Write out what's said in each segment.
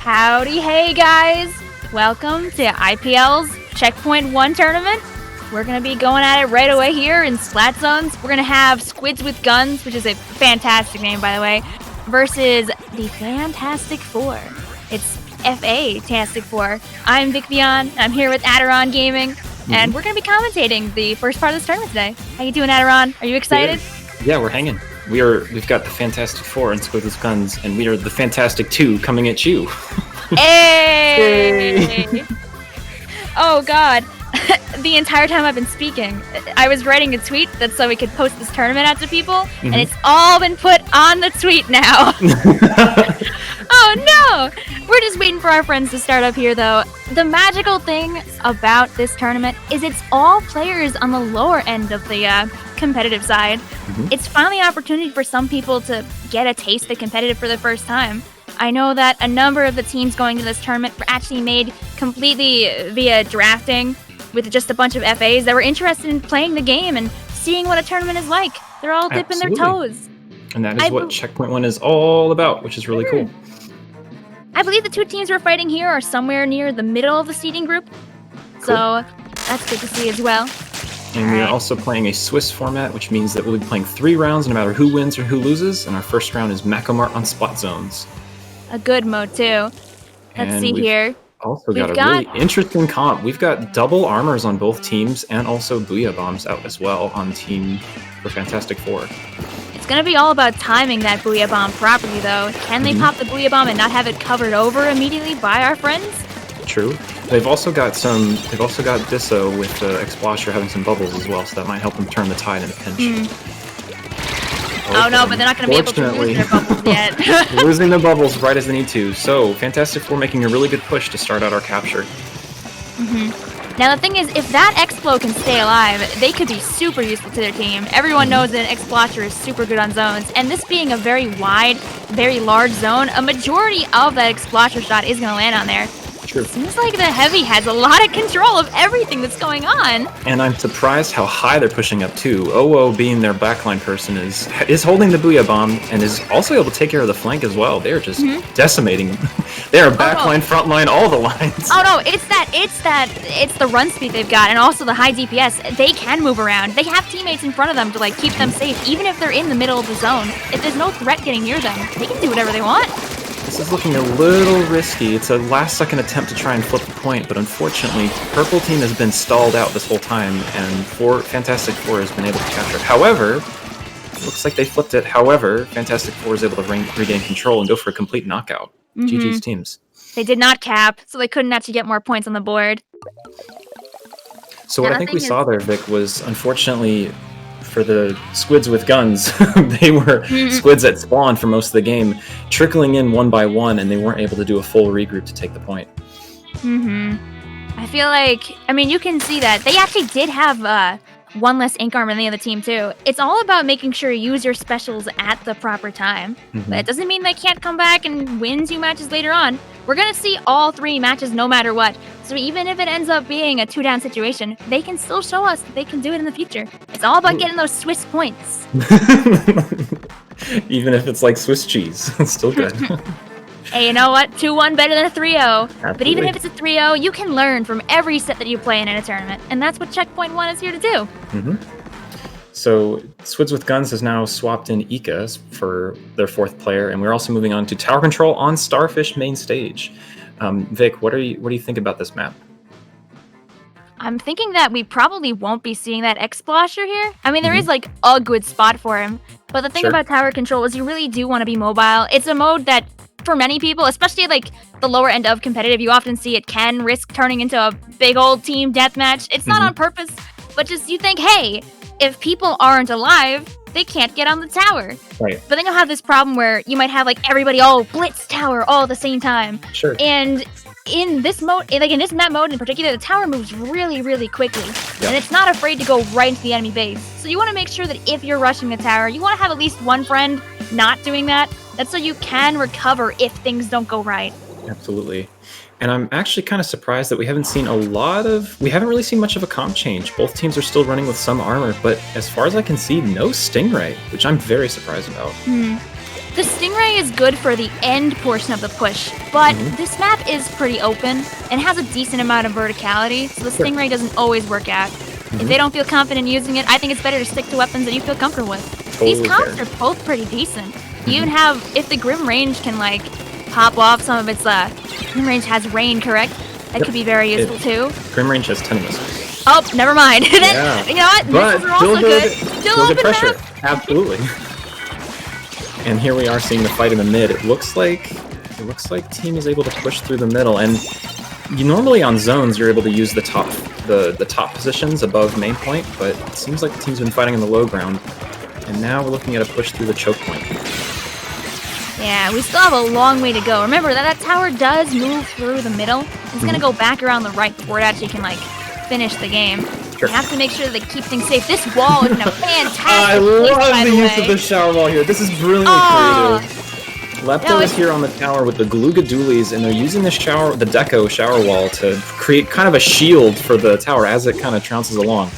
Howdy, hey guys! Welcome to IPL's Checkpoint 1 tournament. We're going to be going at it right away here in Splat Zones. We're going to have Squids with Guns, which is a fantastic name by the way, versus the Fantastic Four. It's FA-tastic Four. I'm Vic Vion, I'm here with Adiron Gaming, and we're going to be commentating the first part of this tournament today. How you doing, Adiron? Are you excited? Yeah, we're hanging. We've got the Fantastic Four and Squids with Guns, and we are the Fantastic Two coming at you. Hey! Oh god. The entire time I've been speaking, I was writing a tweet that's so we could post this tournament out to people, and it's all been put on the tweet now. Oh no! We're just waiting for our friends to start up here though. The magical thing about this tournament is it's all players on the lower end of the competitive side. It's finally an opportunity for some people to get a taste of competitive for the first time. I know that a number of the teams going to this tournament were actually made completely via drafting with just a bunch of FAs that were interested in playing the game and seeing what a tournament is like. They're all dipping their toes. And that is what Checkpoint 1 is all about, which is really cool. I believe the two teams we're fighting here are somewhere near the middle of the seeding group. So that's good to see as well. And we are also playing a Swiss format, which means that we'll be playing 3 rounds no matter who wins or who loses. And our first round is Macomart on Spot Zones. A good mode too. Let's see here. Also got a really interesting comp. We've got double armors on both teams and also Booyah Bombs out as well on team for Fantastic Four. It's going to be all about timing that Booyah Bomb properly though. Can they pop the Booyah Bomb and not have it covered over immediately by our friends? True. They've also got Disso with Explosion having some bubbles as well, so that might help them turn the tide in a pinch. Oh no, but they're not going to be able to lose their bubbles yet. Losing the bubbles right as they need to. So, Fantastic Four making a really good push to start out our capture. Now the thing is, if that Explo can stay alive, they could be super useful to their team. Everyone knows that an Explosion is super good on zones, and this being a very wide, very large zone, a majority of that Explosion shot is going to land on there. True. Seems like the Heavy has a lot of control of everything that's going on. And I'm surprised how high they're pushing up too. OO, being their backline person, is holding the Booyah Bomb and is also able to take care of the flank as well. They're just decimating. They are backline, frontline, all the lines. Oh no, it's the run speed they've got and also the high DPS. They can move around. They have teammates in front of them to like keep them safe, even if they're in the middle of the zone. If there's no threat getting near them, they can do whatever they want. This is looking a little risky. It's a last-second attempt to try and flip the point, but unfortunately, Purple Team has been stalled out this whole time, and Fantastic Four has been able to capture it. However, it looks like they flipped it. However, Fantastic Four is able to regain control and go for a complete knockout. GG's teams. They did not cap, so they couldn't actually get more points on the board. So what I think we saw there, Vic, was unfortunately for the Squids with Guns, they were Squids at spawn for most of the game, trickling in one by one, and they weren't able to do a full regroup to take the point. I feel like, I mean, you can see that. They actually did have one less ink armor than the other team, too. It's all about making sure you use your specials at the proper time. That doesn't mean they can't come back and win 2 matches later on. We're going to see all 3 matches no matter what. So even if it ends up being a 2-down situation, they can still show us that they can do it in the future. It's all about getting those Swiss points. Even if it's like Swiss cheese, it's still good. Hey, you know what? 2-1 better than a 3-0. But even if it's a 3-0, you can learn from every set that you play in a tournament. And that's what Checkpoint 1 is here to do. So, Squids with Guns has now swapped in Ika for their 4th player, and we're also moving on to Tower Control on Starfish main stage. Vic, what do you think about this map? I'm thinking that we probably won't be seeing that Explosher here. I mean, there is like a good spot for him. But the thing about Tower Control is you really do want to be mobile. It's a mode that, for many people, especially like the lower end of competitive, you often see it can risk turning into a big old team deathmatch. It's not on purpose, but just you think, hey, if people aren't alive, they can't get on the tower. Right. But then you'll have this problem where you might have like everybody all blitz tower all at the same time. Sure. And in this mode, like in this map mode in particular, the tower moves really, really quickly. And it's not afraid to go right into the enemy base. So you want to make sure that if you're rushing the tower, you want to have at least one friend not doing that. That's so you can recover if things don't go right. Absolutely. And I'm actually kind of surprised that we haven't really seen much of a comp change. Both teams are still running with some armor, but as far as I can see, no Stingray, which I'm very surprised about. The Stingray is good for the end portion of the push, but this map is pretty open and has a decent amount of verticality, so the Stingray doesn't always work out. If they don't feel confident using it, I think it's better to stick to weapons that you feel comfortable with. Totally These comps are both pretty decent. You even have, if the Grim Range can like pop off some of its, Grim Range has rain, correct? That could be very useful too. Grim Range has 10 missiles. Oh, never mind. Yeah. You know what? But missiles are also good. Still good open pressure. map. Absolutely. And here we are seeing the fight in the mid. It looks like team is able to push through the middle, and you normally on zones you're able to use the top positions above main point, but it seems like the team's been fighting in the low ground, and now we're looking at a push through the choke point. Yeah, we still have a long way to go. Remember that tower does move through the middle. It's gonna go back around the right before it actually can like finish the game. Sure. You have to make sure that they keep things safe. This wall is in a fantastic I place, love by the the use of way. the shower wall here. This is brilliantly creative. Lepto is here on the tower with the Gloogadoolies, and they're using the deco shower wall to create kind of a shield for the tower as it kind of trounces along.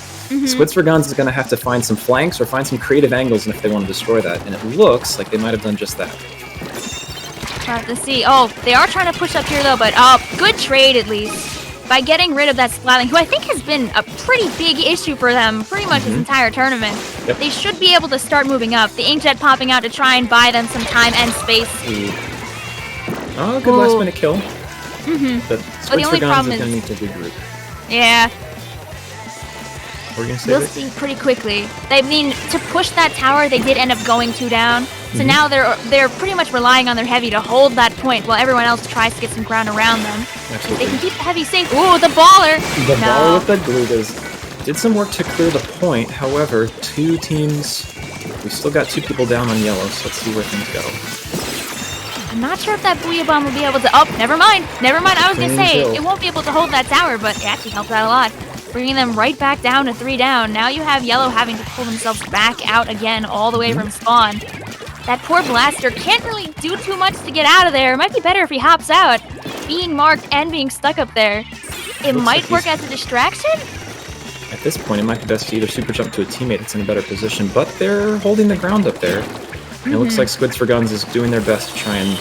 Squids for Guns is going to have to find some flanks or find some creative angles if they want to destroy that, and it looks like they might have done just that. We'll have to see. Oh, they are trying to push up here though, but good trade at least. By getting rid of that Splatling, who I think has been a pretty big issue for them pretty much this entire tournament. Yep. They should be able to start moving up. The Inkjet popping out to try and buy them some time and space. Oh, good last minute kill. But the Squids for only Guns problem is going to is- need to regroup. Yeah, What are you going to say? we'll Rick? see pretty quickly. I mean, to push that tower, they did end up going 2 down. So now they're pretty much relying on their heavy to hold that point while everyone else tries to get some ground around them. If they can keep the heavy safe. Ooh, the baller! The ball with the Gloogas did some work to clear the point. However, two teams, we still got 2 people down on yellow, so let's see where things go. I'm not sure if that Booyah Bomb will be able to... Oh, never mind. Never mind. I was going to Clean say, kill. it won't be able to hold that tower, but it actually helped out a lot. Bringing them right back down to 3 down. Now you have yellow having to pull themselves back out again all the way from spawn. That poor blaster can't really do too much to get out of there. It might be better if he hops out. Being marked and being stuck up there, it might like work as a distraction? At this point, it might be best to either super jump to a teammate that's in a better position, but they're holding the ground up there. And it looks like Squids for Guns is doing their best to try and...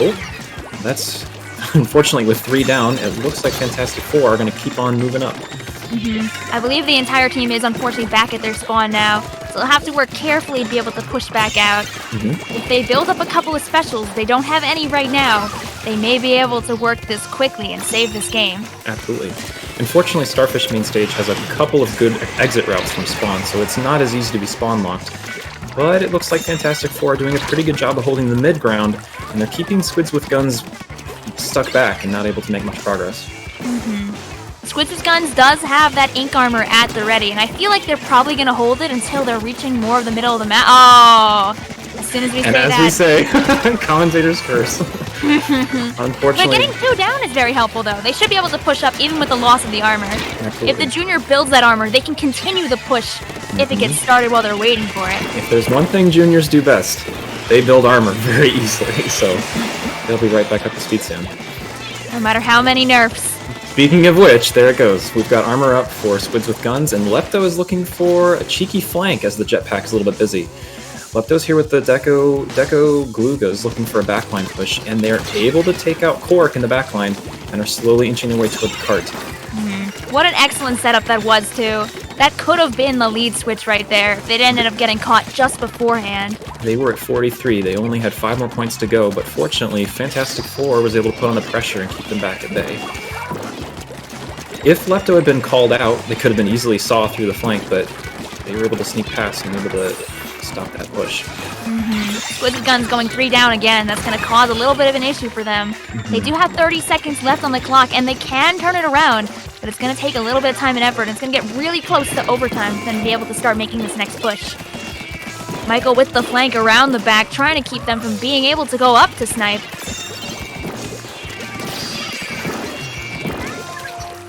Oh, that's... Unfortunately, with 3 down, it looks like Fantastic Four are going to keep on moving up. I believe the entire team is unfortunately back at their spawn now, so they'll have to work carefully to be able to push back out. If they build up a couple of specials, they don't have any right now, they may be able to work this quickly and save this game. Absolutely. Unfortunately, Starfish Main Stage has a couple of good exit routes from spawn, so it's not as easy to be spawn locked. But it looks like Fantastic Four are doing a pretty good job of holding the mid ground, and they're keeping Squids with Guns stuck back and not able to make much progress. Squids with Guns does have that ink armor at the ready, and I feel like they're probably going to hold it until they're reaching more of the middle of the map. Oh! As soon as we say that. And as we say, commentators curse. But Unfortunately, getting 2 down is very helpful, though. They should be able to push up even with the loss of the armor. Absolutely. If the junior builds that armor, they can continue the push if it gets started while they're waiting for it. if there's one thing juniors do best, they build armor very easily, so they'll be right back up to speed soon. No matter how many nerfs. Speaking of which, there it goes. We've got armor up for Squids with Guns, and Lepto is looking for a cheeky flank as the jetpack is a little bit busy. Lepto's here with the Deco Gloogas looking for a backline push, and they're able to take out Cork in the backline and are slowly inching their way toward the cart. What an excellent setup that was, too. That could have been the lead switch right there if they'd ended up getting caught just beforehand. They were at 43. They only had 5 more points to go, but fortunately, Fantastic Four was able to put on the pressure and keep them back at bay. If Lepto had been called out, they could have been easily saw through the flank, but they were able to sneak past and able to stop that push. Squids with Guns going 3 down again. That's going to cause a little bit of an issue for them. They do have 30 seconds left on the clock, and they can turn it around, but it's going to take a little bit of time and effort, and it's going to get really close to overtime to then be able to start making this next push. Michael with the flank around the back, trying to keep them from being able to go up to snipe.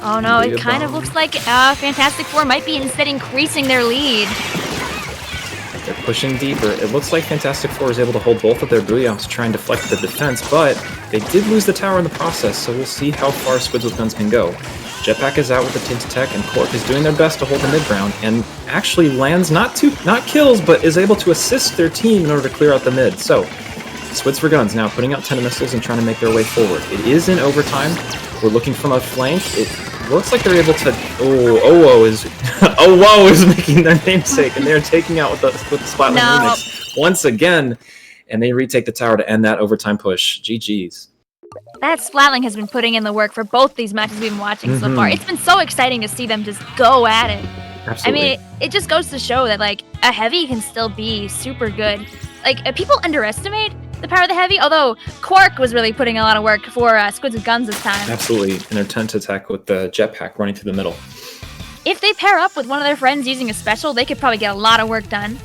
Oh no, it kind of looks like Fantastic Four might be instead increasing their lead. They're pushing deeper. It looks like Fantastic Four is able to hold both of their booyahs to try and deflect the defense, but they did lose the tower in the process, so we'll see how far Squids with Guns can go. Jetpack is out with the Tint Tech, and Cork is doing their best to hold the mid ground, and actually lands not kills, but is able to assist their team in order to clear out the mid. So, Squids for Guns now putting out Tenta Missiles and trying to make their way forward. It is in overtime. We're looking from a flank. It looks like they're able to... Owo is making their namesake, and they're taking out with the Splatling Remix once again, and they retake the tower to end that overtime push. GG's. That Splatling has been putting in the work for both these matches we've been watching so far. It's been so exciting to see them just go at it. Absolutely. I mean, it just goes to show that, like, a heavy can still be super good. Like, people underestimate the power of the heavy, although Quark was really putting a lot of work for Squids with Guns this time. Absolutely, and their Tenta Tech with the Jetpack running through the middle. If they pair up with one of their friends using a special, they could probably get a lot of work done.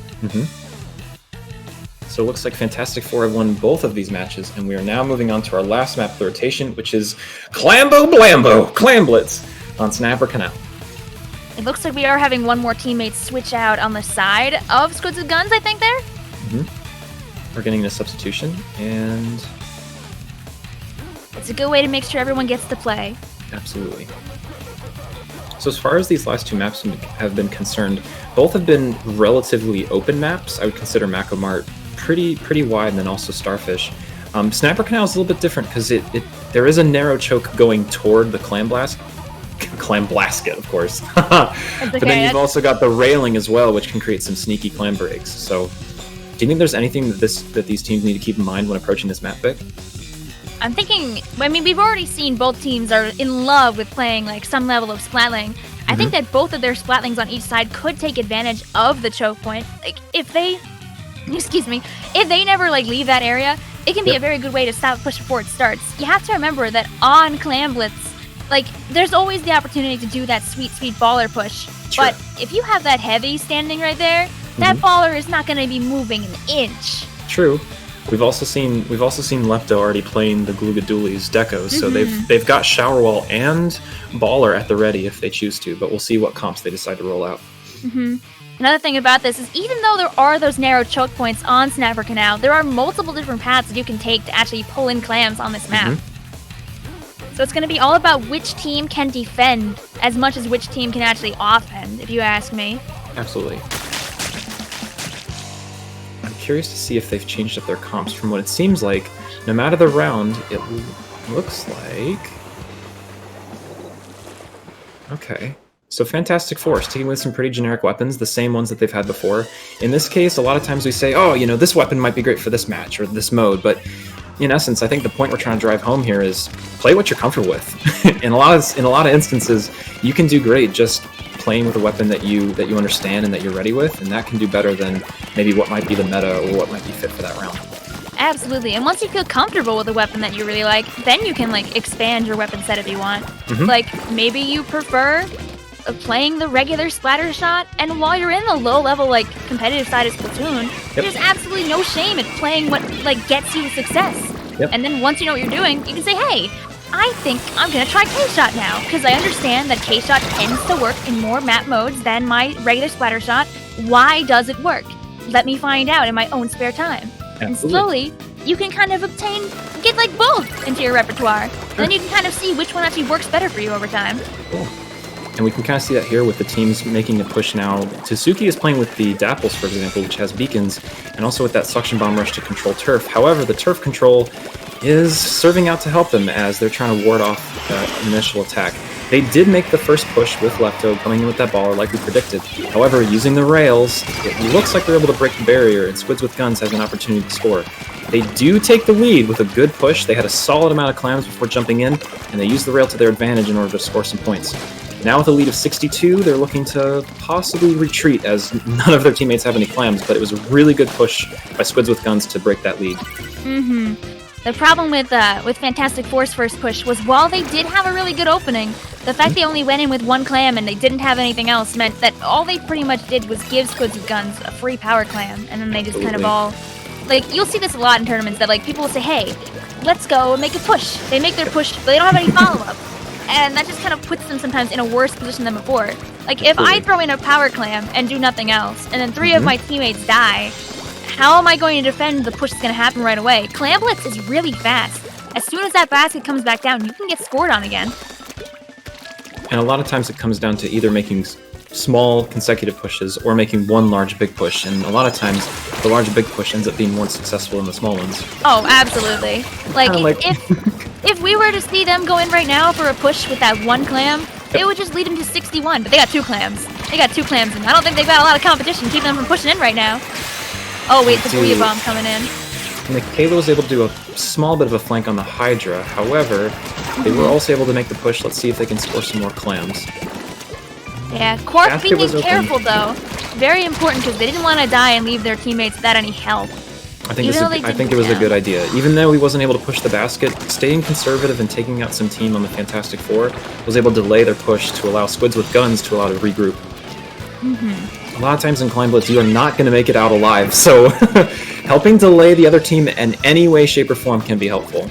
So it looks like Fantastic Four have won both of these matches, and we are now moving on to our last map of the rotation, which is Clambo Blambo, Clamblitz on Snapper Canal. It looks like we are having one more teammate switch out on the side of Squids with Guns, I think, there. We're getting a substitution, and... It's a good way to make sure everyone gets to play. Absolutely. So as far as these last two maps have been concerned, both have been relatively open maps. I would consider Macomart pretty wide, and then also Starfish. Snapper Canal is a little bit different because there is a narrow choke going toward the Clamblasket, of course. Okay, but then you've also got the railing as well, which can create some sneaky clam breaks. So, do you think there's anything that these teams need to keep in mind when approaching this map pick? I'm thinking, I mean, we've already seen both teams are in love with playing like some level of Splatling. I think that both of their Splatlings on each side could take advantage of the choke point. Like, if they never like leave that area, it can be a very good way to stop push before it starts. You have to remember that on Clamblitz, like, there's always the opportunity to do that sweet baller push. True. But if you have that heavy standing right there, that baller is not going to be moving an inch. True. We've also seen Lepto already playing the Gloogadoolies Decos, so they've got Shower Wall and Baller at the ready if they choose to, but we'll see what comps they decide to roll out. Another thing about this is even though there are those narrow choke points on Snapper Canal, there are multiple different paths that you can take to actually pull in clams on this map. So it's going to be all about which team can defend as much as which team can actually offend, if you ask me. Absolutely. I'm curious to see if they've changed up their comps. From what it seems like, no matter the round, it looks like... Okay. So Fantastic Four, sticking with some pretty generic weapons, the same ones that they've had before. In this case, a lot of times we say, oh, you know, this weapon might be great for this match or this mode, but in essence, I think the point we're trying to drive home here is play what you're comfortable with. In a lot of instances, you can do great just playing with a weapon that you understand and that you're ready with, and that can do better than maybe what might be the meta or what might be fit for that round. Absolutely, and once you feel comfortable with a weapon that you really like, then you can like expand your weapon set if you want. Like maybe you prefer playing the regular splatter shot, and while you're in the low level like competitive side of Splatoon, there's absolutely no shame in playing what like gets you success. And then once you know what you're doing, you can say, hey, I think I'm gonna try K-Shot now, because I understand that K-Shot tends to work in more map modes than my regular splatter shot. Why does it work? Let me find out in my own spare time. And slowly, you can kind of get like both into your repertoire. And then you can kind of see which one actually works better for you over time. Cool. And we can kind of see that here with the teams making a push now. Tsuki is playing with the Dapples, for example, which has beacons, and also with that Suction Bomb Rush to control turf. However, the turf control is serving out to help them as they're trying to ward off an initial attack. They did make the first push with Lepto, coming in with that baller like we predicted. However, using the rails, it looks like they're able to break the barrier, and Squids with Guns has an opportunity to score. They do take the lead with a good push. They had a solid amount of clams before jumping in, and they used the rail to their advantage in order to score some points. Now with a lead of 62, they're looking to possibly retreat as none of their teammates have any clams, but it was a really good push by Squids with Guns to break that lead. The problem with Fantastic Four's first push was while they did have a really good opening, the fact they only went in with one clam and they didn't have anything else meant that all they pretty much did was give Squids with Guns a free power clam, and then they just kind of all... Like, you'll see this a lot in tournaments that, like, people will say, hey, let's go and make a push. They make their push, but they don't have any follow-up. And that just kind of puts them sometimes in a worse position than before. Like, if I throw in a power clam and do nothing else, and then 3 of my teammates die, how am I going to defend the push that's going to happen right away? Clamblitz is really fast. As soon as that basket comes back down, you can get scored on again. And a lot of times it comes down to either making small consecutive pushes or making one large big push, and a lot of times the large big push ends up being more successful than the small ones. Oh, absolutely. Like if we were to see them go in right now for a push with that one clam, it would just lead them to 61, but they got 2 clams. They got 2 clams, and I don't think they've got a lot of competition keeping them from pushing in right now. Oh wait, the Booyah Bomb coming in. And the Kalo was able to do a small bit of a flank on the Hydra. However, they were also able to make the push. Let's see if they can score some more clams. Yeah, Quark being careful though. Very important because they didn't want to die and leave their teammates without any help. I think it was a good idea. Even though he wasn't able to push the basket, staying conservative and taking out some team on the Fantastic Four was able to delay their push to allow Squids with guns to allow to regroup. A lot of times in Climb Blitz, you are not going to make it out alive, so helping delay the other team in any way, shape, or form can be helpful.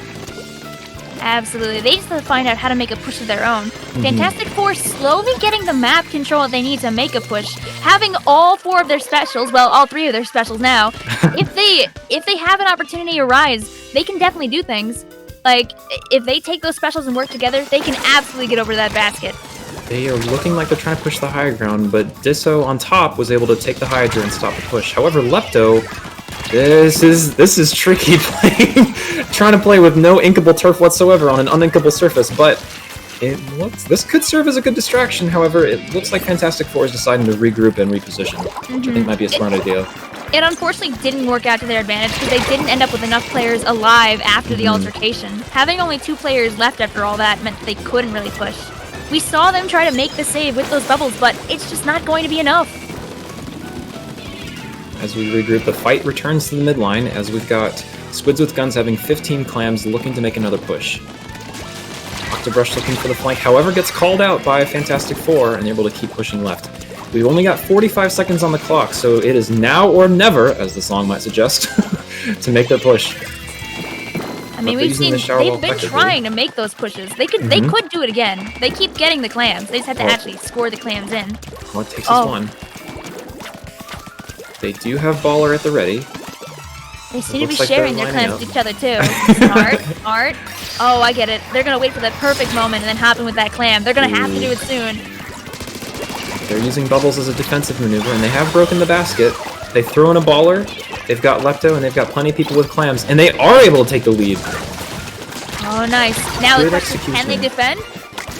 Absolutely. They just have to find out how to make a push of their own. Fantastic Four slowly getting the map control that they need to make a push. Having all 4 of their specials, well, all 3 of their specials now, if they have an opportunity arise, they can definitely do things. Like, if they take those specials and work together, they can absolutely get over that basket. They are looking like they're trying to push the high ground, but Disso on top was able to take the Hydra and stop the push. However, Lepto, this is tricky playing, trying to play with no inkable turf whatsoever on an uninkable surface, but this could serve as a good distraction. However, it looks like Fantastic Four is deciding to regroup and reposition, which I think might be a smart idea. It unfortunately didn't work out to their advantage because they didn't end up with enough players alive after the altercation. Having only 2 players left after all that meant they couldn't really push. We saw them try to make the save with those bubbles, but it's just not going to be enough. As we regroup, the fight returns to the midline as we've got Squids with guns having 15 clams looking to make another push. Octobrush looking for the flank, however gets called out by Fantastic Four and able to keep pushing left. We've only got 45 seconds on the clock, so it is now or never, as the song might suggest, to make their push. I mean, we've seen they've been trying to make those pushes. They could do it again. They keep getting the clams. They just have to actually score the clams in. Well, it takes us one. They do have Baller at the ready. They seem to be sharing their clams with each other too. Smart. Oh, I get it. They're gonna wait for the perfect moment and then hop in with that clam. They're gonna have to do it soon. They're using bubbles as a defensive maneuver, and they have broken the basket. They throw in a Baller. They've got Lepto, and they've got plenty of people with clams, and they are able to take the lead. Oh, nice. Now the question is, can they defend?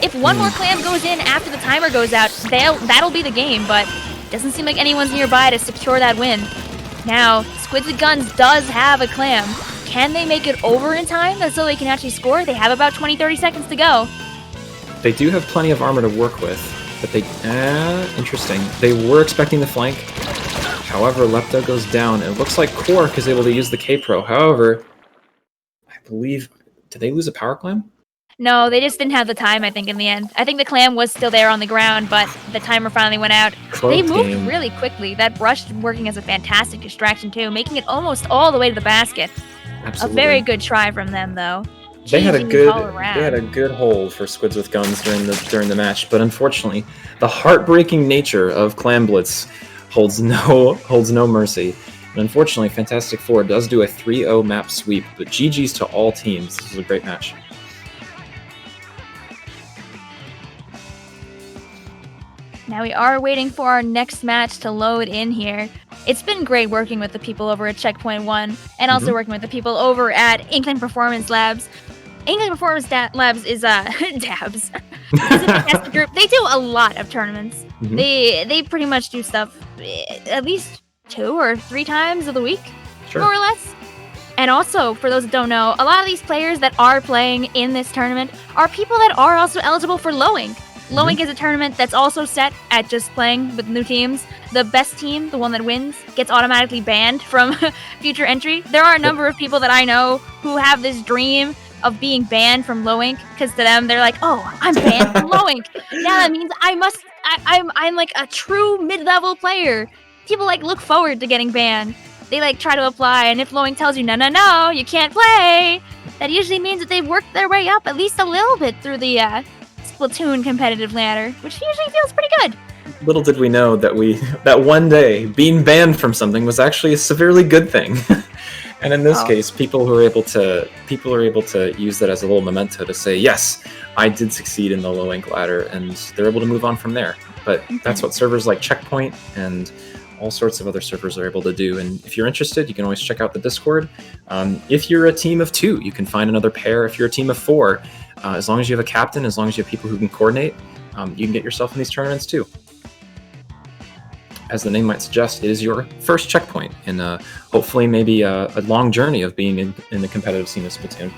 If one more clam goes in after the timer goes out, that'll be the game, but it doesn't seem like anyone's nearby to secure that win. Now, Squids with Guns does have a clam. Can they make it over in time so they can actually score? They have about 20-30 seconds to go. They do have plenty of armor to work with, but they... interesting. They were expecting the flank. However, Lepto goes down. It looks like Quark is able to use the K-Pro. However, I believe... Did they lose a power clam? No, they just didn't have the time, I think, in the end. I think the clam was still there on the ground, but the timer finally went out. They moved really quickly. That brush working as a fantastic distraction, too, making it almost all the way to the basket. Absolutely. A very good try from them, though. They had a good hold for Squids with Guns during the match, but unfortunately, the heartbreaking nature of Clam Blitz holds no mercy. And unfortunately, Fantastic Four does do a 3-0 map sweep, but GG's to all teams. This was a great match. Now we are waiting for our next match to load in here. It's been great working with the people over at Checkpoint 1, and also working with the people over at Inkling Performance Labs. Inkling Performance Labs is Dabs. It's a fantastic group. They do a lot of tournaments. They pretty much do stuff at least 2 or 3 times of the week, more or less. And also, for those that don't know, a lot of these players that are playing in this tournament are people that are also eligible for Low-Ink. Low-Ink is a tournament that's also set at just playing with new teams. The best team, the one that wins, gets automatically banned from future entry. There are a number of people that I know who have this dream of being banned from Low-Ink, because to them, they're like, oh, I'm banned from Low-Ink. Now that means I'm like a true mid-level player. People like look forward to getting banned. They like try to apply, and if Low-Ink tells you, no, you can't play, that usually means that they've worked their way up at least a little bit through the Splatoon competitive ladder, which usually feels pretty good. Little did we know that one day being banned from something was actually a severely good thing. And in this case, people are able to use that as a little memento to say, yes, I did succeed in the low ink ladder, and they're able to move on from there. But that's what servers like Checkpoint and all sorts of other servers are able to do. And if you're interested, you can always check out the Discord. If you're a team of 2, you can find another pair. If you're a team of 4, as long as you have a captain, as long as you have people who can coordinate, you can get yourself in these tournaments too. As the name might suggest, it is your first checkpoint in hopefully maybe a long journey of being in the competitive scene of Splatoon.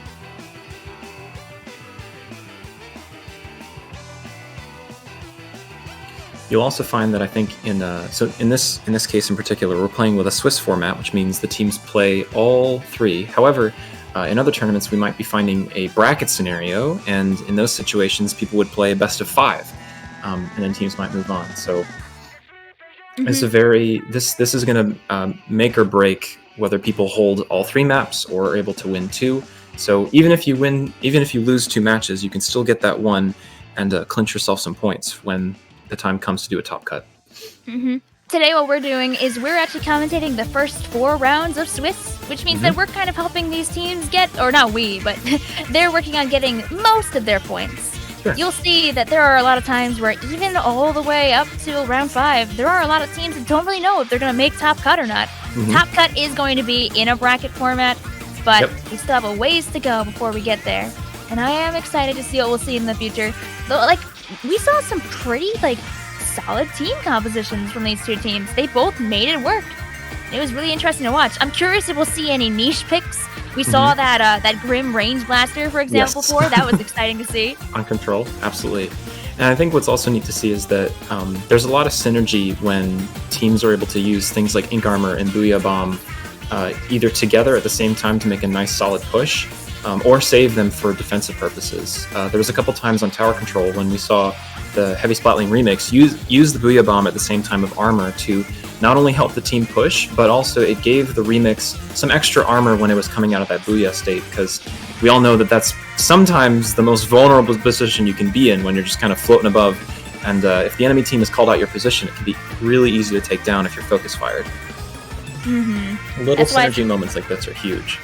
You'll also find that I think in this case in particular, we're playing with a Swiss format, which means the teams play all 3. However, in other tournaments, we might be finding a bracket scenario, and in those situations, people would play a best of 5, and then teams might move on. So it's this is going to make or break whether people hold all 3 maps or are able to win 2. So even if you lose 2 matches, you can still get that one and clinch yourself some points when the time comes to do a top cut. Today what we're doing is we're actually commentating the first 4 rounds of Swiss, which means that we're kind of helping these teams get, or not we, but they're working on getting most of their points. Sure. You'll see that there are a lot of times where even all the way up to round 5, there are a lot of teams that don't really know if they're going to make top cut or not. Top cut is going to be in a bracket format, but we still have a ways to go before we get there. And I am excited to see what we'll see in the future. Though, we saw some pretty, solid team compositions from these 2 teams. They both made it work. It was really interesting to watch. I'm curious if we'll see any niche picks. We saw that Grim Range Blaster, for example, before. That was exciting to see. On Control, absolutely. And I think what's also neat to see is that there's a lot of synergy when teams are able to use things like Ink Armor and Booyah Bomb either together at the same time to make a nice solid push, or save them for defensive purposes. There was a couple times on Tower Control when we saw the Heavy Splatling remix use the Booyah Bomb at the same time of armor to not only help the team push, but also it gave the remix some extra armor when it was coming out of that Booyah state, because we all know that that's sometimes the most vulnerable position you can be in when you're just kind of floating above, and if the enemy team has called out your position, it can be really easy to take down if you're focus fired. Little synergy moments like this are huge.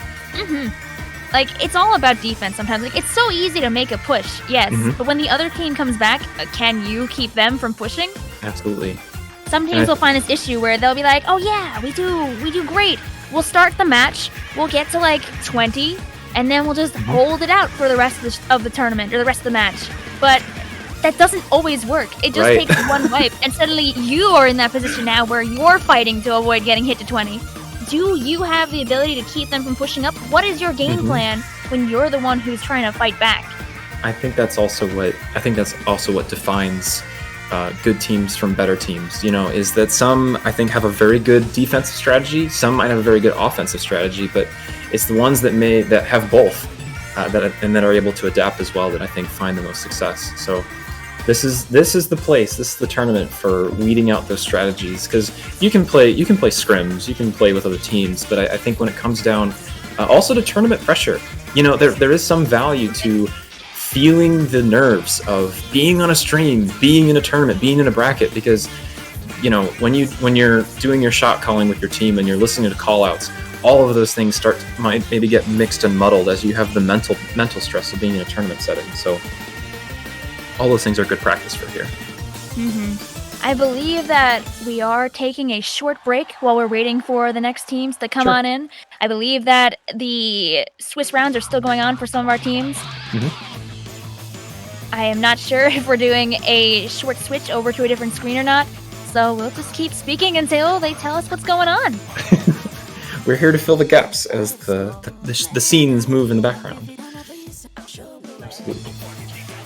It's all about defense sometimes. It's so easy to make a push, yes, but when the other team comes back, can you keep them from pushing? Absolutely. Some teams will find this issue where they'll be like, oh yeah, we do great. We'll start the match, we'll get to 20, and then we'll just hold it out for the rest of the tournament, or the rest of the match. But that doesn't always work. It just takes one wipe, and suddenly you are in that position now where you're fighting to avoid getting hit to 20. Do you have the ability to keep them from pushing up? What is your game plan when you're the one who's trying to fight back? I think that's also what defines good teams from better teams. Is that some I think have a very good defensive strategy, some might have a very good offensive strategy, but it's the ones that have both that are able to adapt as well that I think find the most success. So this is the place. This is the tournament for weeding out those strategies, because you can play scrims, you can play with other teams, but I think when it comes down also to tournament pressure, there is some value to feeling the nerves of being on a stream, being in a tournament, being in a bracket, because when you're doing your shot calling with your team and you're listening to call outs, all of those things might maybe get mixed and muddled as you have the mental stress of being in a tournament setting. So all those things are good practice for here. I believe that we are taking a short break while we're waiting for the next teams to come on in. I believe that the Swiss rounds are still going on for some of our teams. I am not sure if we're doing a short switch over to a different screen or not, so we'll just keep speaking until they tell us what's going on. We're here to fill the gaps as the scenes move in the background. Absolutely.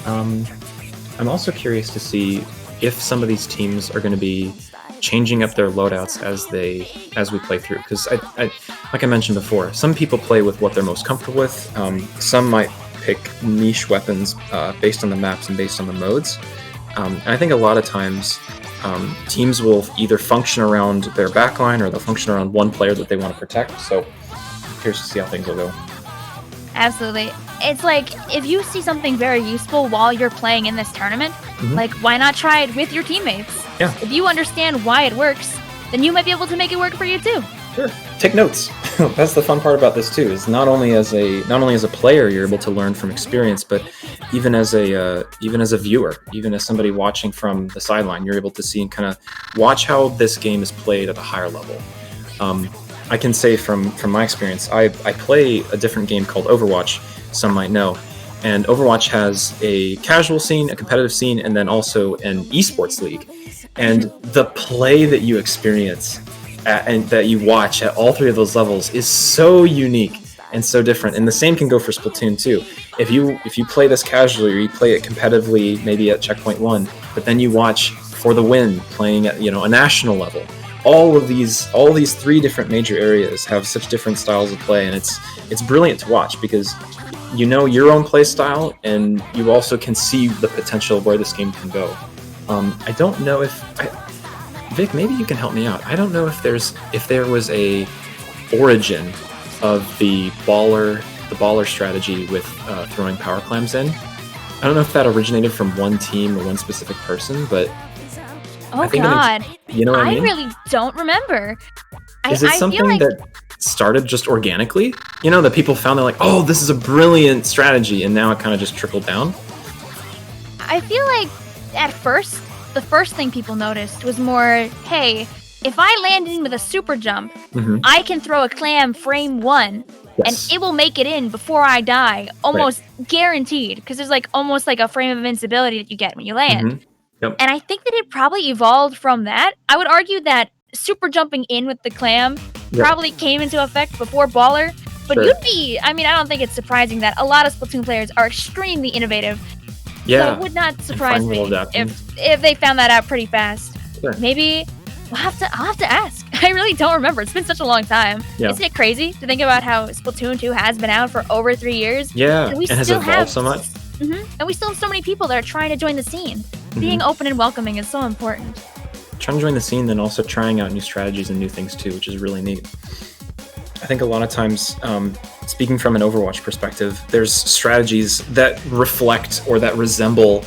I'm also curious to see if some of these teams are going to be changing up their loadouts as we play through. Because I like I mentioned before, some people play with what they're most comfortable with. Some might pick niche weapons based on the maps and based on the modes. And I think a lot of times teams will either function around their backline or they'll function around one player that they want to protect. So I'm curious to see how things will go. Absolutely. It's like, if you see something very useful while you're playing in this tournament, why not try it with your teammates? Yeah. If you understand why it works, then you might be able to make it work for you too. Sure. Take notes. That's the fun part about this too. Is not only as a player you're able to learn from experience, but even as a viewer, even as somebody watching from the sideline, you're able to see and kind of watch how this game is played at a higher level. I can say from my experience, I play a different game called Overwatch. Some might know. And Overwatch has a casual scene, a competitive scene, and then also an esports league. And the play that you experience and that you watch at all three of those levels is so unique and so different. And the same can go for Splatoon too. If you play this casually or you play it competitively, maybe at checkpoint 1, but then you watch For the Win playing at a national level. All of these 3 different major areas have such different styles of play, and it's brilliant to watch because you know your own play style, and you also can see the potential of where this game can go. I don't know if Vic, maybe you can help me out. I don't know if there was a origin of the baller strategy with throwing power clams in. I don't know if that originated from one team or one specific person, but oh god, you know what I mean? I really don't remember. Is it something that started just organically? That people found, they're like, oh, this is a brilliant strategy, and now it kind of just trickled down? I feel like at first, the first thing people noticed was more, hey, if I land in with a super jump, I can throw a clam frame 1, and it will make it in before I die, almost guaranteed, because there's almost like a frame of invincibility that you get when you land. Yep. And I think that it probably evolved from that. I would argue that super jumping in with the clam probably came into effect before baller, but I don't think it's surprising that a lot of Splatoon players are extremely innovative. Yeah. So it would not surprise me if they found that out pretty fast. Sure. Maybe I'll have to ask. I really don't remember. It's been such a long time. Yeah. Isn't it crazy to think about how Splatoon 2 has been out for over 3 years? Yeah, and has evolved so much. And we still have so many people that are trying to join the scene. Being open and welcoming is so important. Trying to join the scene, then also trying out new strategies and new things too, which is really neat. I think a lot of times, speaking from an Overwatch perspective, there's strategies that reflect or that resemble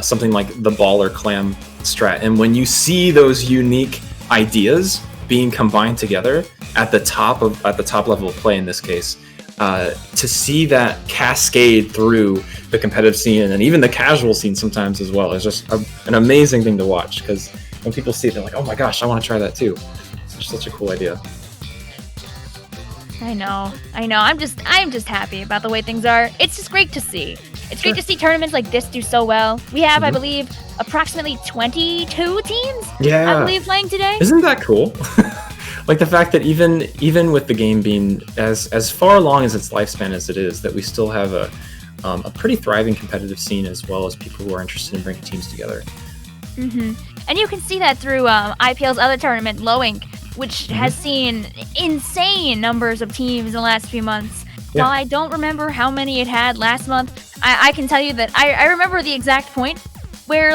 something like the ball or clam strat. And when you see those unique ideas being combined together at the top level of play in this case, to see that cascade through the competitive scene and even the casual scene sometimes as well is just an amazing thing to watch, because when people see it, they're like, oh my gosh, I want to try that too. It's such a cool idea. I know. I'm just happy about the way things are. It's just great to see. It's great to see tournaments like this do so well. We have, I believe, approximately 22 teams. I believe playing today. Isn't that cool? Like the fact that even with the game being as far along as its lifespan as it is, that we still have a pretty thriving competitive scene, as well as people who are interested in bringing teams together. And you can see that through IPL's other tournament, Low Ink, which has seen insane numbers of teams in the last few months. While I don't remember how many it had last month, I can tell you that I remember the exact point where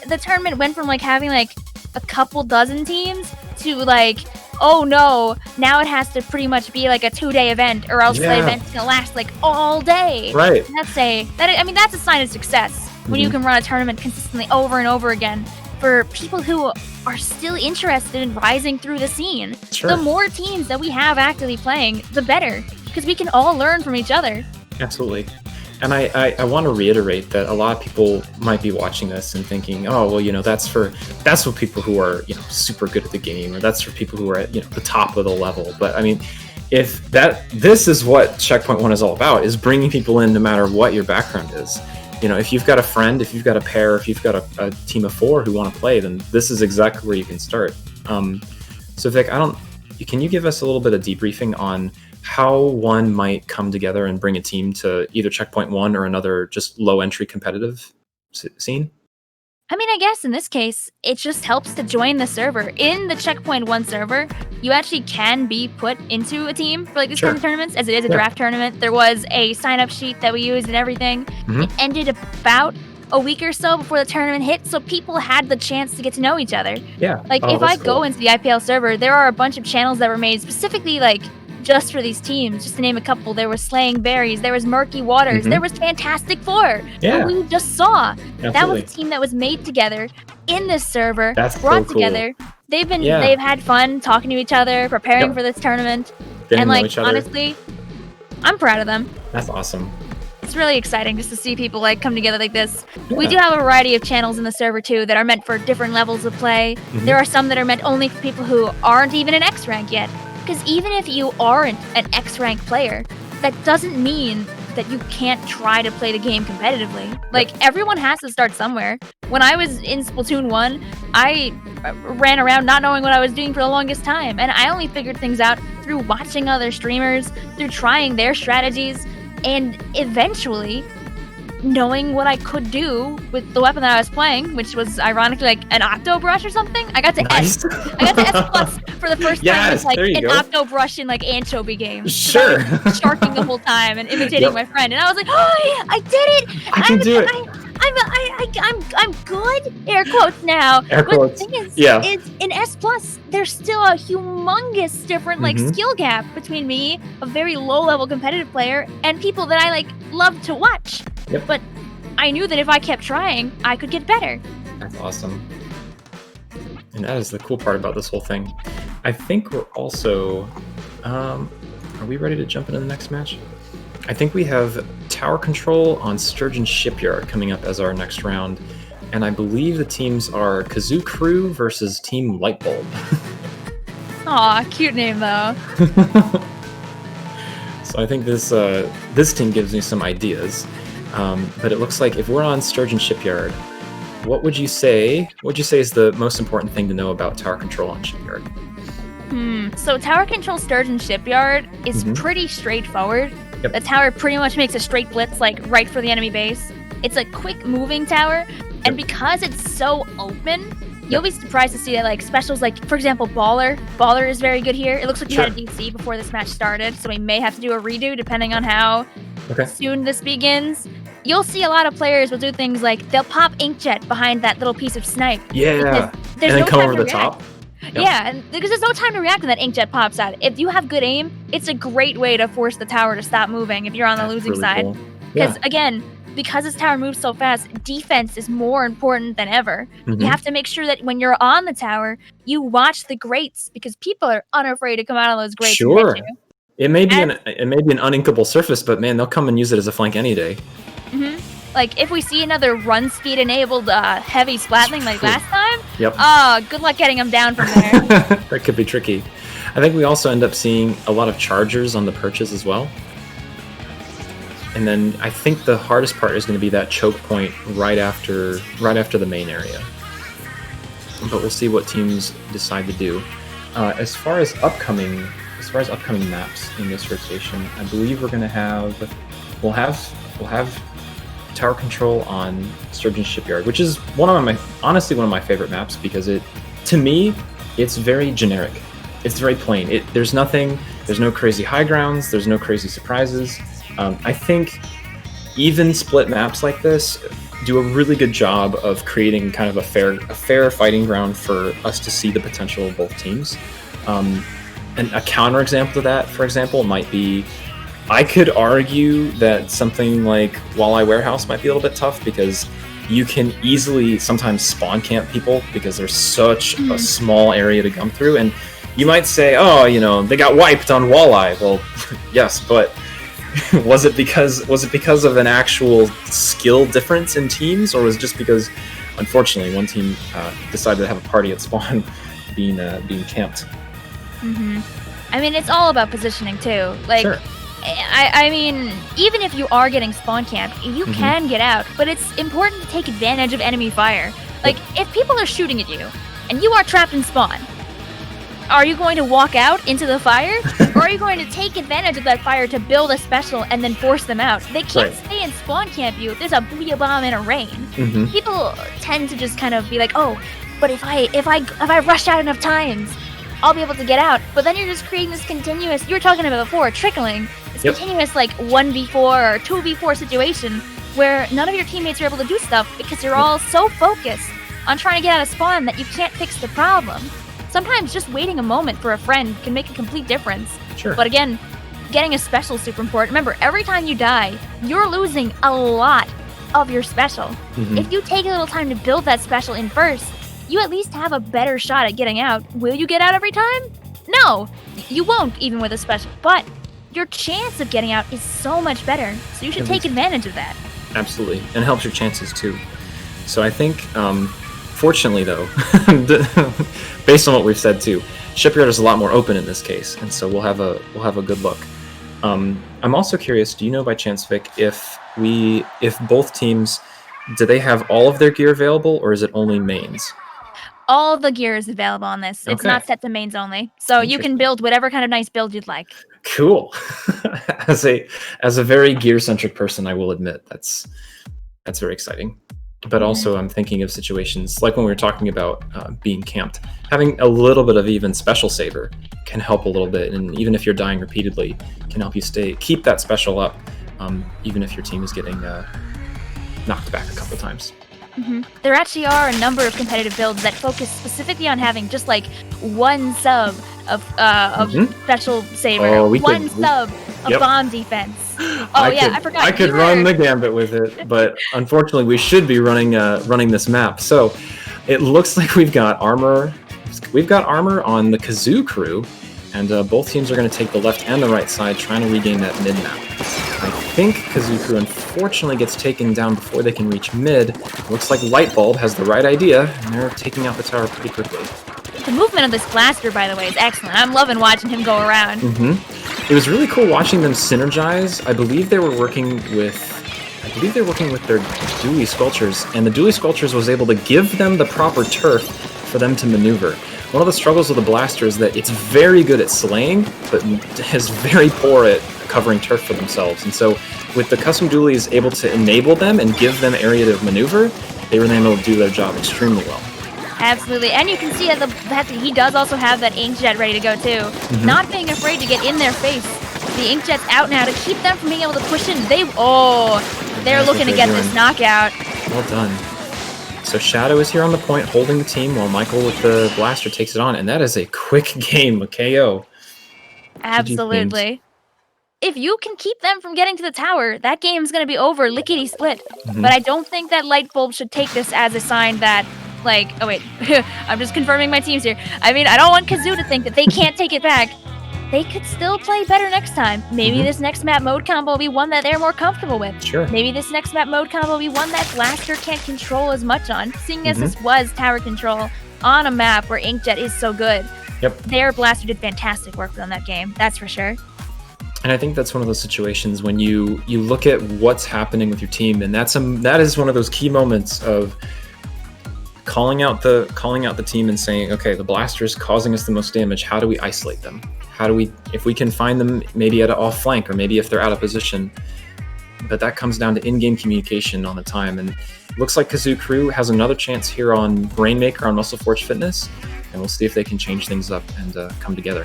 the tournament went from having a couple dozen teams to oh no, now it has to pretty much be a 2-day event, or else the event's gonna last all day. Right. And that's a sign of success when you can run a tournament consistently over and over again for people who are still interested in rising through the scene. Sure. The more teams that we have actively playing, the better, because we can all learn from each other. Absolutely. And I want to reiterate that a lot of people might be watching this and thinking, oh, well, that's for people who are, super good at the game, or that's for people who are at, the top of the level. But I mean, this is what Checkpoint 1 is all about, is bringing people in no matter what your background is. If you've got a friend, if you've got a pair, if you've got a team of 4 who want to play, then this is exactly where you can start. So Vic, can you give us a little bit of debriefing on how one might come together and bring a team to either Checkpoint 1 or another just low entry competitive scene? I mean, I guess in this case, it just helps to join the server. In the Checkpoint 1 server, you actually can be put into a team for these kind of tournaments, as it is a draft tournament. There was a sign-up sheet that we used and everything. It ended about a week or so before the tournament hit, so people had the chance to get to know each other. Yeah. If I go into the IPL server, there are a bunch of channels that were made specifically just for these teams. Just to name a couple, there was Slaying Berries, there was Murky Waters, there was Fantastic Four, who we just saw. Absolutely. That was a team that was made together in this server, brought together They've had fun talking to each other, preparing for this tournament, Getting and to know like each other. honestly, I'm proud of them. That's awesome. It's really exciting just to see people like come together like this. Yeah. We do have a variety of channels in the server too that are meant for different levels of play. There are some that are meant only for people who aren't even an X rank yet. Because even if you aren't an X rank player, that doesn't mean that you can't try to play the game competitively. Like, everyone has to start somewhere. When I was in Splatoon 1, I ran around not knowing what I was doing for the longest time, and I only figured things out through watching other streamers, through trying their strategies, and eventually knowing what I could do with the weapon that I was playing, which was ironically like an octo brush or something. I got to S. I got to S plus for the first time with like an octo brush in like anchovy games. Sure. I was sharking the whole time and imitating my friend, and I was like, oh, I did it! I can do it. I'm good. Air quotes now. Air quotes. But the thing is in S plus, there's still a humongous different like skill gap between me, a very low level competitive player, and people that I like love to watch. Yep. But I knew that if I kept trying, I could get better. That's awesome. And that is the cool part about this whole thing. I think we're also... are we ready to jump into the next match? I think we have Tower Control on Sturgeon Shipyard coming up as our next round. And I believe the teams are Kazoo Krew versus Team Lightbulb. Aw, cute name though. So I think this team gives me some ideas. But it looks like if we're on Sturgeon Shipyard, what would you say is the most important thing to know about Tower Control on Shipyard? So Tower Control Sturgeon Shipyard is pretty straightforward. Yep. The tower pretty much makes a straight blitz, like right for the enemy base. It's a quick moving tower, and because it's so open, you'll be surprised to see that like specials like, for example, Baller. Baller is very good here. It looks like you had a DC before this match started, so we may have to do a redo depending on how soon this begins. You'll see a lot of players will do things like they'll pop Inkjet behind that little piece of snipe. Yeah, there's and then no come time over to the top. Yeah, and because there's no time to react when that Inkjet pops out. If you have good aim, it's a great way to force the tower to stop moving if you're on the losing side. Because again, because this tower moves so fast, defense is more important than ever. You have to make sure that when you're on the tower, you watch the grates because people are unafraid to come out of those grates. Sure. And hit you. It may be an uninkable surface, but man, they'll come and use it as a flank any day. Like, if we see another run speed enabled heavy splatling like last time, good luck getting them down from there. That could be tricky. I think we also end up seeing a lot of chargers on the perches as well. And then I think the hardest part is going to be that choke point right after the main area. But we'll see what teams decide to do. As far as upcoming maps in this rotation, I believe we're going to we'll have Tower Control on Sturgeon Shipyard, which is honestly one of my favorite maps because to me, it's very generic. It's very plain. There's no crazy high grounds, there's no crazy surprises. I think even split maps like this do a really good job of creating kind of a fair fighting ground for us to see the potential of both teams. And a counterexample to that, for example, might be, I could argue that something like Walleye Warehouse might be a little bit tough because you can easily sometimes spawn camp people because there's such a small area to come through. And you might say, oh, they got wiped on Walleye. Well, yes, but was it because of an actual skill difference in teams, or was it just because, unfortunately, one team decided to have a party at spawn being camped? I mean, it's all about positioning too. Like, I mean, even if you are getting spawn camped, you can get out, but it's important to take advantage of enemy fire. Like, if people are shooting at you and you are trapped in spawn, are you going to walk out into the fire, or are you going to take advantage of that fire to build a special and then force them out? They can't stay and spawn camp you if there's a booyah bomb in a rain. People tend to just kind of be like, oh, but if I rush out enough times, I'll be able to get out. But then you're just creating this continuous, you were talking about before, trickling, this continuous like 1v4 or 2v4 situation where none of your teammates are able to do stuff because you're all so focused on trying to get out of spawn that you can't fix the problem. Sometimes just waiting a moment for a friend can make a complete difference. But again, getting a special is super important. Remember, every time you die, you're losing a lot of your special. If you take a little time to build that special in first, you at least have a better shot at getting out. Will you get out every time? No, you won't, even with a special. But your chance of getting out is so much better, so you should take advantage of that. Absolutely, and it helps your chances too. So I think, fortunately though, based on what we've said too, Shipyard is a lot more open in this case, and so we'll have a good look. I'm also curious, do you know by chance, Vic, if both teams, do they have all of their gear available, or is it only mains? All the gear is available on this. It's not set to mains only, so you can build whatever kind of nice build you'd like. Cool. As a very gear-centric person, I will admit that's very exciting. But also, I'm thinking of situations like when we were talking about being camped. Having a little bit of even special saver can help a little bit, and even if you're dying repeatedly, can help you keep that special up, even if your team is getting knocked back a couple times. There actually are a number of competitive builds that focus specifically on having just like one sub of special saver, one sub of bomb defense. I forgot. I could run the gambit with it, but unfortunately, we should be running this map. So it looks like we've got armor. We've got armor on the Kazoo crew, and both teams are going to take the left and the right side, trying to regain that mid map. I think Kazoo crew unfortunately gets taken down before they can reach mid. Looks like Lightbulb has the right idea, and they're taking out the tower pretty quickly. The movement of this blaster, by the way, is excellent. I'm loving watching him go around. It was really cool watching them synergize. I believe they were working with their dually sculptures, and the dually sculptures was able to give them the proper turf for them to maneuver. One of the struggles with the blaster is that it's very good at slaying, but is very poor at covering turf for themselves. And so with the custom dualies able to enable them and give them area to maneuver, they were able to do their job extremely well. Absolutely, and you can see that he does also have that inkjet ready to go too. Not being afraid to get in their face. The inkjet's out now to keep them from being able to push in. They're looking to get this knockout. Well done. So Shadow is here on the point, holding the team, while Michael with the blaster takes it on, and that is a quick game, a KO. Absolutely. If you can keep them from getting to the tower, that game's going to be over lickety-split. But I don't think that Lightbulb should take this as a sign that, like, oh wait, I'm just confirming my teams here. I mean, I don't want Kazoo to think that they can't take it back. They could still play better next time. Maybe this next map mode combo will be one that they're more comfortable with. Sure. Maybe this next map mode combo will be one that Blaster can't control as much on, seeing as this was tower control on a map where Inkjet is so good. Their Blaster did fantastic work on that game, that's for sure. And I think that's one of those situations when you look at what's happening with your team, and that is one of those key moments of calling out the team and saying, okay, the blaster is causing us the most damage. How do we isolate them? If we can find them maybe at an off flank, or maybe if they're out of position. But that comes down to in-game communication on the time. And it looks like Kazoo Krew has another chance here on Rainmaker on Muscle Forge Fitness, and we'll see if they can change things up and come together.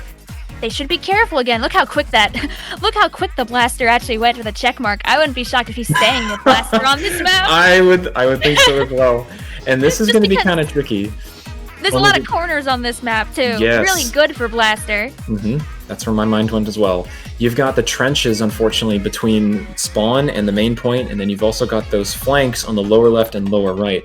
They should be careful again. Look how quick the blaster actually went with a check mark. I wouldn't be shocked if he's staying with blaster on this map. I would think so as well. And this is going to be kind of tricky. There's a lot of corners on this map too. Yes. Really good for blaster. That's where my mind went as well. You've got the trenches, unfortunately, between spawn and the main point, and then you've also got those flanks on the lower left and lower right.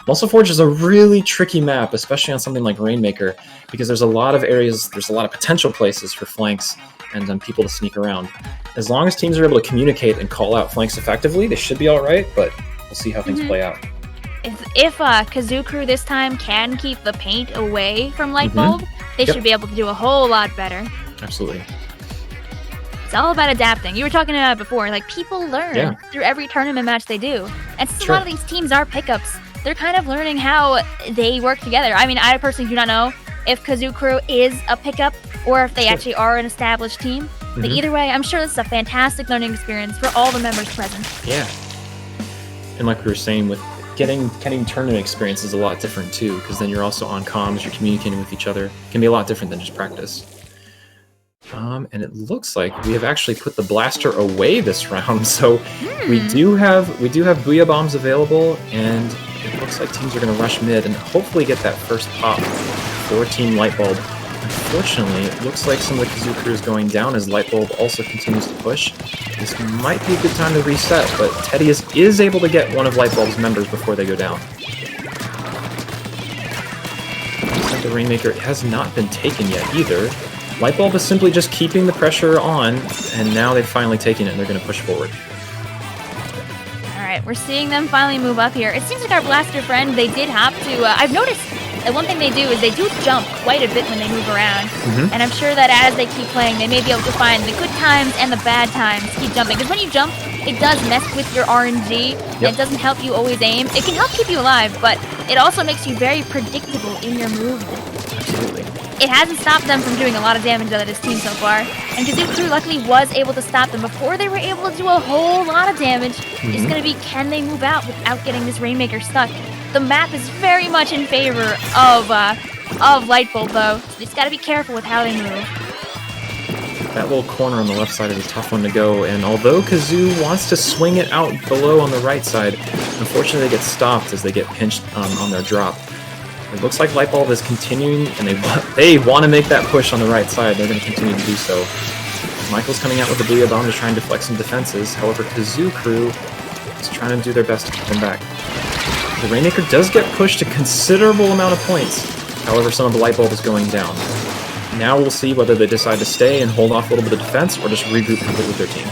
Muscle Forge is a really tricky map, especially on something like Rainmaker, because there's a lot of areas, there's a lot of potential places for flanks and people to sneak around. As long as teams are able to communicate and call out flanks effectively, they should be all right, but we'll see how things play out. If Kazoo Krew this time can keep the paint away from Lightbulb, they should be able to do a whole lot better. Absolutely. It's all about adapting. You were talking about it before, like people learn through every tournament match they do. And since a lot of these teams are pickups, they're kind of learning how they work together. I mean, I personally do not know if Kazoo Krew is a pickup or if they actually are an established team. But either way, I'm sure this is a fantastic learning experience for all the members present. Yeah. And like we were saying, with getting tournament experience is a lot different too, because then you're also on comms, you're communicating with each other. It can be a lot different than just practice. And it looks like we have actually put the blaster away this round, so we do have Booyah Bombs available, and it looks like teams are going to rush mid and hopefully get that first pop for Team Lightbulb. Unfortunately, it looks like some of the Kazoo Krew is going down as Lightbulb also continues to push. This might be a good time to reset, but Teddy is able to get one of Lightbulb's members before they go down. The Rainmaker has not been taken yet either. Lightbulb is simply just keeping the pressure on, and now they've finally taken it and they're going to push forward. Alright, we're seeing them finally move up here. It seems like our blaster friend, they did have to... I've noticed that one thing they do is they do jump quite a bit when they move around. And I'm sure that as they keep playing, they may be able to find the good times and the bad times to keep jumping. Because when you jump, it does mess with your RNG, and it doesn't help you always aim. It can help keep you alive, but it also makes you very predictable in your movement. Absolutely. It hasn't stopped them from doing a lot of damage to this team so far, and Kazoo Krew luckily was able to stop them before they were able to do a whole lot of damage. It's going to be, can they move out without getting this Rainmaker stuck? The map is very much in favor of Lightbulb, though. So they just got to be careful with how they move. That little corner on the left side is a tough one to go, and although Kazoo wants to swing it out below on the right side, unfortunately they get stopped as they get pinched on their drop. It looks like Lightbulb is continuing, and they want to make that push on the right side. They're going to continue to do so. Michael's coming out with the Booyah Bomb to try and deflect some defenses. However, Kazoo Krew is trying to do their best to keep them back. The Rainmaker does get pushed a considerable amount of points. However, some of the Lightbulb is going down. Now we'll see whether they decide to stay and hold off a little bit of defense or just regroup completely with their team.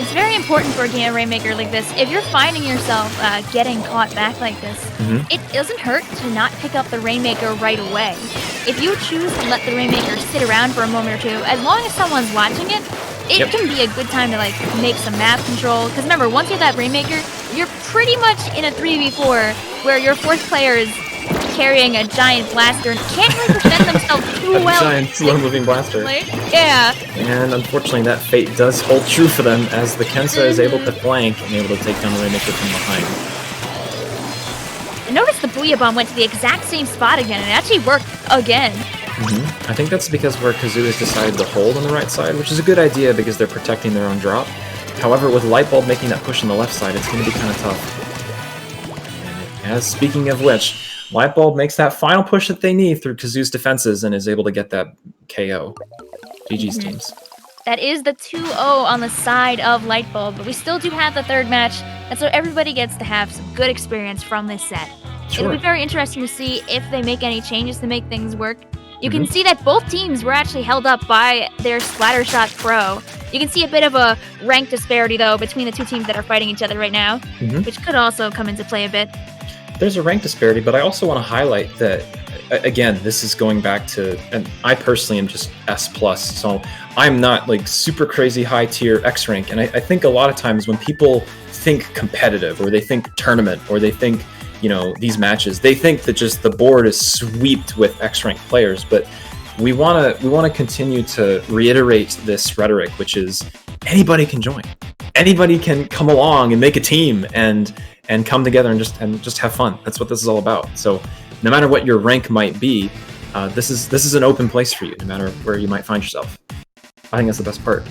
It's very important for a game of Rainmaker like this. If you're finding yourself getting caught back like this, it doesn't hurt to not pick up the Rainmaker right away. If you choose to let the Rainmaker sit around for a moment or two, as long as someone's watching it, it can be a good time to like make some map control. Because remember, once you have that Rainmaker, you're pretty much in a 3v4 where your fourth player is carrying a giant blaster and can't really defend themselves too well. A giant slow-moving blaster. Yeah. And unfortunately, that fate does hold true for them as the Kensa is able to flank and able to take down the Rainmaker from behind. I noticed the Booyah Bomb went to the exact same spot again, and it actually worked again. I think that's because where Kazoo has decided to hold on the right side, which is a good idea because they're protecting their own drop. However, with Lightbulb making that push on the left side, it's going to be kind of tough. And as speaking of which, Lightbulb makes that final push that they need through Kazoo's defenses and is able to get that KO. GG's teams. That is the 2-0 on the side of Lightbulb, but we still do have the third match, and so everybody gets to have some good experience from this set. It'll be very interesting to see if they make any changes to make things work. You can see that both teams were actually held up by their Splattershot Pro. You can see a bit of a rank disparity, though, between the two teams that are fighting each other right now, which could also come into play a bit. There's a rank disparity, but I also want to highlight that, again, this is going back to, and I personally am just S+, so I'm not like super crazy high tier X rank, and I think a lot of times when people think competitive, or they think tournament, or they think, you know, these matches, they think that just the board is swept with X rank players, but we want to continue to reiterate this rhetoric, which is anybody can join. Anybody can come along and make a team and come together and just have fun. That's what this is all about. So no matter what your rank might be, this is an open place for you, no matter where you might find yourself. I think that's the best part.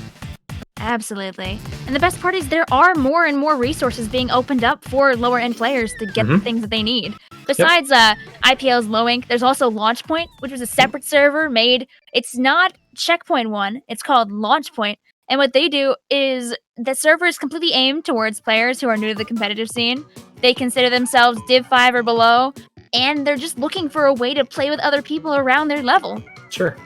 Absolutely. And the best part is there are more and more resources being opened up for lower end players to get the things that they need. Besides IPL's Low Ink, there's also Launchpoint, which was a separate server made. It's not Checkpoint 1, it's called Launchpoint. And what they do is the server is completely aimed towards players who are new to the competitive scene. They consider themselves Div 5 or below, and they're just looking for a way to play with other people around their level. Sure.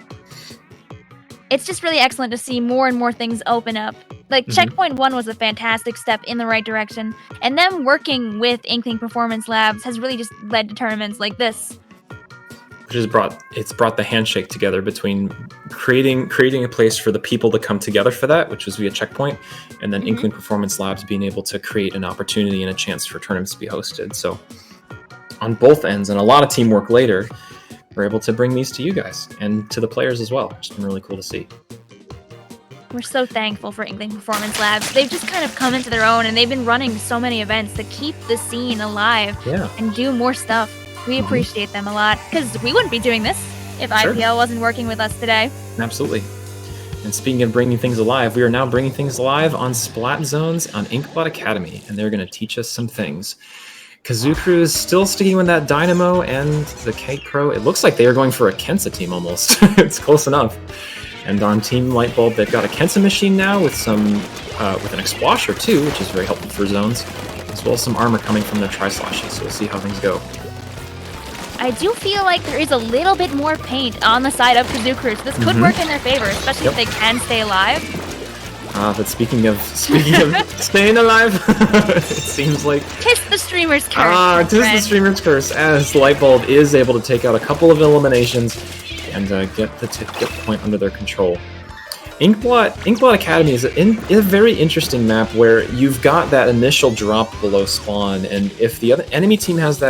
It's just really excellent to see more and more things open up. Like, Checkpoint 1 was a fantastic step in the right direction, and them working with Inkling Performance Labs has really just led to tournaments like this. Which has brought the handshake together between creating a place for the people to come together for that, which was via Checkpoint, and then Inkling Performance Labs being able to create an opportunity and a chance for tournaments to be hosted. So on both ends, and a lot of teamwork later, we're able to bring these to you guys and to the players as well, which has been really cool to see. We're so thankful for Inkling Performance Labs. They've just kind of come into their own, and they've been running so many events to keep the scene alive and do more stuff. We appreciate them a lot, because we wouldn't be doing this if IPL wasn't working with us today. Absolutely. And speaking of bringing things alive, we are now bringing things alive on Splat Zones on Inkblot Academy, and they're going to teach us some things. Kazoo Krew is still sticking with that Dynamo and the K Pro. It looks like they are going for a Kensa team almost. It's close enough. And on Team Lightbulb, they've got a Kensa machine now with some with an Explosion too, which is very helpful for zones, as well as some armor coming from their Tri-Slashes. So we'll see how things go. I do feel like there is a little bit more paint on the side of Kazoo Krew, so this could work in their favor, especially if they can stay alive. But speaking of staying alive, it seems like... Tis the streamer's curse. Tis the streamer's curse, as Lightbulb is able to take out a couple of eliminations and get the point under their control. Inkblot Academy is a very interesting map where you've got that initial drop below spawn, and if the other enemy team has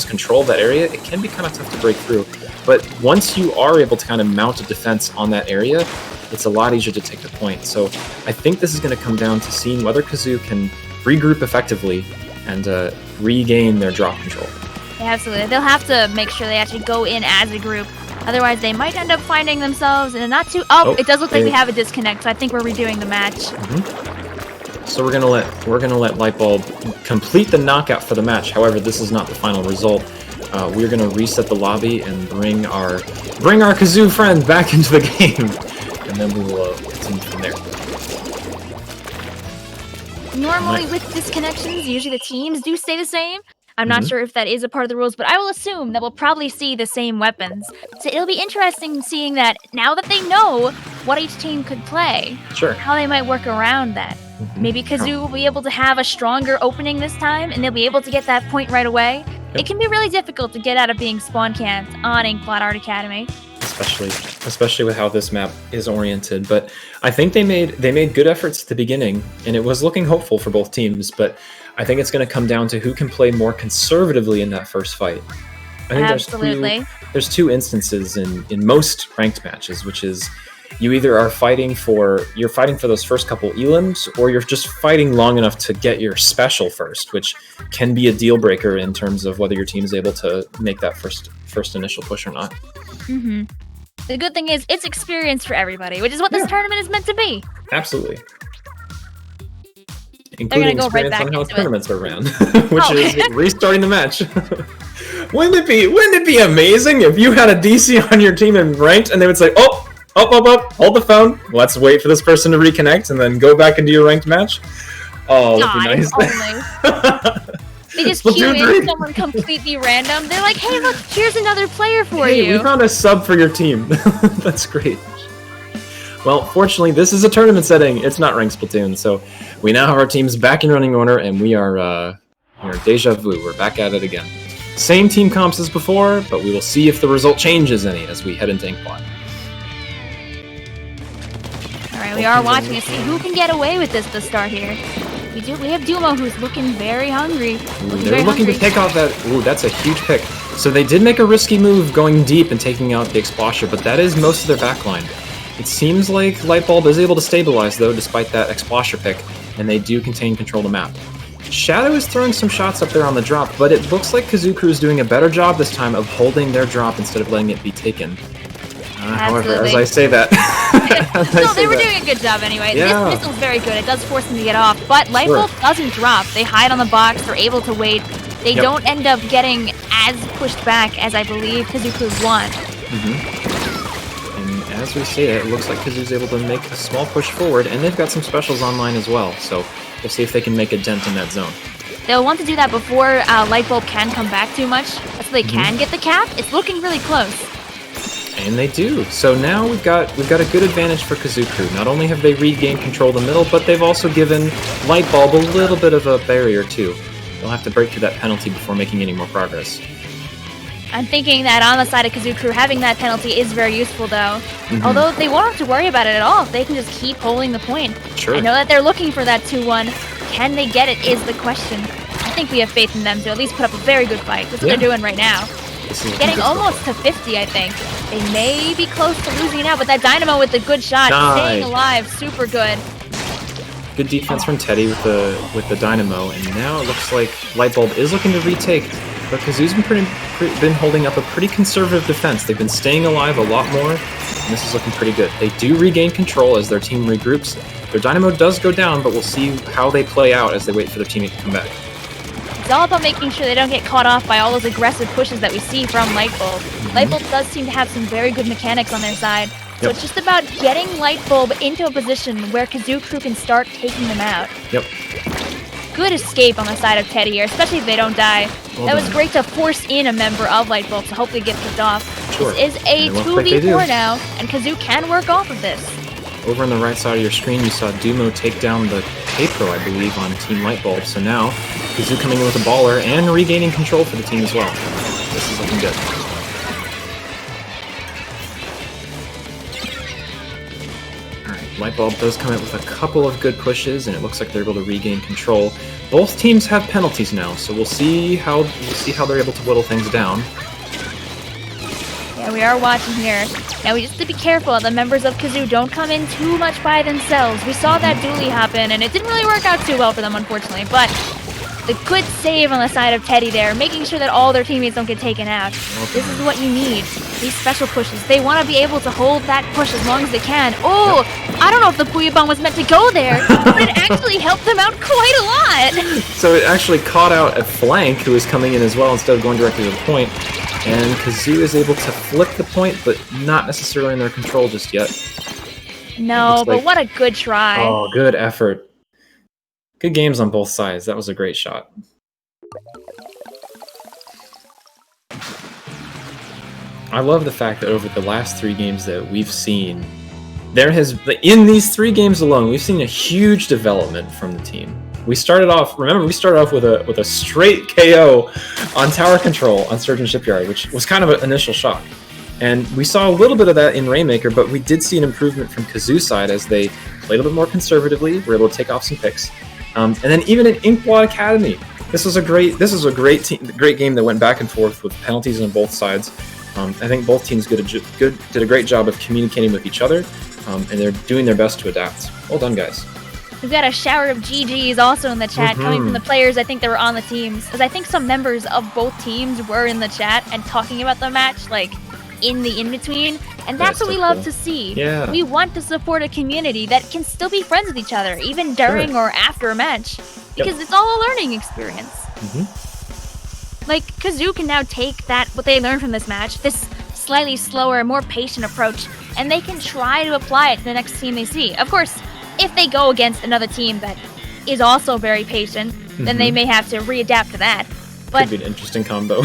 control of that area, it can be kind of tough to break through. But once you are able to kind of mount a defense on that area, it's a lot easier to take the point. So I think this is going to come down to seeing whether Kazoo can regroup effectively and regain their drop control. Yeah, absolutely. They'll have to make sure they actually go in as a group. Otherwise, they might end up finding themselves in a not too... Oh, it does look like we have a disconnect, so I think we're redoing the match. So we're gonna let Lightbulb complete the knockout for the match. However, this is not the final result. We're gonna reset the lobby and bring our Kazoo friend back into the game, and then we will continue from there. Normally, with disconnections, usually the teams do stay the same. I'm not sure if that is a part of the rules, but I will assume that we'll probably see the same weapons. So it'll be interesting seeing that now that they know what each team could play, how they might work around that. Maybe Kazoo will be able to have a stronger opening this time, and they'll be able to get that point right away. It can be really difficult to get out of being spawn camped on Inkblot Art Academy. Especially with how this map is oriented, but I think they made good efforts at the beginning, and it was looking hopeful for both teams, but I think it's going to come down to who can play more conservatively in that first fight. I think there's two instances in most ranked matches, which is you either are fighting for those first couple elims, or you're just fighting long enough to get your special first, which can be a deal breaker in terms of whether your team is able to make that first initial push or not. The good thing is it's experience for everybody, which is what this tournament is meant to be. Absolutely. Including experience on how tournaments are ran, which is restarting the match. Wouldn't it be amazing if you had a DC on your team and ranked, and they would say, "Oh, hold the phone. Let's wait for this person to reconnect, and then go back into your ranked match." Oh, that'd be nice. They just queue in someone completely random. They're like, "Hey, look, here's another player for you." Hey, we found a sub for your team. That's great. Well, fortunately, this is a tournament setting. It's not ranked Splatoon, so we now have our teams back in running order, and we are deja vu. We're back at it again. Same team comps as before, but we will see if the result changes any as we head into Inkblot. All right, we are watching to see who can get away with this to start here. We have Dumo, who's looking very hungry. They're looking to take off that... Ooh, that's a huge pick. So they did make a risky move going deep and taking out the Explosher, but that is most of their backline. It seems like Lightbulb is able to stabilize, though, despite that Explosher pick, and they do contain control of the map. Shadow is throwing some shots up there on the drop, but it looks like Kazoo Krew is doing a better job this time of holding their drop instead of letting it be taken. However, as I say that... No, they were doing a good job anyway. Yeah. This missile's very good. It does force them to get off, but Lightbulb doesn't drop. They hide on the box. They're able to wait. They don't end up getting as pushed back as I believe Kazoo Krew want. And as we say it looks like Kazoo's able to make a small push forward, and they've got some specials online as well, so we'll see if they can make a dent in that zone. They'll want to do that before Lightbulb can come back too much, so they can get the cap. It's looking really close. And they do. So now we've got a good advantage for Kazoo Krew. Not only have they regained control of the middle, but they've also given Lightbulb a little bit of a barrier too. They'll have to break through that penalty before making any more progress. I'm thinking that on the side of Kazoo Krew, having that penalty is very useful, though. Although they won't have to worry about it at all. They can just keep holding the point. I know that they're looking for that 2-1. Can they get it is the question. I think we have faith in them to at least put up a very good fight. That's what they're doing right now. Getting almost to 50, I think. They may be close to losing it now, but that Dynamo with the good shot, staying alive, super good. Good defense from Teddy with the Dynamo, and now it looks like Lightbulb is looking to retake. But Kazoo's been holding up a pretty conservative defense. They've been staying alive a lot more, and this is looking pretty good. They do regain control as their team regroups. Their Dynamo does go down, but we'll see how they play out as they wait for their teammate to come back. It's all about making sure they don't get caught off by all those aggressive pushes that we see from Lightbulb. Lightbulb does seem to have some very good mechanics on their side. So it's just about getting Lightbulb into a position where Kazoo Krew can start taking them out. good escape on the side of Teddy here, especially if they don't die. Well that was done. great to force in a member of Lightbulb to hopefully get picked off. Sure. This is a And it looks like they 2v4 do. now, and Kazoo can work off of this. Over on the right side of your screen, you saw Dumo take down the K-Pro, I believe, on Team Lightbulb. So now, Kazoo coming in with a baller and regaining control for the team as well. This is looking good. Lightbulb does come in with a couple of good pushes, and it looks like they're able to regain control. Both teams have penalties now, so we'll see how they're able to whittle things down. Yeah, we are watching here. Now we just have to be careful that the members of Kazoo don't come in too much by themselves. We saw that dually happen, and it didn't really work out too well for them, unfortunately. But the good save on the side of Teddy there, making sure that all their teammates don't get taken out. This is what you need. These special pushes. They want to be able to hold that push as long as they can. Oh, I don't know if the Booyah Bomb was meant to go there, but it actually helped them out quite a lot. So it actually caught out a flank who was coming in as well instead of going directly to the point. And Kazoo is able to flip the point, but not necessarily in their control just yet. No, but what a good try. Oh, good effort. Good games on both sides. That was a great shot. I love the fact that over the last 3 games that we've seen, in these 3 games alone, we've seen a huge development from the team. We started off with a straight KO on tower control on Surgeon Shipyard, which was kind of an initial shock. And we saw a little bit of that in Rainmaker, but we did see an improvement from Kazoo's side as they played a little bit more conservatively, were able to take off some picks. And then even in Inkblot Academy, this was a great game that went back and forth with penalties on both sides. I think both teams did a great job of communicating with each other, and they're doing their best to adapt. Well done, guys. We've got a shower of GGs also in the chat coming from the players I think that were on the teams. Because I think some members of both teams were in the chat and talking about the match, like, in the in-between. And that's what we love to see. Yeah. We want to support a community that can still be friends with each other, even during or after a match. Because it's all a learning experience. Like, Kazoo can now take what they learned from this match, this slightly slower, more patient approach, and they can try to apply it to the next team they see. Of course, if they go against another team that is also very patient, then they may have to readapt to that. But could be an interesting combo.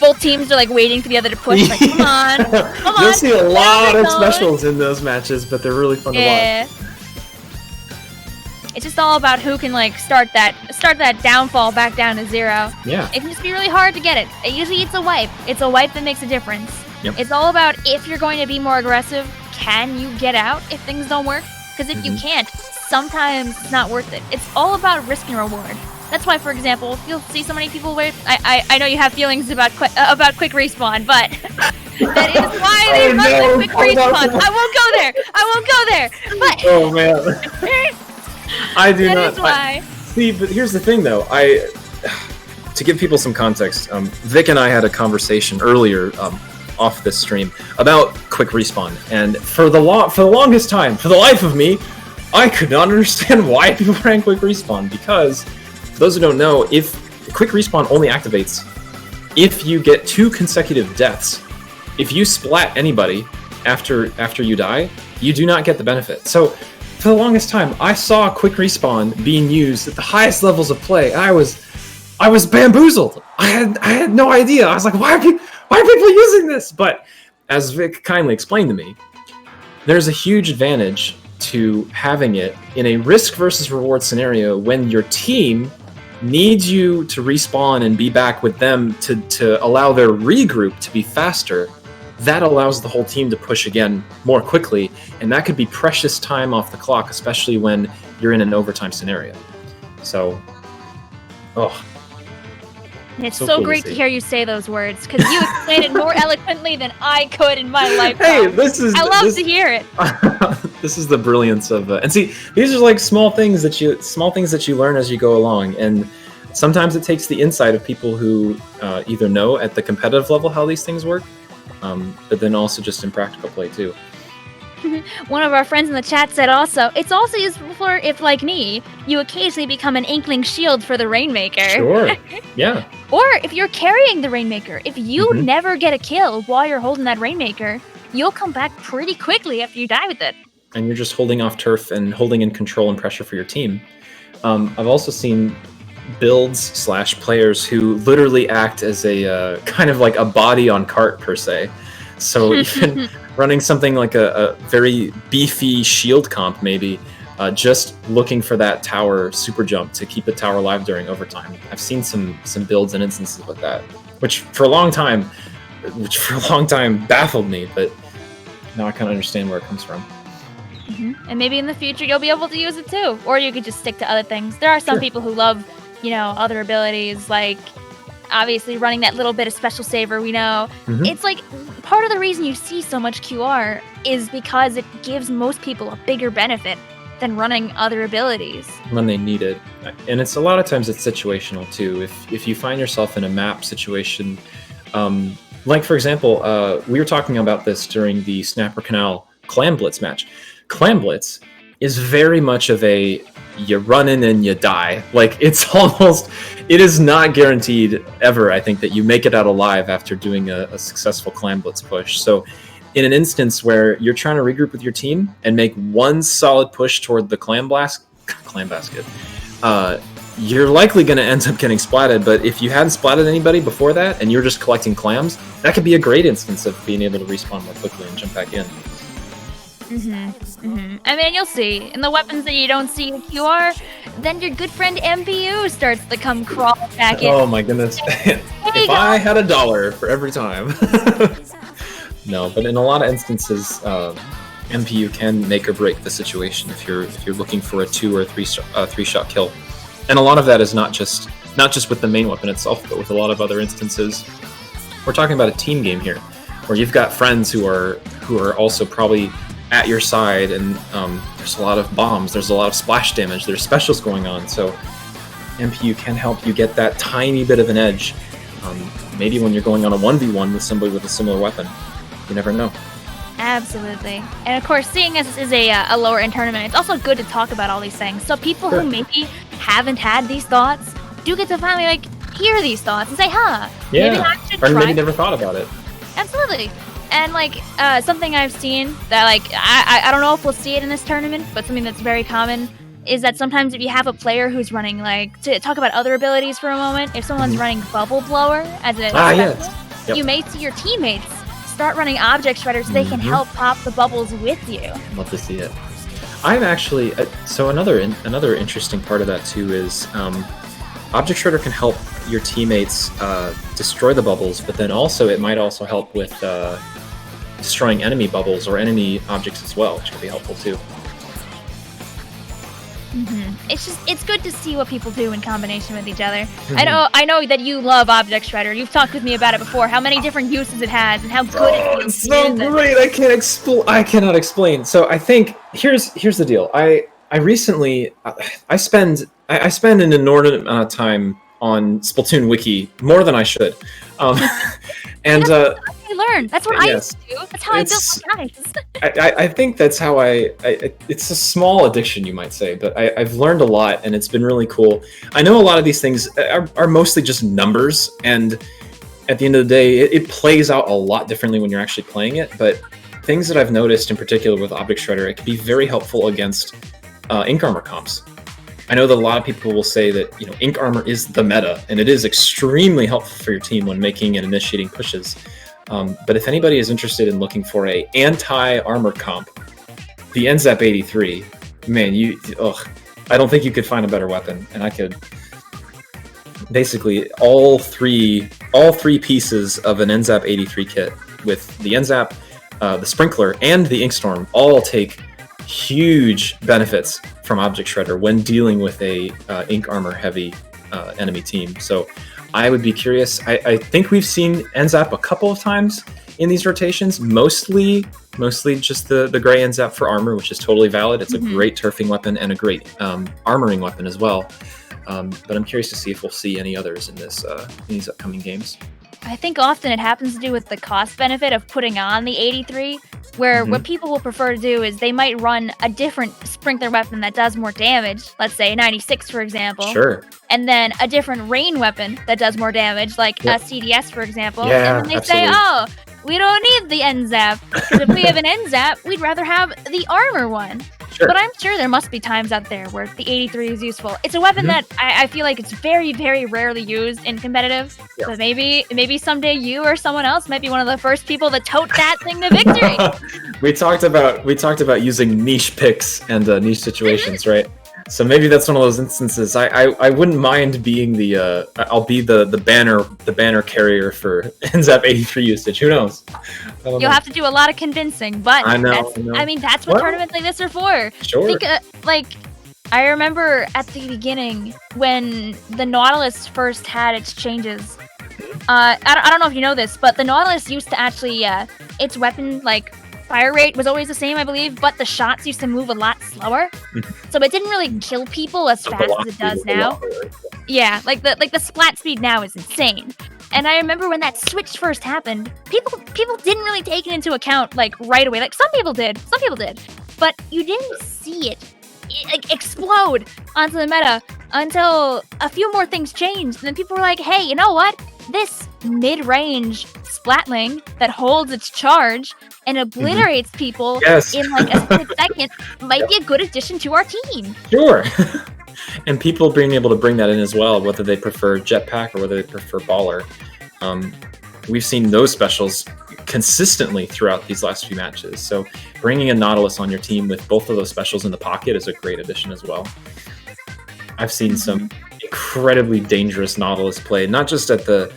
both teams are like waiting for the other to push. Like, come on, come on. You'll see a lot of specials in those matches, but they're really fun to watch. It's just all about who can like start that downfall back down to 0. Yeah. It can just be really hard to get it. Usually it's a wipe. It's a wipe that makes a difference. Yep. It's all about if you're going to be more aggressive, can you get out if things don't work? Because if you can't, sometimes it's not worth it. It's all about risk and reward. That's why, for example, you'll see so many people where I know you have feelings about quick respawn, but that is why they love the quick respawn. I won't go there. But oh man, I do not. That is why. See, but here's the thing, though. To give people some context, Vic and I had a conversation earlier off this stream about quick respawn, and for the longest time, for the life of me, I could not understand why people ran quick respawn, because for those who don't know, if quick respawn only activates if you get 2 consecutive deaths. If you splat anybody after you die, you do not get the benefit. So for the longest time, I saw quick respawn being used at the highest levels of play, and I was bamboozled. I had no idea. I was like, why are people using this? But as Vic kindly explained to me, there's a huge advantage to having it in a risk versus reward scenario when your team needs you to respawn and be back with them to allow their regroup to be faster. That allows the whole team to push again more quickly, and that could be precious time off the clock, especially when you're in an overtime scenario. So, it's so cool great to hear you say those words, because you explained it more eloquently than I could in my lifetime. Hey, I love to hear it. This is the brilliance of, and see, these are like small things that you learn as you go along, and sometimes it takes the insight of people who either know at the competitive level how these things work, but then also just in practical play too. One of our friends in the chat said also, it's also useful for if, like me, you occasionally become an Inkling shield for the Rainmaker. Sure, yeah. Or if you're carrying the Rainmaker, if you never get a kill while you're holding that Rainmaker, you'll come back pretty quickly after you die with it. And you're just holding off turf and holding in control and pressure for your team. I've also seen builds / players who literally act as a kind of like a body on cart per se. So even running something like a very beefy shield comp, maybe just looking for that tower super jump to keep the tower alive during overtime. I've seen some builds and instances with that, which for a long time baffled me, but now I kind of understand where it comes from. And maybe in the future you'll be able to use it too, or you could just stick to other things. There are some people who love, other abilities, like obviously running that little bit of special saver. We know it's like part of the reason you see so much QR is because it gives most people a bigger benefit than running other abilities when they need it. And it's a lot of times it's situational too. If you find yourself in a map situation, like for example, we were talking about this during the Snapper Canal Clam Blitz match. Clam Blitz is very much of a you run in and you die. Like it is not guaranteed ever, I think, that you make it out alive after doing a successful Clam Blitz push. So in an instance where you're trying to regroup with your team and make one solid push toward the clam basket, you're likely going to end up getting splatted. But if you hadn't splatted anybody before that and you're just collecting clams, that could be a great instance of being able to respawn more quickly and jump back in. I mean, you'll see. In the weapons that you don't see in QR, then your good friend MPU starts to come crawling back in. Oh my goodness. If I had $1 for every time. No, but in a lot of instances, MPU can make or break the situation if you're looking for a 2 or 3 shot kill. And a lot of that is not just with the main weapon itself, but with a lot of other instances. We're talking about a team game here, where you've got friends who are also probably at your side, and there's a lot of bombs, there's a lot of splash damage, there's specials going on, so MPU can help you get that tiny bit of an edge, maybe when you're going on a 1v1 with somebody with a similar weapon. You never know. Absolutely. And of course, seeing as this is a lower end tournament, it's also good to talk about all these things. So people who maybe haven't had these thoughts do get to finally hear these thoughts and say, maybe I should try. Or maybe never thought about it. Absolutely. And something I've seen that I don't know if we'll see it in this tournament, but something that's very common is that sometimes if you have a player who's running, to talk about other abilities for a moment, if someone's running Bubble Blower as a special, you may see your teammates start running Object Shredder so they can help pop the bubbles with you. Love to see it. I'm actually so another interesting part of that too is Object Shredder can help your teammates destroy the bubbles, but then also it might also help with destroying enemy bubbles or enemy objects as well, which can be helpful too. It's good to see what people do in combination with each other. I know that you love Object Shredder. You've talked with me about it before. How many different uses it has and how good it feels. It's so great. I cannot explain. So I think here's the deal. I recently I spend an inordinate amount of time on Splatoon Wiki, more than I should. And you learn. That's what I used to do. That's how I built my guys. I think that's how it's a small addiction, you might say, but I've learned a lot, and it's been really cool. I know a lot of these things are mostly just numbers, and at the end of the day, it plays out a lot differently when you're actually playing it, but things that I've noticed in particular with Object Shredder, it can be very helpful against Ink Armor comps. I know that a lot of people will say that Ink Armor is the meta, and it is extremely helpful for your team when making and initiating pushes. But if anybody is interested in looking for a anti-armor comp, the NZAP 83, man, I don't think you could find a better weapon. And I could basically all three pieces of an NZAP 83 kit with the NZAP, the Sprinkler, and the Inkstorm all take huge benefits from Object Shredder when dealing with a Ink Armor heavy enemy team. So I would be curious. I think we've seen NZAP a couple of times in these rotations, mostly just the gray NZAP for armor, which is totally valid. It's a great turfing weapon and a great armoring weapon as well. But I'm curious to see if we'll see any others in these upcoming games. I think often it happens to do with the cost benefit of putting on the 83, where what people will prefer to do is they might run a different sprinkler weapon that does more damage, let's say 96 for example. Sure. And then a different rain weapon that does more damage, like a CDS for example. Yeah, and then they say, we don't need the NZAP, because if we have an NZAP, we'd rather have the armor one. But I'm sure there must be times out there where the 83 is useful. It's a weapon that I feel like it's very, very rarely used in competitive. Yeah. But maybe someday you or someone else might be one of the first people to tote that thing to victory. we talked about using niche picks and niche situations, right? So maybe that's one of those instances. I wouldn't mind being I'll be the banner carrier for NZAP 83 usage. Who knows? You'll have to do a lot of convincing, but I know. I mean, that's what tournaments like this are for. Sure. I remember at the beginning when the Nautilus first had its changes. I don't know if you know this, but the Nautilus used to actually its weapon fire rate was always the same, I believe, but the shots used to move a lot slower. So it didn't really kill people as fast as it does now. Yeah, the splat speed now is insane. And I remember when that switch first happened, people didn't really take it into account right away. Some people did, but you didn't see it explode onto the meta until a few more things changed. And then people were like, hey, you know what? This mid-range splatling that holds its charge and obliterates people in a split second might be a good addition to our team. Sure. And people being able to bring that in as well, whether they prefer jetpack or whether they prefer baller. We've seen those specials consistently throughout these last few matches. So bringing a Nautilus on your team with both of those specials in the pocket is a great addition as well. I've seen some incredibly dangerous Nautilus play, not just at the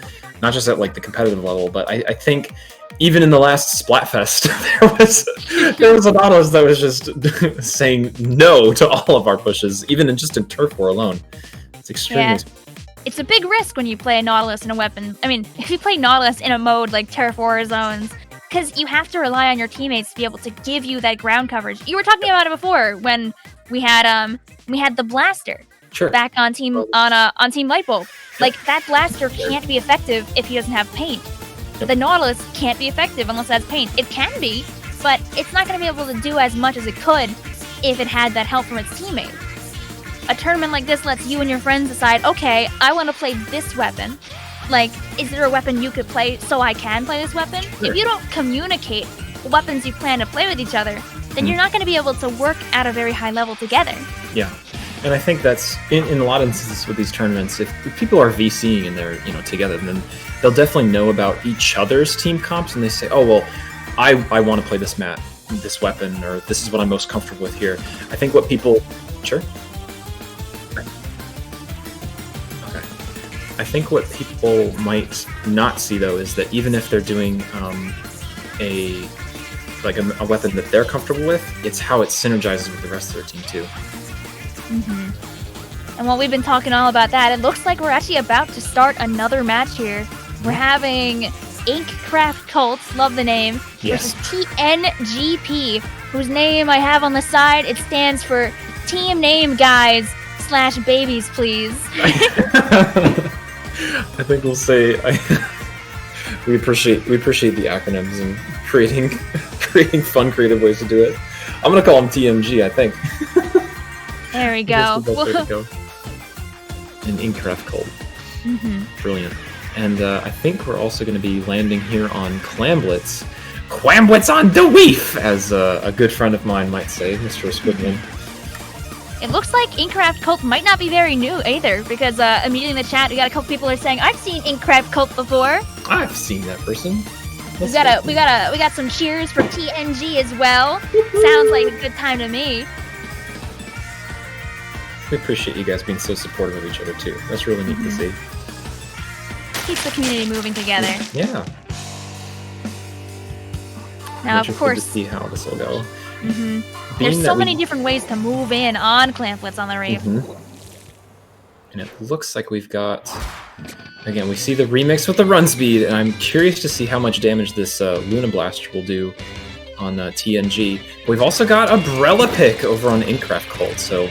competitive level, but I think even in the last Splatfest, there was a Nautilus that was just saying no to all of our pushes, even in Turf War alone. It's extremely. Yeah. It's a big risk when you play a Nautilus in a weapon. I mean, if you play Nautilus in a mode like Turf War zones, because you have to rely on your teammates to be able to give you that ground coverage. You were talking about it before when we had the blaster. Sure. Back on Team Lightbulb. That blaster can't be effective if he doesn't have paint. The Nautilus can't be effective unless it has paint. It can be, but it's not going to be able to do as much as it could if it had that help from its teammates. A tournament like this lets you and your friends decide, okay, I want to play this weapon. Is there a weapon you could play so I can play this weapon? Sure. If you don't communicate the weapons you plan to play with each other, then you're not going to be able to work at a very high level together. Yeah. And I think that's in a lot of instances with these tournaments, if people are VCing and they're together, then they'll definitely know about each other's team comps, and they say, oh well, I want to play this weapon, or this is what I'm most comfortable with here. I think what people I think what people might not see though is that even if they're doing a weapon that they're comfortable with, it's how it synergizes with the rest of their team too. And while we've been talking all about that, it looks like we're actually about to start another match here. We're having Inkcraft Kult, love the name, versus TNGP, whose name I have on the side. It stands for Team Name Guys / Babies Please. I think we'll say we appreciate the acronyms and creating fun, creative ways to do it. I'm gonna call them TMG, I think. There we go. An Inkcraft Kult. Brilliant. And I think we're also going to be landing here on Quamblitz. Quamblitz on the Weef, as a good friend of mine might say, Mr. Squidman. It looks like Inkcraft Kult might not be very new either, because immediately in the chat we got a couple people who are saying, I've seen Inkcraft Kult before. I've seen that person. We got some cheers for TNG as well. Sounds like a good time to me. We appreciate you guys being so supportive of each other too. That's really neat to see. Keeps the community moving together. Yeah. Now, of course, to see how this will go. There's so many different ways to move in on Clamplets on the Reef. And it looks like we've got, again, we see the remix with the run speed, and I'm curious to see how much damage this Luna Blaster will do on TNG. We've also got Umbrella Pick over on Inkcraft Kult, so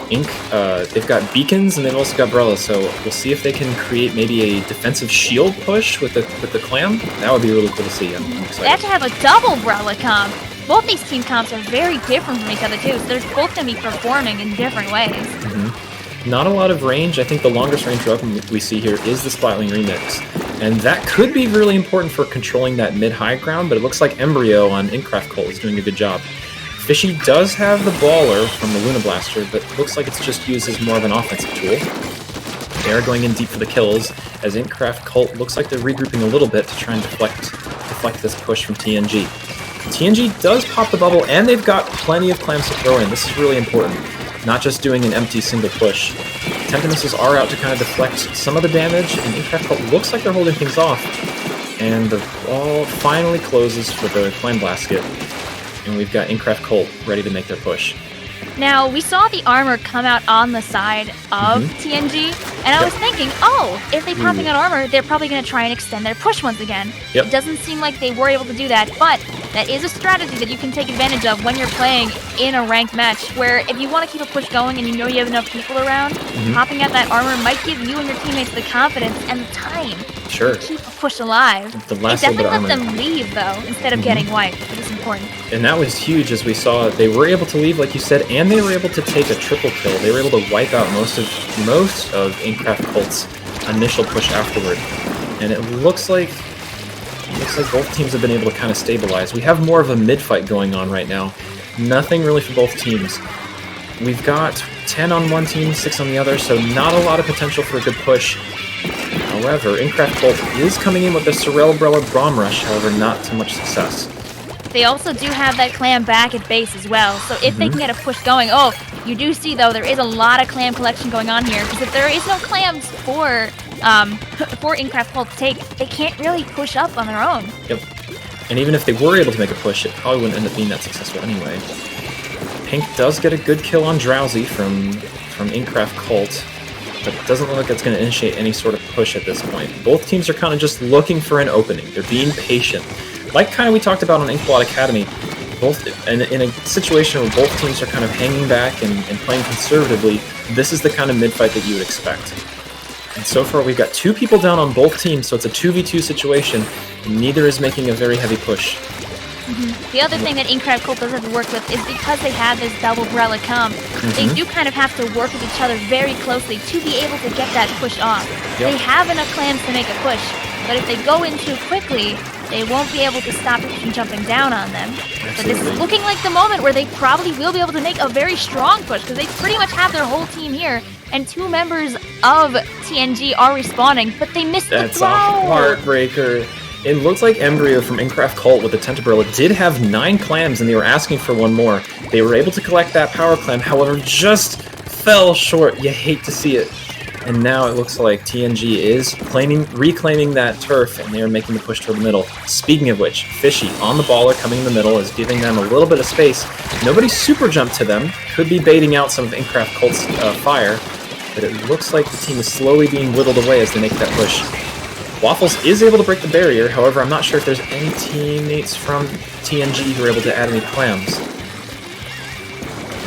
they've got beacons and they've also got Umbrella, so we'll see if they can create maybe a defensive shield push with the clam. That would be really cool to see. I'm excited. They have to have a double Umbrella comp. Both these team comps are very different from each other too, so they're both going to be performing in different ways. Not a lot of range. I think the longest range weapon we see here is the Splatling Remix, and that could be really important for controlling that mid-high ground, but it looks like Embryo on Inkcraft Kult is doing a good job. Fishy does have the baller from the Luna Blaster, but looks like it's just used as more of an offensive tool. They are going in deep for the kills, as Inkcraft Kult looks like they're regrouping a little bit to try and deflect this push from TNG. TNG does pop the bubble, and they've got plenty of clams to throw in. This is really important. Not just doing an empty single push. Temper missiles are out to kind of deflect some of the damage, and Inkcraft Kult looks like they're holding things off. And the ball finally closes for the clam basket, and we've got Inkcraft Kult ready to make their push. Now, we saw the armor come out on the side of TNG, and I was thinking, oh, if they popping out armor, they're probably going to try and extend their push once again. It doesn't seem like they were able to do that, but that is a strategy that you can take advantage of when you're playing in a ranked match, where if you want to keep a push going and you know you have enough people around, popping out that armor might give you and your teammates the confidence and the time to keep a push alive. It definitely let them leave, though, instead of getting wiped, which is important. And that was huge, as we saw. They were able to leave, like you said, and they were able to take a triple kill. They were able to wipe out most of Inkcraft Kult's initial push afterward. And it looks like both teams have been able to kind of stabilize. We have more of a mid-fight going on right now. Nothing really for both teams. We've got 10 on one team, 6 on the other, so not a lot of potential for a good push. However, Inkcraft Kult is coming in with the Cerebrella Bomb Rush, however, not too much success. They also do have that clam back at base as well, so if they can get a push going, you do see, though, there is a lot of clam collection going on here, because if there is no clams for Inkcraft Kult to take, they can't really push up on their own. Yep. And even if they were able to make a push, it probably wouldn't end up being that successful anyway. Pink does get a good kill on Drowsy from Inkcraft Kult, but it doesn't look like it's going to initiate any sort of push at this point. Both teams are kind of just looking for an opening. They're being patient. Like kind of we talked about on Inkblot Academy, in a situation where both teams are kind of hanging back and playing conservatively, this is the kind of mid-fight that you would expect. And so far we've got 2 people down on both teams, so it's a 2v2 situation, and neither is making a very heavy push. The other thing that Inkcraft Kult does have to work with is because they have this double Brella comp, they do kind of have to work with each other very closely to be able to get that push off. They have enough clams to make a push, but if they go in too quickly, they won't be able to stop it from jumping down on them. But this is looking like the moment where they probably will be able to make a very strong push, because they pretty much have their whole team here, and 2 members of TNG are respawning, but they missed the throw! That's a heartbreaker. It looks like Embryo from Inkcraft Kult with the Tentabrella did have 9 clams, and they were asking for 1 more. They were able to collect that power clam, however, just fell short. You hate to see it. And now it looks like TNG is reclaiming that turf, and they are making the push toward the middle. Speaking of which, Fishy on the baller coming in the middle is giving them a little bit of space. Nobody super jumped to them. Could be baiting out some of Inkcraft Kult's fire, but it looks like the team is slowly being whittled away as they make that push. Waffles is able to break the barrier, however, I'm not sure if there's any teammates from TNG who are able to add any clams.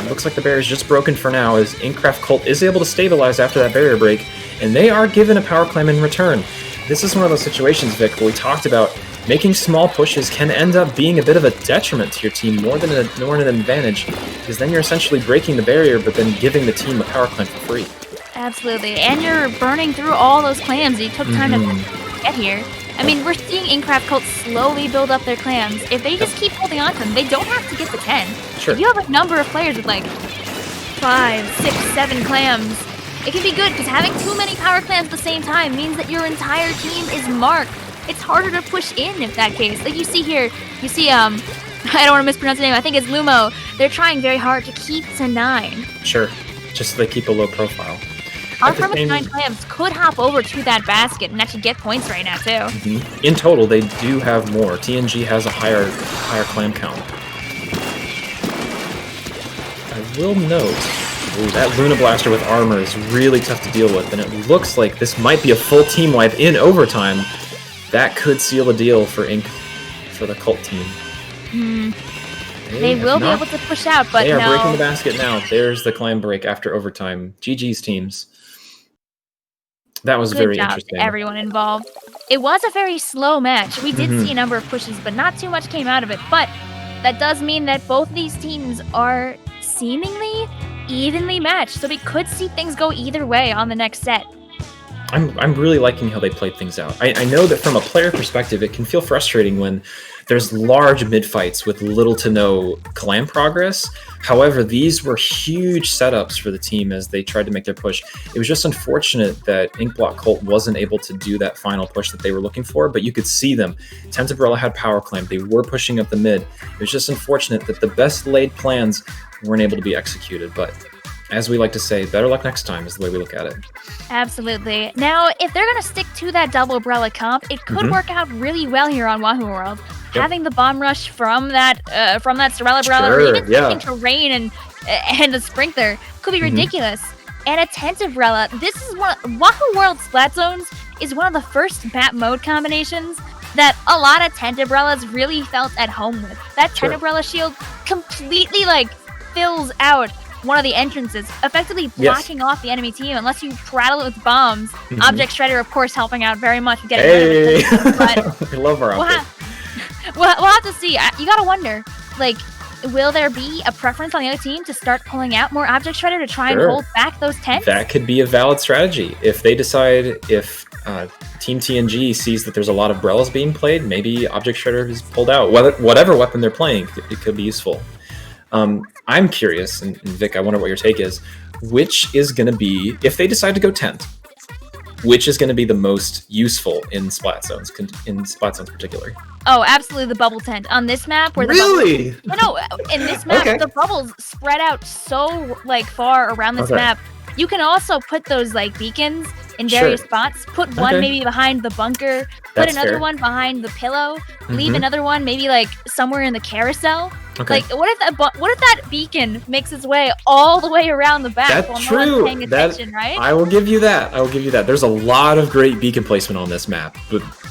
It looks like the barrier is just broken for now, as Inkcraft Kult is able to stabilize after that barrier break, and they are given a power clam in return. This is one of those situations, Vic, where we talked about making small pushes can end up being a bit of a detriment to your team more than an advantage, because then you're essentially breaking the barrier, but then giving the team a power clam for free. Absolutely, and you're burning through all those clams that you took time to get here. I mean, we're seeing Inkcraft Kult slowly build up their clams. If they just keep holding on to them, they don't have to get to 10. Sure. If you have a number of players with like 5, 6, 7 clams, it can be good, because having too many power clams at the same time means that your entire team is marked. It's harder to push in if that case. Like you see here, I don't want to mispronounce the name, I think it's Lumo. They're trying very hard to keep to 9. Sure, just so they keep a low profile. Our first 9 clams could hop over to that basket and actually get points right now, too. In total, they do have more. TNG has a higher clam count. I will note, that Luna Blaster with armor is really tough to deal with, and it looks like this might be a full team wipe in overtime. That could seal the deal for the Kult team. They will be able to push out, but they are no. breaking the basket now. There's the clam break after overtime. GG's teams. That was very interesting. Good job to everyone involved. It was a very slow match. We did see a number of pushes, but not too much came out of it. But that does mean that both these teams are seemingly evenly matched, so we could see things go either way on the next set. I'm really liking how they played things out. I know that from a player perspective, it can feel frustrating when there's large mid-fights with little to no clan progress. However, these were huge setups for the team as they tried to make their push. It was just unfortunate that Inkblock Kult wasn't able to do that final push that they were looking for, but you could see them. Tentabrella had power clamp. They were pushing up the mid. It was just unfortunate that the best laid plans weren't able to be executed, but as we like to say, better luck next time is the way we look at it. Absolutely. Now, if they're going to stick to that double umbrella comp, it could work out really well here on Wahoo World. Yep. Having the bomb rush from that Sorella Umbrella, or even switching to Rain and the Sprinkler could be ridiculous. And a Tentabrella, this is Wahoo World Splat Zones is one of the first map mode combinations that a lot of Tentabrellas really felt at home with. That Tentabrella shield completely fills out one of the entrances, effectively blocking off the enemy team unless you prattle it with bombs. Object Shredder, of course, helping out very much with getting rid of it. But I love our outfit. We'll have to see. You gotta wonder, will there be a preference on the other team to start pulling out more Object Shredder to try and hold back those tents? That could be a valid strategy. If they decide, if Team TNG sees that there's a lot of Brellas being played, maybe Object Shredder is pulled out. Whatever weapon they're playing, it could be useful. I'm curious, and Vic, I wonder what your take is. Which is going to be, if they decide to go tent, which is going to be the most useful in Splat Zones, particularly? Oh, absolutely the bubble tent. On this map, where the in this map, the bubbles spread out so far around this map. You can also put those beacons in various spots. Put one maybe behind the bunker. Put another one behind the pillow. Leave another one maybe somewhere in the carousel. Okay. What if that beacon makes its way all the way around the back That's while no true. one's paying attention, right? I will give you that. There's a lot of great beacon placement on this map,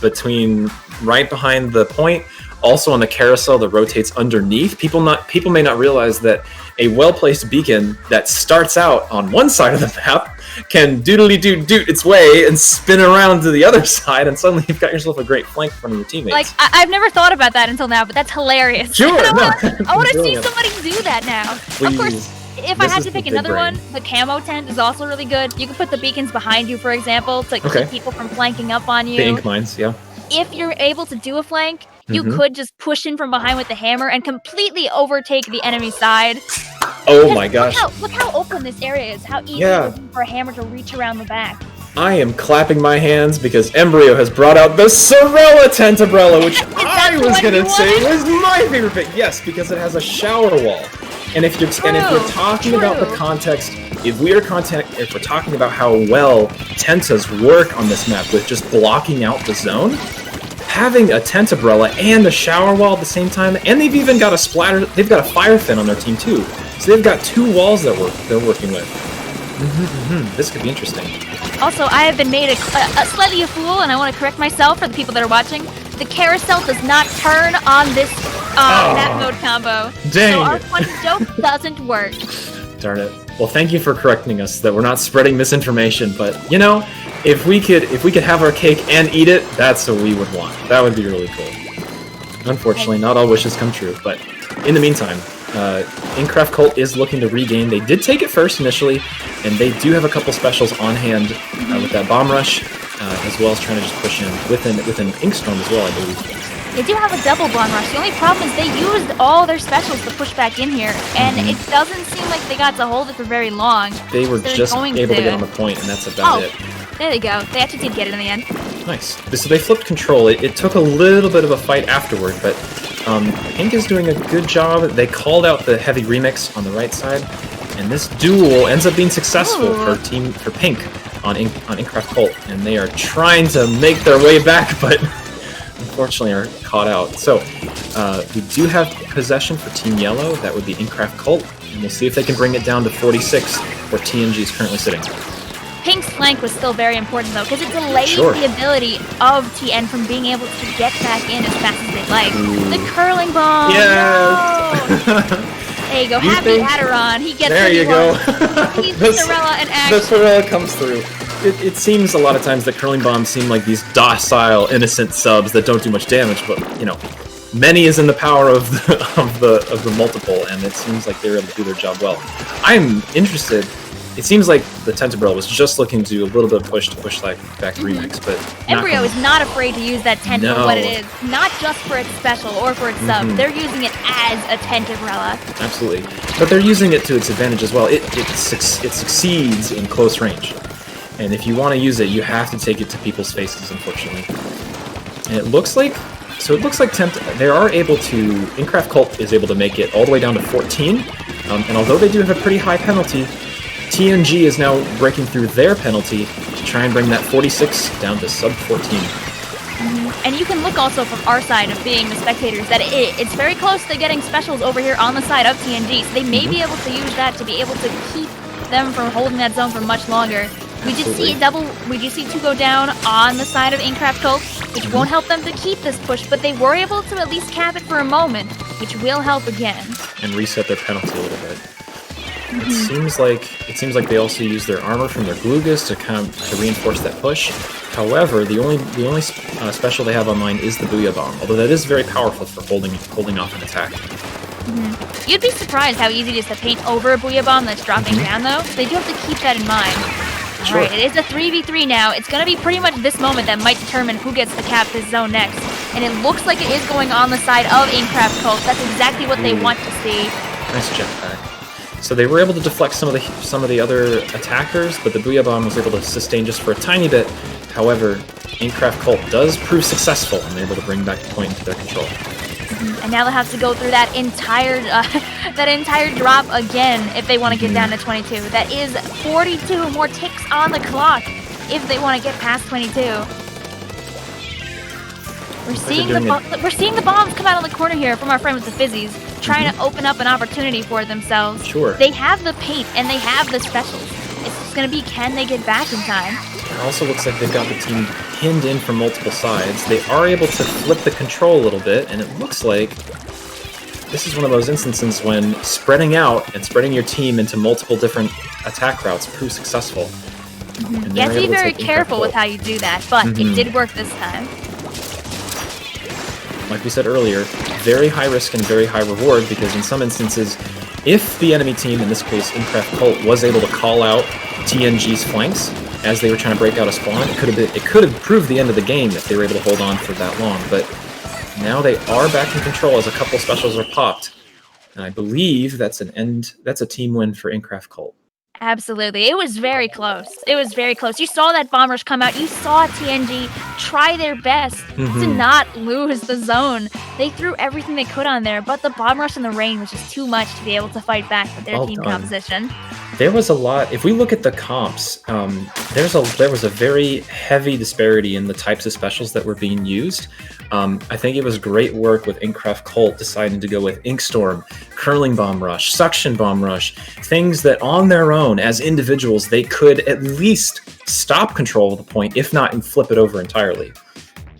between right behind the point, also on the carousel that rotates underneath. People may not realize that a well-placed beacon that starts out on one side of the map can doodly-doot its way and spin around to the other side, and suddenly you've got yourself a great flank in front of your teammates. I've never thought about that until now, but that's hilarious. Sure, I want to see somebody do that now. Please. Of course, if I had to pick another one, the camo tent is also really good. You can put the beacons behind you, for example, to keep people from flanking up on you. The ink mines, yeah. If you're able to do a flank, you could just push in from behind with the hammer and completely overtake the enemy side. Oh my gosh. Look how open this area is, how easy it is for a hammer to reach around the back. I am clapping my hands because Embryo has brought out the Sorella Tentabrella, which I was going to say was my favorite pick. Yes, because it has a shower wall. And if you're talking about the context, if we're talking about how well Tentas work on this map with just blocking out the zone, having a Tentabrella and a shower wall at the same time, and they've even got they've got a fire fin on their team too. So they've got two walls that they're working with. This could be interesting. Also, I have been made a slightly a fool, and I want to correct myself for the people that are watching. The carousel does not turn on this map mode combo. Dang. So our funny joke doesn't work. Darn it. Well, thank you for correcting us that we're not spreading misinformation, but if we could have our cake and eat it, that's what we would want. That would be really cool. Unfortunately, not all wishes come true, but in the meantime, Inkcraft Kult is looking to regain. They did take it first initially, and they do have a couple specials on hand with that bomb rush, as well as trying to just push in with an Inkstorm as well, I believe. They do have a double bomb rush. The only problem is they used all their specials to push back in here, and it doesn't seem like they got to hold it for very long. They were just able to get on the point, and that's about it. There they go. They actually did get it in the end. Nice. So they flipped control. It took a little bit of a fight afterward, but Ink is doing a good job. They called out the heavy remix on the right side, and this duel ends up being successful for Pink on Inkcraft Kult, and they are trying to make their way back, but unfortunately are caught out. So we do have possession for Team Yellow. That would be Inkcraft Kult, and we'll see if they can bring it down to 46, where TNG is currently sitting. Pink's flank was still very important, though, because it delayed the ability of TN from being able to get back in as fast as they'd like. The curling bomb! Yes! No! There you go. Happy Aderon. He gets there you go. He's Sorella and Axe. The Sorella comes through. It seems a lot of times that curling bombs seem like these docile, innocent subs that don't do much damage, but, many is in the power of the multiple, and it seems like they're able to do their job well. I'm interested it seems like the Tentabril was just looking to do a little bit of push back remix, but Embryo is not afraid to use that tent for what it is, not just for its special or for its sub. They're using it as a tent umbrella. Absolutely, but they're using it to its advantage as well. It succeeds in close range, and if you want to use it, you have to take it to people's faces, unfortunately. And it looks like they are able to. Inkcraft Kult is able to make it all the way down to 14, and although they do have a pretty high penalty, TNG is now breaking through their penalty to try and bring that 46 down to sub 14. And you can look also from our side of being the spectators that it's very close to getting specials over here on the side of TNG, so they may be able to use that to be able to keep them from holding that zone for much longer. We did see 2 go down on the side of Inkcraft Kult, which won't help them to keep this push, but they were able to at least cap it for a moment, which will help again. And reset their penalty a little bit. It seems like they also use their armor from their Glugas to reinforce that push. However, the only special they have online is the Booyah Bomb, although that is very powerful for holding off an attack. You'd be surprised how easy it is to paint over a Booyah Bomb that's dropping down, though. So they do have to keep that in mind. Sure. All right, it is a 3v3 now. It's going to be pretty much this moment that might determine who gets to cap this zone next. And it looks like it is going on the side of Inkcraft Kult. That's exactly what they want to see. Nice jetpack. So they were able to deflect some of the other attackers, but the Booyah Bomb was able to sustain just for a tiny bit. However, Inkcraft Kult does prove successful, and they're able to bring back the point into their control. And now they'll have to go through that entire drop again if they want to get down to 22. That is 42 more ticks on the clock if they want to get past 22. We're seeing the bombs come out of the corner here from our friend with the fizzies, trying to open up an opportunity for themselves. Sure. They have the paint and they have the specials. It's just going to be, can they get back in time? It also looks like they've got the team pinned in from multiple sides. They are able to flip the control a little bit, and it looks like this is one of those instances when spreading out and spreading your team into multiple different attack routes proves successful. You have to be very careful with how you do that, but it did work this time. Like we said earlier, very high risk and very high reward, because in some instances, if the enemy team, in this case Inkcraft Kult, was able to call out TNG's flanks as they were trying to break out a spawn, it could have proved the end of the game if they were able to hold on for that long. But now they are back in control as a couple specials are popped, and I believe that's a team win for Inkcraft Kult. Absolutely. It was very close. It was very close. You saw that bomb rush come out. You saw TNG try their best to not lose the zone. They threw everything they could on there, but the bomb rush in the rain was just too much to be able to fight back with their team composition. There was a lot. If we look at the comps, there was a very heavy disparity in the types of specials that were being used. I think it was great work with Inkcraft Kult deciding to go with Ink Storm, Curling Bomb Rush, Suction Bomb Rush, things that on their own, as individuals, they could at least stop control of the point, if not and flip it over entirely.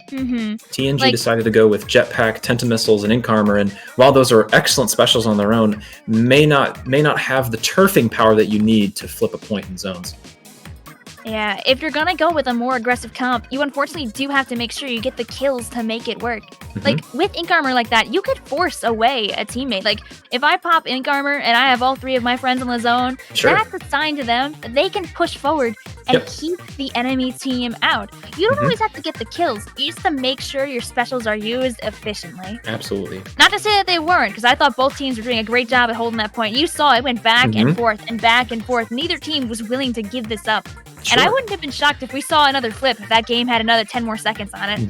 TNG decided to go with Jetpack, Tentamissiles, and Ink Armor, and while those are excellent specials on their own, may not have the turfing power that you need to flip a point in zones. Yeah, if you're gonna go with a more aggressive comp, you unfortunately do have to make sure you get the kills to make it work. Like, with Ink Armor like that, you could force away a teammate. Like, if I pop Ink Armor and I have all 3 of my friends in the zone, that's a sign to them that they can push forward and keep the enemy team out. You don't always have to get the kills. You just have to make sure your specials are used efficiently. Absolutely. Not to say that they weren't, because I thought both teams were doing a great job at holding that point. You saw it went back and forth and back and forth. Neither team was willing to give this up. And I wouldn't have been shocked if we saw another flip if that game had another 10 more seconds on it.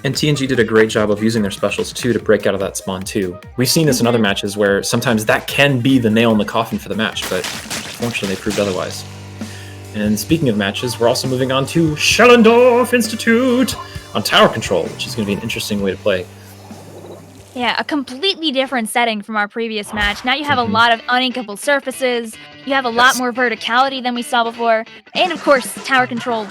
And TNG did a great job of using their specials, too, to break out of that spawn, too. We've seen this in other matches where sometimes that can be the nail in the coffin for the match, but unfortunately they proved otherwise. And speaking of matches, we're also moving on to Schellendorf Institute on tower control, which is going to be an interesting way to play. Yeah, a completely different setting from our previous match. Now you have a lot of uninkable surfaces, you have a lot more verticality than we saw before, and of course, tower control,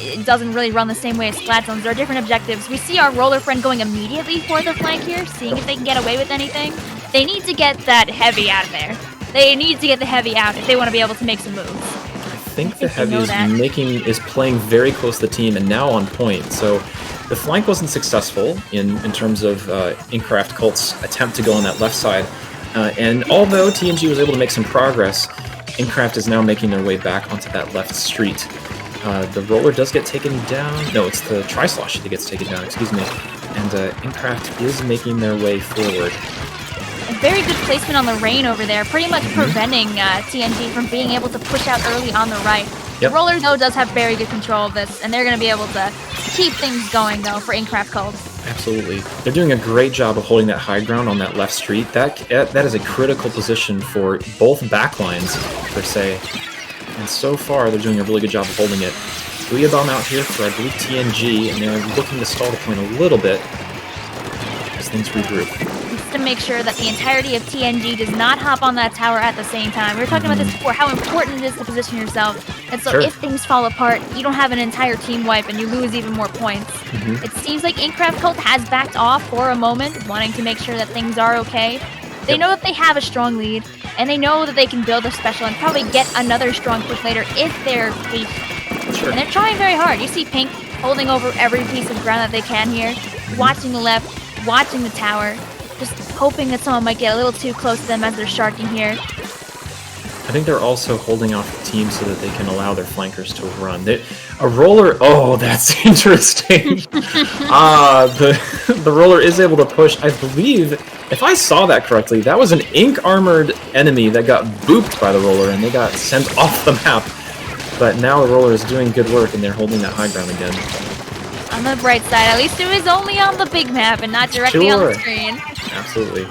it doesn't really run the same way as Splat Zones. There are different objectives. We see our roller friend going immediately for the flank here, seeing if they can get away with anything. They need to get that heavy out of there. They need to get the heavy out if they want to be able to make some moves. I think the heavy is playing very close to the team and now on point, so the flank wasn't successful in terms of Inkcraft Kult's attempt to go on that left side. And although TNG was able to make some progress, Inkcraft is now making their way back onto that left street. The roller does get taken down. No, it's the Tri-Slosh that gets taken down, excuse me. And Inkcraft is making their way forward. A very good placement on the rain over there, pretty much preventing TNG from being able to push out early on the right. Yep. The roller, though, does have very good control of this, and they're going to be able to keep things going, though, for Inkcraft Kult. Absolutely. They're doing a great job of holding that high ground on that left street. That is a critical position for both backlines, per se. And so far, they're doing a really good job of holding it. Bomb out here for, I believe, TNG, and they're looking to stall the point a little bit as things regroup. Just to make sure that the entirety of TNG does not hop on that tower at the same time. We were talking about this before, how important it is to position yourself. And so if things fall apart, you don't have an entire team wipe and you lose even more points. It seems like Inkcraft Kult has backed off for a moment, wanting to make sure that things are okay. They know that they have a strong lead, and they know that they can build a special and probably get another strong push later if they're patient. And they're trying very hard. You see Pink holding over every piece of ground that they can here, watching the left, watching the tower, just hoping that someone might get a little too close to them as they're sharking here. I think they're also holding off the team so that they can allow their flankers to run. A roller... Oh, that's interesting. The roller is able to push. I believe, if I saw that correctly, that was an ink-armored enemy that got booped by the roller, and they got sent off the map. But now the roller is doing good work, and they're holding that high ground again. On the bright side, at least it was only on the big map and not directly on the screen. Absolutely.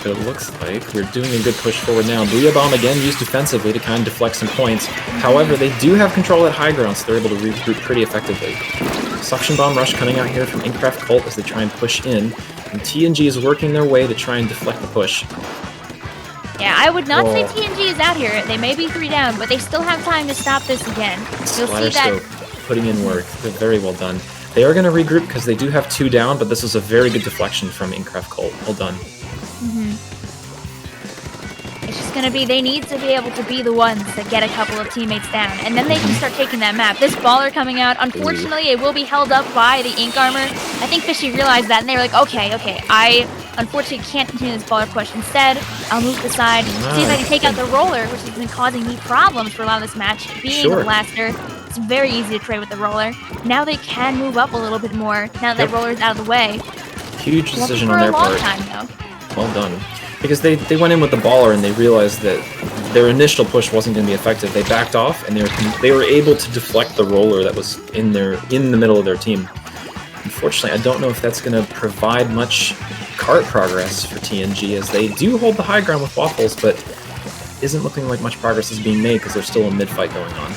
But it looks like we're doing a good push forward now. Bomb again used defensively to kind of deflect some points. However, they do have control at high ground, so they're able to regroup pretty effectively. Suction Bomb Rush coming out here from Inkcraft Kult as they try and push in. And TNG is working their way to try and deflect the push. Yeah, I would not say TNG is out here. They may be 3 down, but they still have time to stop this again. You'll see that... putting in work. They're very well done. They are going to regroup because they do have 2 down, but this is a very good deflection from Inkcraft Kult. Well done. It's just going to be, they need to be able to be the ones that get a couple of teammates down, and then they can start taking that map. This baller coming out, unfortunately, it will be held up by the ink armor. I think Fishy realized that, and they were like, okay, I unfortunately can't continue this baller push. Instead, I'll move to the side, see if I can take out the roller, which has been causing me problems for a lot of this match. Being a blaster, it's very easy to trade with the roller. Now they can move up a little bit more, now that roller's out of the way. Huge decision on their part. For a long time, though. Well done. Because they went in with the baller and they realized that their initial push wasn't going to be effective. They backed off and they were able to deflect the roller that was in the middle of their team. Unfortunately, I don't know if that's going to provide much cart progress for TNG, as they do hold the high ground with Waffles, but isn't looking like much progress is being made because there's still a mid-fight going on.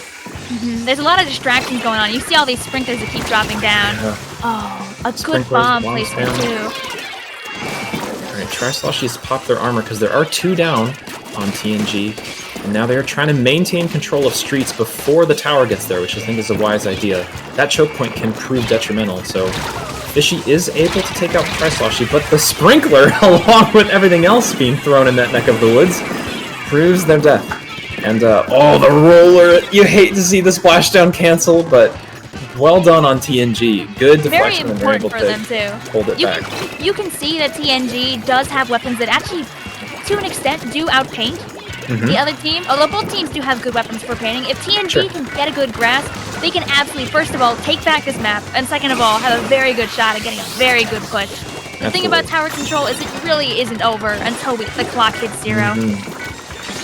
There's a lot of distractions going on. You see all these sprinklers that keep dropping down. Oh, a good bomb placement too. Alright, Tri-Sloshies pop their armor because there are 2 down on TNG, and now they're trying to maintain control of streets before the tower gets there, which I think is a wise idea. That choke point can prove detrimental, so Fishy is able to take out the Tri-Sloshie, but the sprinkler, along with everything else being thrown in that neck of the woods, proves their death. And, oh, the roller! You hate to see the splashdown cancel, but well done on TNG. Good deflection, very and they're able for to them too. Hold it back. You can see that TNG does have weapons that actually, to an extent, do outpaint the other team. Although both teams do have good weapons for painting, if TNG can get a good grasp, they can absolutely, first of all, take back this map, and second of all, have a very good shot at getting a very good push. The thing about tower control is it really isn't over until the clock hits 0.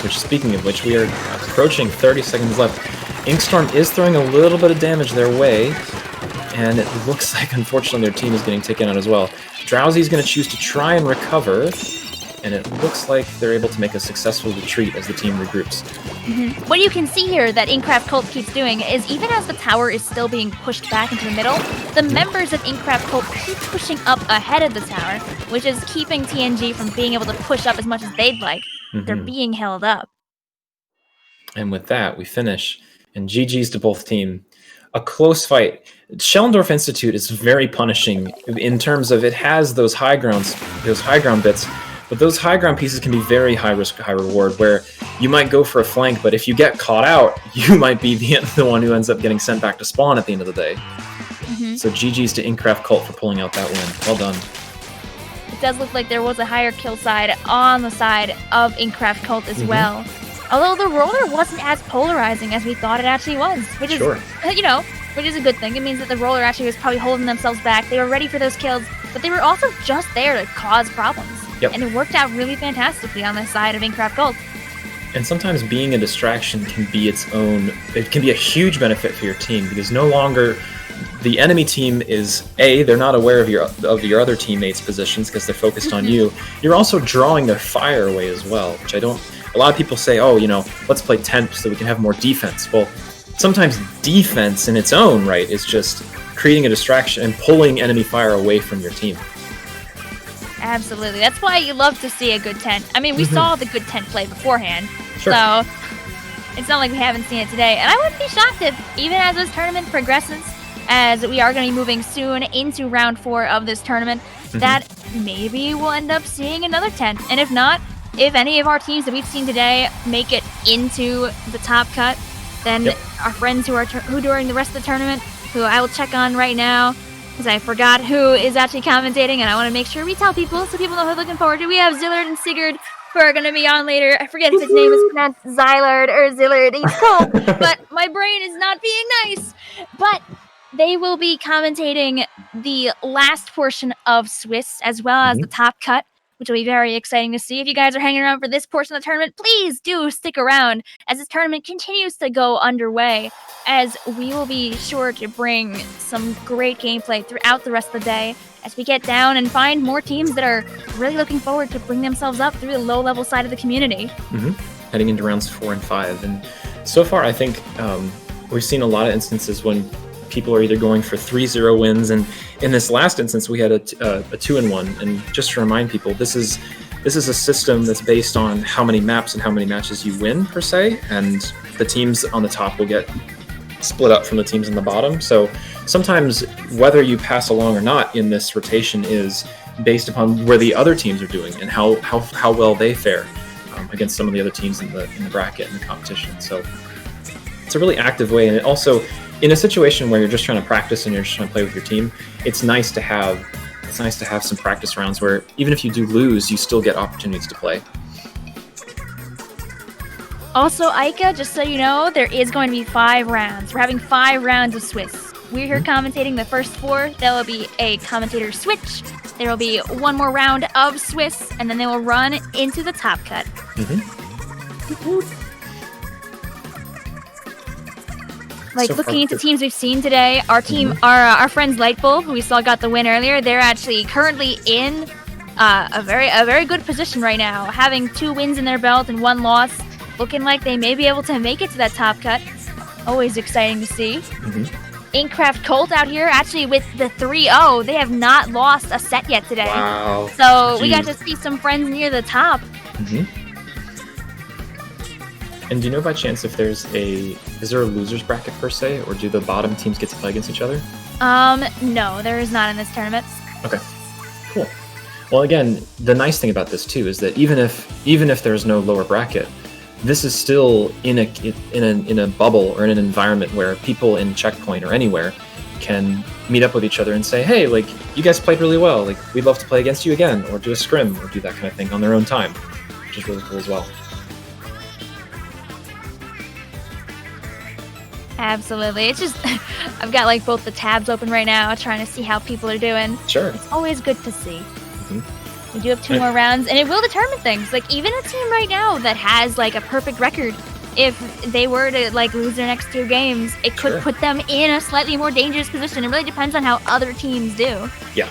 Which, speaking of which, we are approaching 30 seconds left. Inkstorm is throwing a little bit of damage their way, and it looks like, unfortunately, their team is getting taken out as well. Drowsy's going to choose to try and recover, and it looks like they're able to make a successful retreat as the team regroups. What you can see here that Inkcraft Kult keeps doing is, even as the tower is still being pushed back into the middle, the members of Inkcraft Kult keep pushing up ahead of the tower, which is keeping TNG from being able to push up as much as they'd like. They're being held up. And with that, we finish. And GG's to both team. A close fight. Schellendorf Institute is very punishing in terms of it has those high ground bits, but those high ground pieces can be very high risk, high reward, where you might go for a flank, but if you get caught out, you might be the one who ends up getting sent back to spawn at the end of the day. So GG's to Inkcraft Kult for pulling out that win. Well done. It does look like there was a higher kill side on the side of Inkcraft Kult as well. Although the roller wasn't as polarizing as we thought it actually was, which is, which is a good thing. It means that the roller actually was probably holding themselves back. They were ready for those kills, but they were also just there to cause problems. Yep. And it worked out really fantastically on the side of Inkcraft Kult. And sometimes being a distraction can be it can be a huge benefit for your team, because no longer the enemy team is they're not aware of your other teammates' positions because they're focused on you. You're also drawing their fire away as well, which a lot of people say, let's play temp so we can have more defense. Well, sometimes defense in its own right is just creating a distraction and pulling enemy fire away from your team. Absolutely. That's why you love to see a good tent. I mean, we saw the good tent play beforehand, sure. So it's not like we haven't seen it today. And I wouldn't be shocked if, even as this tournament progresses, as we are going to be moving soon into round 4 of this tournament, that maybe we'll end up seeing another tent. And if not, if any of our teams that we've seen today make it into the top cut, then our friends who during the rest of the tournament, who I will check on right now, because I forgot who is actually commentating, and I want to make sure we tell people so people know who they're looking forward to. We have Zillard and Sigurd, who are going to be on later. I forget if his name is pronounced Zylard or Zillard. He's cool, but my brain is not being nice. But they will be commentating the last portion of Swiss, as well as the top cut, which will be very exciting to see. If you guys are hanging around for this portion of the tournament, please do stick around as this tournament continues to go underway, as we will be sure to bring some great gameplay throughout the rest of the day as we get down and find more teams that are really looking forward to bring themselves up through the low-level side of the community. Heading into rounds 4 and 5. And so far, I think we've seen a lot of instances when people are either going for 3-0 wins, and in this last instance we had a 2-1. And just to remind people, this is a system that's based on how many maps and how many matches you win per se, and the teams on the top will get split up from the teams on the bottom. So sometimes whether you pass along or not in this rotation is based upon where the other teams are doing and how well they fare against some of the other teams in the bracket and the competition. So it's a really active way, and it also, in a situation where you're just trying to practice and you're just trying to play with your team, it's nice to have some practice rounds where even if you do lose, you still get opportunities to play. Also, Aika, just so you know, there is going to be 5 rounds. We're having 5 rounds of Swiss. We're here commentating the first 4. There will be a commentator switch. There will be one more round of Swiss, and then they will run into the top cut. Like, so looking into teams we've seen today, our team, our friends Lightbulb, who we saw got the win earlier, they're actually currently in a very good position right now, having 2 wins in their belt and 1 loss, looking like they may be able to make it to that top cut. Always exciting to see. Inkcraft Kult out here, actually with the 3-0, they have not lost a set yet today. Wow. So we got to see some friends near the top. And do you know by chance if is there a loser's bracket per se, or do the bottom teams get to play against each other? No, there is not in this tournament. Okay, cool. Well, again, the nice thing about this too is that even if there's no lower bracket, this is still in a bubble or in an environment where people in Checkpoint or anywhere can meet up with each other and say, hey, like, you guys played really well, like, we'd love to play against you again, or do a scrim, or do that kind of thing on their own time, which is really cool as well. Absolutely. It's just, I've got like both the tabs open right now, trying to see how people are doing. Sure. It's always good to see. We do have 2 more rounds, and it will determine things. Like, even a team right now that has like a perfect record, if they were to like lose their next 2 games, it could put them in a slightly more dangerous position. It really depends on how other teams do. Yeah.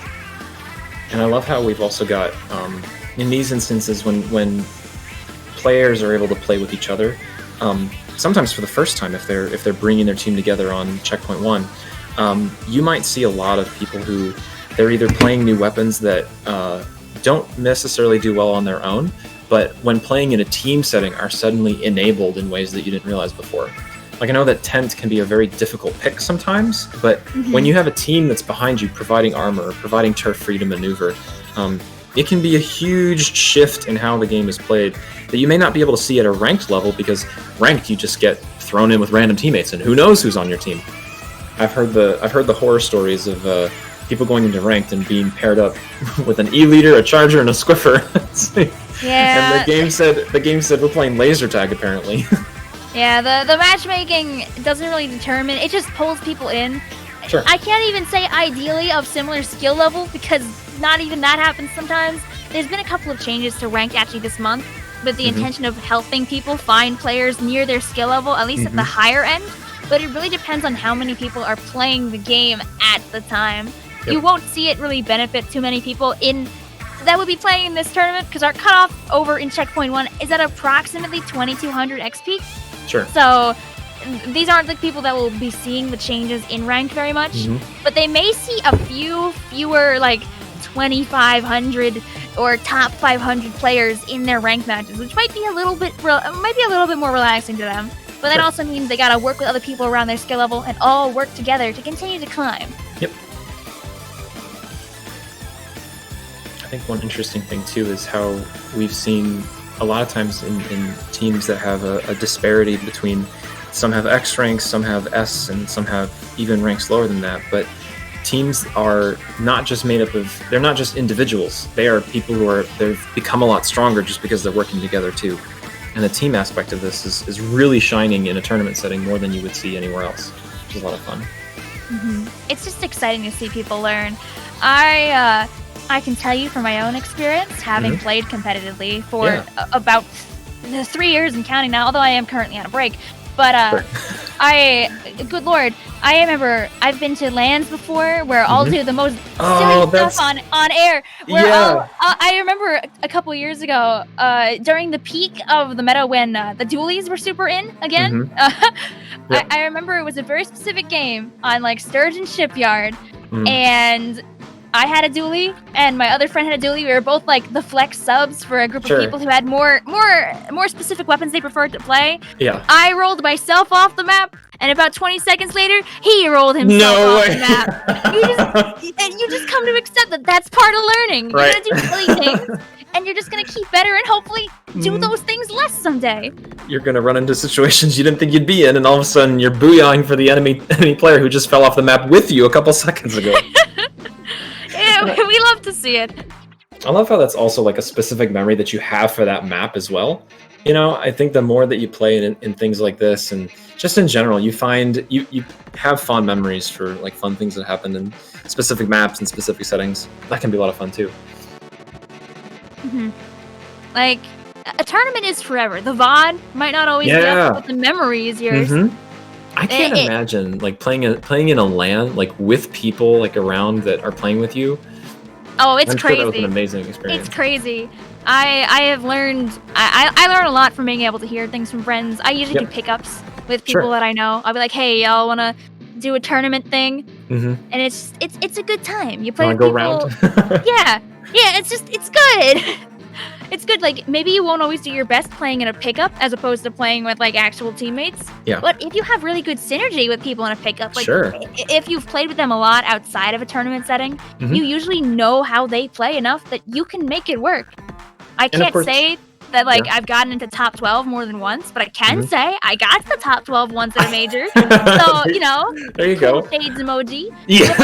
And I love how we've also got, in these instances, when players are able to play with each other, sometimes for the first time, if they're bringing their team together on Checkpoint 1, you might see a lot of people who they're either playing new weapons that don't necessarily do well on their own, but when playing in a team setting are suddenly enabled in ways that you didn't realize before. Like, I know that tent can be a very difficult pick sometimes, but when you have a team that's behind you providing armor, providing turf free to maneuver, it can be a huge shift in how the game is played that you may not be able to see at a ranked level, because ranked you just get thrown in with random teammates and who knows who's on your team. I've heard the horror stories of people going into ranked and being paired up with an E-leader, a charger, and a squiffer. Yeah. And the game said we're playing laser tag apparently. Yeah, the matchmaking doesn't really determine. It just pulls people in. Sure. I can't even say ideally of similar skill level because not even that happens sometimes. There's been a couple of changes to ranked actually this month with the intention of helping people find players near their skill level, at least at the higher end. But it really depends on how many people are playing the game at the time. Yep. You won't see it really benefit too many people that would be playing in this tournament because our cutoff over in checkpoint 1 is at approximately 2200 XP. Sure. So these aren't the people that will be seeing the changes in rank very much, but they may see a fewer like 2500 or top 500 players in their ranked matches, which might be a little bit more relaxing to them. But that also means they gotta work with other people around their skill level and all work together to continue to climb. Yep. I think one interesting thing too is how we've seen a lot of times in teams that have a disparity between some have X ranks, some have S, and some have even ranks lower than that. But teams are not just made up of, they're not just individuals. They are people they've become a lot stronger just because they're working together too. And the team aspect of this is really shining in a tournament setting more than you would see anywhere else, which is a lot of fun. It's just exciting to see people learn. I can tell you from my own experience, having played competitively for about 3 years and counting now, although I am currently on a break. But good lord, I remember I've been to LANs before where I'll do the most silly stuff on air. Where I remember a couple years ago, during the peak of the meta when the dualies were super in again. I remember it was a very specific game on like Sturgeon Shipyard, and I had a dually, and my other friend had a dually. We were both like the flex subs for a group of people who had more specific weapons they preferred to play. Yeah. I rolled myself off the map, and about 20 seconds later, he rolled himself off the map. You just come to accept that that's part of learning. You're gonna do silly things, and you're just gonna keep better and hopefully do those things less someday. You're gonna run into situations you didn't think you'd be in, and all of a sudden you're booyahing for the enemy player who just fell off the map with you a couple seconds ago. Yeah, we love to see it. I love how that's also like a specific memory that you have for that map as well. You know, I think the more that you play in things like this, and just in general, you find you have fond memories for like fun things that happen in specific maps and specific settings. That can be a lot of fun too. Like, a tournament is forever. The VOD might not always be up, but the memory is yours. I can't imagine like playing in a LAN like with people like around that are playing with you. Oh, it's crazy. Sure that was an amazing experience. It's crazy. I have learned. I learn a lot from being able to hear things from friends. I usually do pickups with people that I know. I'll be like, "Hey, y'all wanna do a tournament thing?" And it's a good time. You play with go people. round? yeah. It's good. It's good. Like, maybe you won't always do your best playing in a pickup as opposed to playing with like actual teammates. Yeah. But if you have really good synergy with people in a pickup, like if you've played with them a lot outside of a tournament setting, you usually know how they play enough that you can make it work. I can't say that like I've gotten into top 12 more than once, but I can say I got to the top 12 once at a major. So, you know, there you go. Shades emoji. Yeah.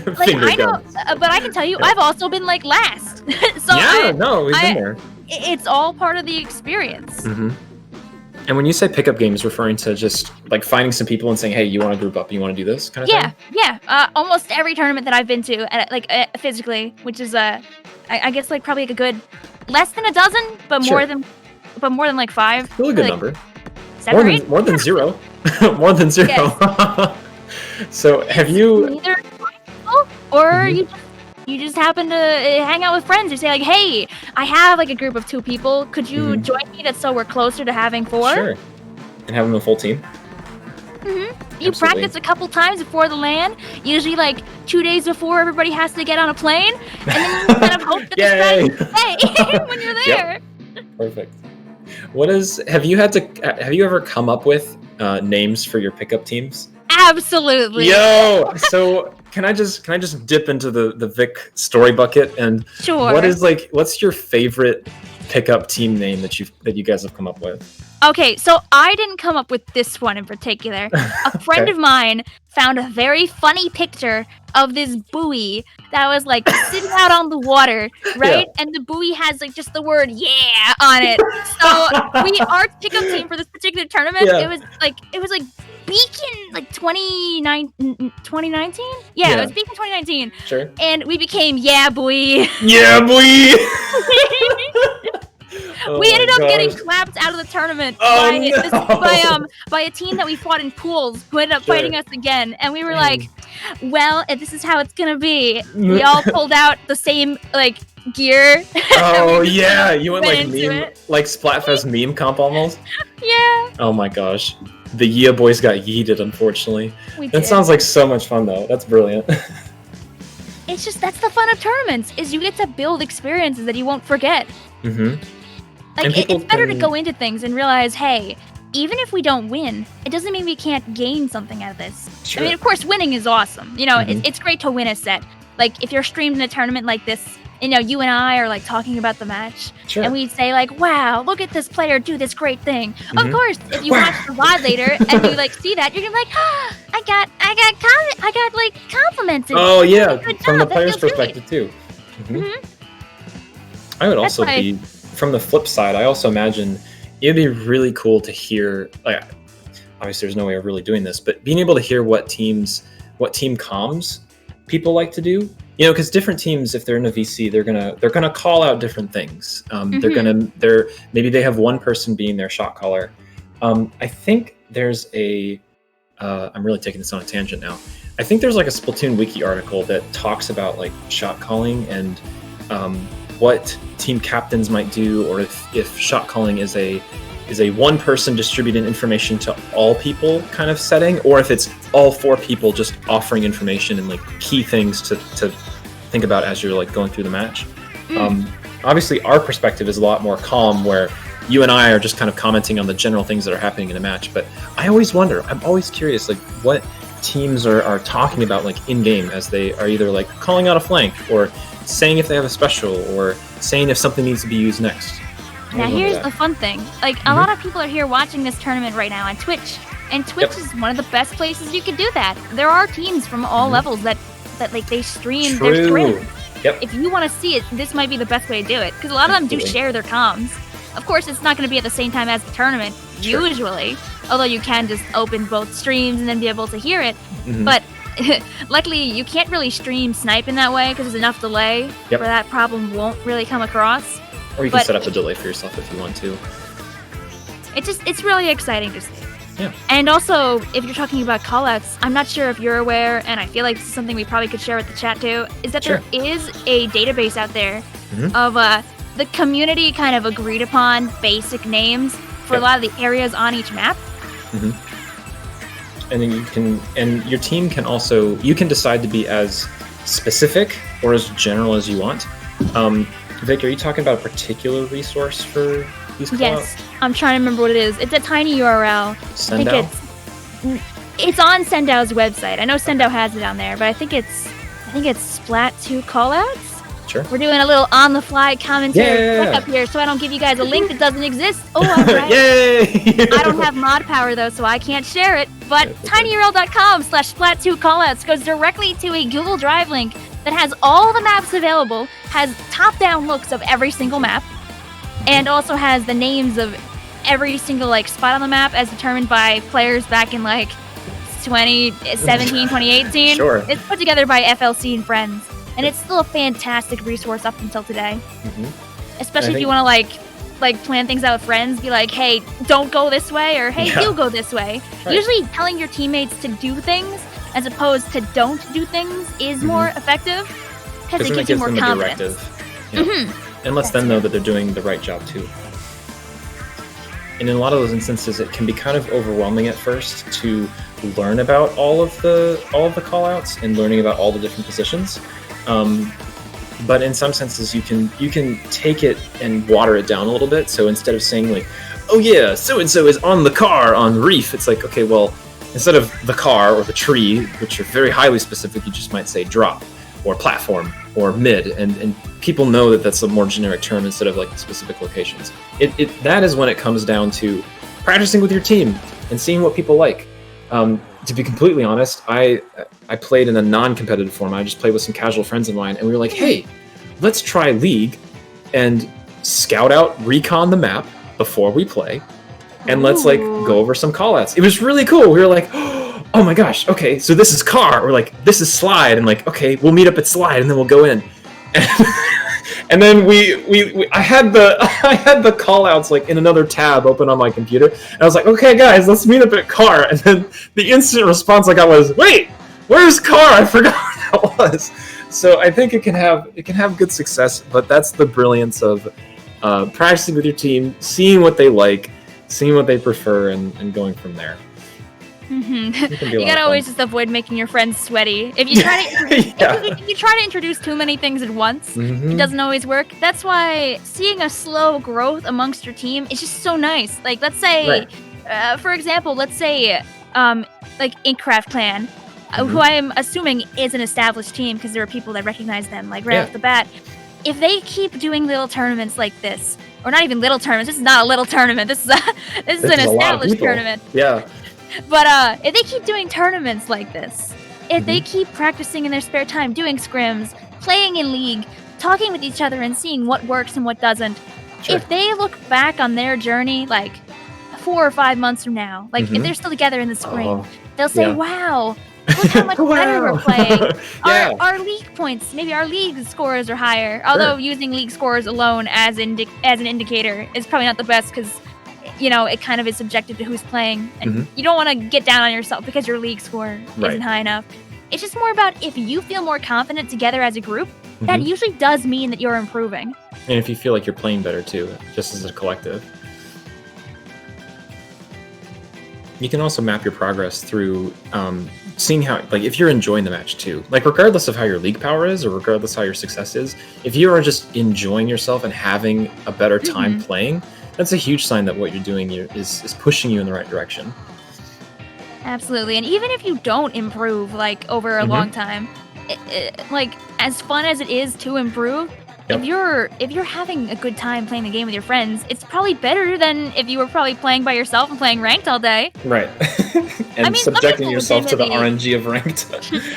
But, like I know, but I can tell you, I've also been like last. So we've been there. It's all part of the experience. And when you say pickup games, referring to just like finding some people and saying, "Hey, you want to group up? You want to do this?" kind of thing. Yeah. Almost every tournament that I've been to, physically, which is I guess like probably like a good less than a dozen, but more than like 5. Still a good number. 7 or 8? More than 0. More than 0. Yes. So have you? Either or you just happen to hang out with friends. You say like, "Hey, I have like a group of 2 people. Could you join me? That's so we're closer to having 4." Sure. And having a full team. You practice a couple times before the LAN, usually like 2 days before everybody has to get on a plane, and then you kind of hope that the strategy stay when you're there. Perfect. Have you ever come up with names for your pickup teams? Absolutely. Yo, so can I just dip into the Vic story bucket and sure. what's your favorite pick-up team name that you guys have come up with? Okay, so I didn't come up with this one in particular. A friend of mine found a very funny picture of this buoy that was like sitting out on the water, right? Yeah. And the buoy has like just the word "yeah" on it. So our pickup team for this particular tournament, it was like Beacon like 2019? Yeah, it was Beacon 2019. Sure. And we became Yeah Boy. Yeah Boy. We ended up getting clapped out of the tournament by a team that we fought in pools who ended up fighting us again. And we were like, well, if this is how it's gonna be, we all pulled out the same like gear. Oh yeah, you went like meme, like Splatfest meme comp almost. Yeah. Oh my gosh, the Yeah boys got yeeted, unfortunately. That sounds like so much fun though. That's brilliant. It's just that's the fun of tournaments is you get to build experiences that you won't forget. Mm-hmm. Like it's better to go into things and realize, hey, even if we don't win, it doesn't mean we can't gain something out of this. Sure. I mean, of course, winning is awesome. You know, it's great to win a set. Like if you're streamed in a tournament like this, you know, you and I are like talking about the match, and we'd say like, "Wow, look at this player do this great thing." Of course, if you watch the VOD later and you like see that, you're gonna be like, "Ah, I got like complimented." Oh yeah, from the player's perspective too. I would also be. From the flip side, I also imagine it'd be really cool to hear, like, obviously there's no way of really doing this, but being able to hear what team comms people like to do, you know, because different teams, if they're in a VC, they're gonna call out different things. Maybe they have one person being their shot caller. I think there's I'm really taking this on a tangent now. I think there's like a Splatoon wiki article that talks about like shot calling and what team captains might do, or if shot calling is a one person distributing information to all people kind of setting, or if it's all four people just offering information and like key things to think about as you're like going through the match. Obviously our perspective is a lot more calm, where you and I are just kind of commenting on the general things that are happening in a match. But I always wonder, I'm always curious, like what teams are talking about like in game as they are either like calling out a flank or saying if they have a special or saying if something needs to be used next. Now here's the fun thing. Like a lot of people are here watching this tournament right now on Twitch. And Twitch is one of the best places you can do that. There are teams from all levels that like they stream their stream. If you want to see it, this might be the best way to do it. Because a lot of them do share their comms. Of course, it's not going to be at the same time as the tournament, usually. Although you can just open both streams and then be able to hear it. But luckily, you can't really stream snipe in that way because there's enough delay where that problem won't really come across. Or you can set up a delay for yourself if you want to. It's really exciting to see. Yeah. And also, if you're talking about callouts, I'm not sure if you're aware, and I feel like this is something we probably could share with the chat too, is that there is a database out there of the community kind of agreed upon basic names for a lot of the areas on each map. And then your team can also, you can decide to be as specific or as general as you want. Vic, are you talking about a particular resource for these callouts? Yes, I'm trying to remember what it is. It's a tiny URL. Sendow? I think it's on Sendow's website. I know Sendow has it on there, but I think it's Splat2 callouts. Sure. We're doing a little on-the-fly commentary up here, so I don't give you guys a link that doesn't exist. Oh, all right. Yay! I don't have mod power, though, so I can't share it. But tinyurl.com/splat2 callouts goes directly to a Google Drive link that has all the maps available, has top-down looks of every single map, and also has the names of every single like spot on the map as determined by players back in like 2017, 2018. Sure. It's put together by FLC and friends. And it's still a fantastic resource up until today. Especially if you want to like plan things out with friends, be like, hey, don't go this way, or hey, you go this way. Right. Usually telling your teammates to do things as opposed to don't do things is more effective because it gives you more confidence. And lets them know that they're doing the right job too. And in a lot of those instances, it can be kind of overwhelming at first to learn about all of the callouts and learning about all the different positions. But in some senses, you can take it and water it down a little bit. So instead of saying like, oh yeah, so-and-so is on the car on Reef, it's like, okay, well, instead of the car or the tree, which are very highly specific, you just might say drop. or platform or mid, and people know that that's a more generic term instead of like specific locations. That is when it comes down to practicing with your team and seeing what people like. To be completely honest, I played in a non-competitive format. I just played with some casual friends of mine, and we were like, hey, let's try League and scout out, recon the map before we play, and let's like go over some callouts. It was really cool. We were like, oh my gosh, okay, so this is car, or like this is slide, and like, okay, we'll meet up at slide, and then we'll go in. And then I had the callouts like in another tab open on my computer, and I was like, okay guys, let's meet up at car. And then the instant response I got was, wait, where's car? I forgot what that was. So I think it can have good success, but that's the brilliance of practicing with your team, seeing what they like, seeing what they prefer, and going from there. Mm-hmm. You gotta always just avoid making your friends sweaty. If you try to if you try to introduce too many things at once, it doesn't always work. That's why seeing a slow growth amongst your team is just so nice. Like, let's say, for example, like Inkcraft Clan, who I am assuming is an established team because there are people that recognize them like right off the bat. If they keep doing little tournaments like this, or not even little tournaments, this is not a little tournament. This is an established tournament. Yeah. But if they keep doing tournaments like this, if they keep practicing in their spare time, doing scrims, playing in League, talking with each other and seeing what works and what doesn't, if they look back on their journey like 4 or 5 months from now, like if they're still together in the spring, they'll say, wow, look how much better we're playing. Our League points, maybe our League scores are higher. Although using League scores alone as an indicator is probably not the best, because you know, it kind of is subjective to who's playing, and you don't want to get down on yourself because your League score isn't high enough. It's just more about if you feel more confident together as a group, that usually does mean that you're improving. And if you feel like you're playing better too, just as a collective. You can also map your progress through seeing how, like, if you're enjoying the match too. Like, regardless of how your League power is, or regardless how your success is, if you are just enjoying yourself and having a better time playing, that's a huge sign that what you're doing is pushing you in the right direction. Absolutely. And even if you don't improve, like, over a long time, like, as fun as it is to improve, if you're having a good time playing the game with your friends, it's probably better than if you were probably playing by yourself and playing ranked all day. Right. And subjecting yourself to the RNG of ranked.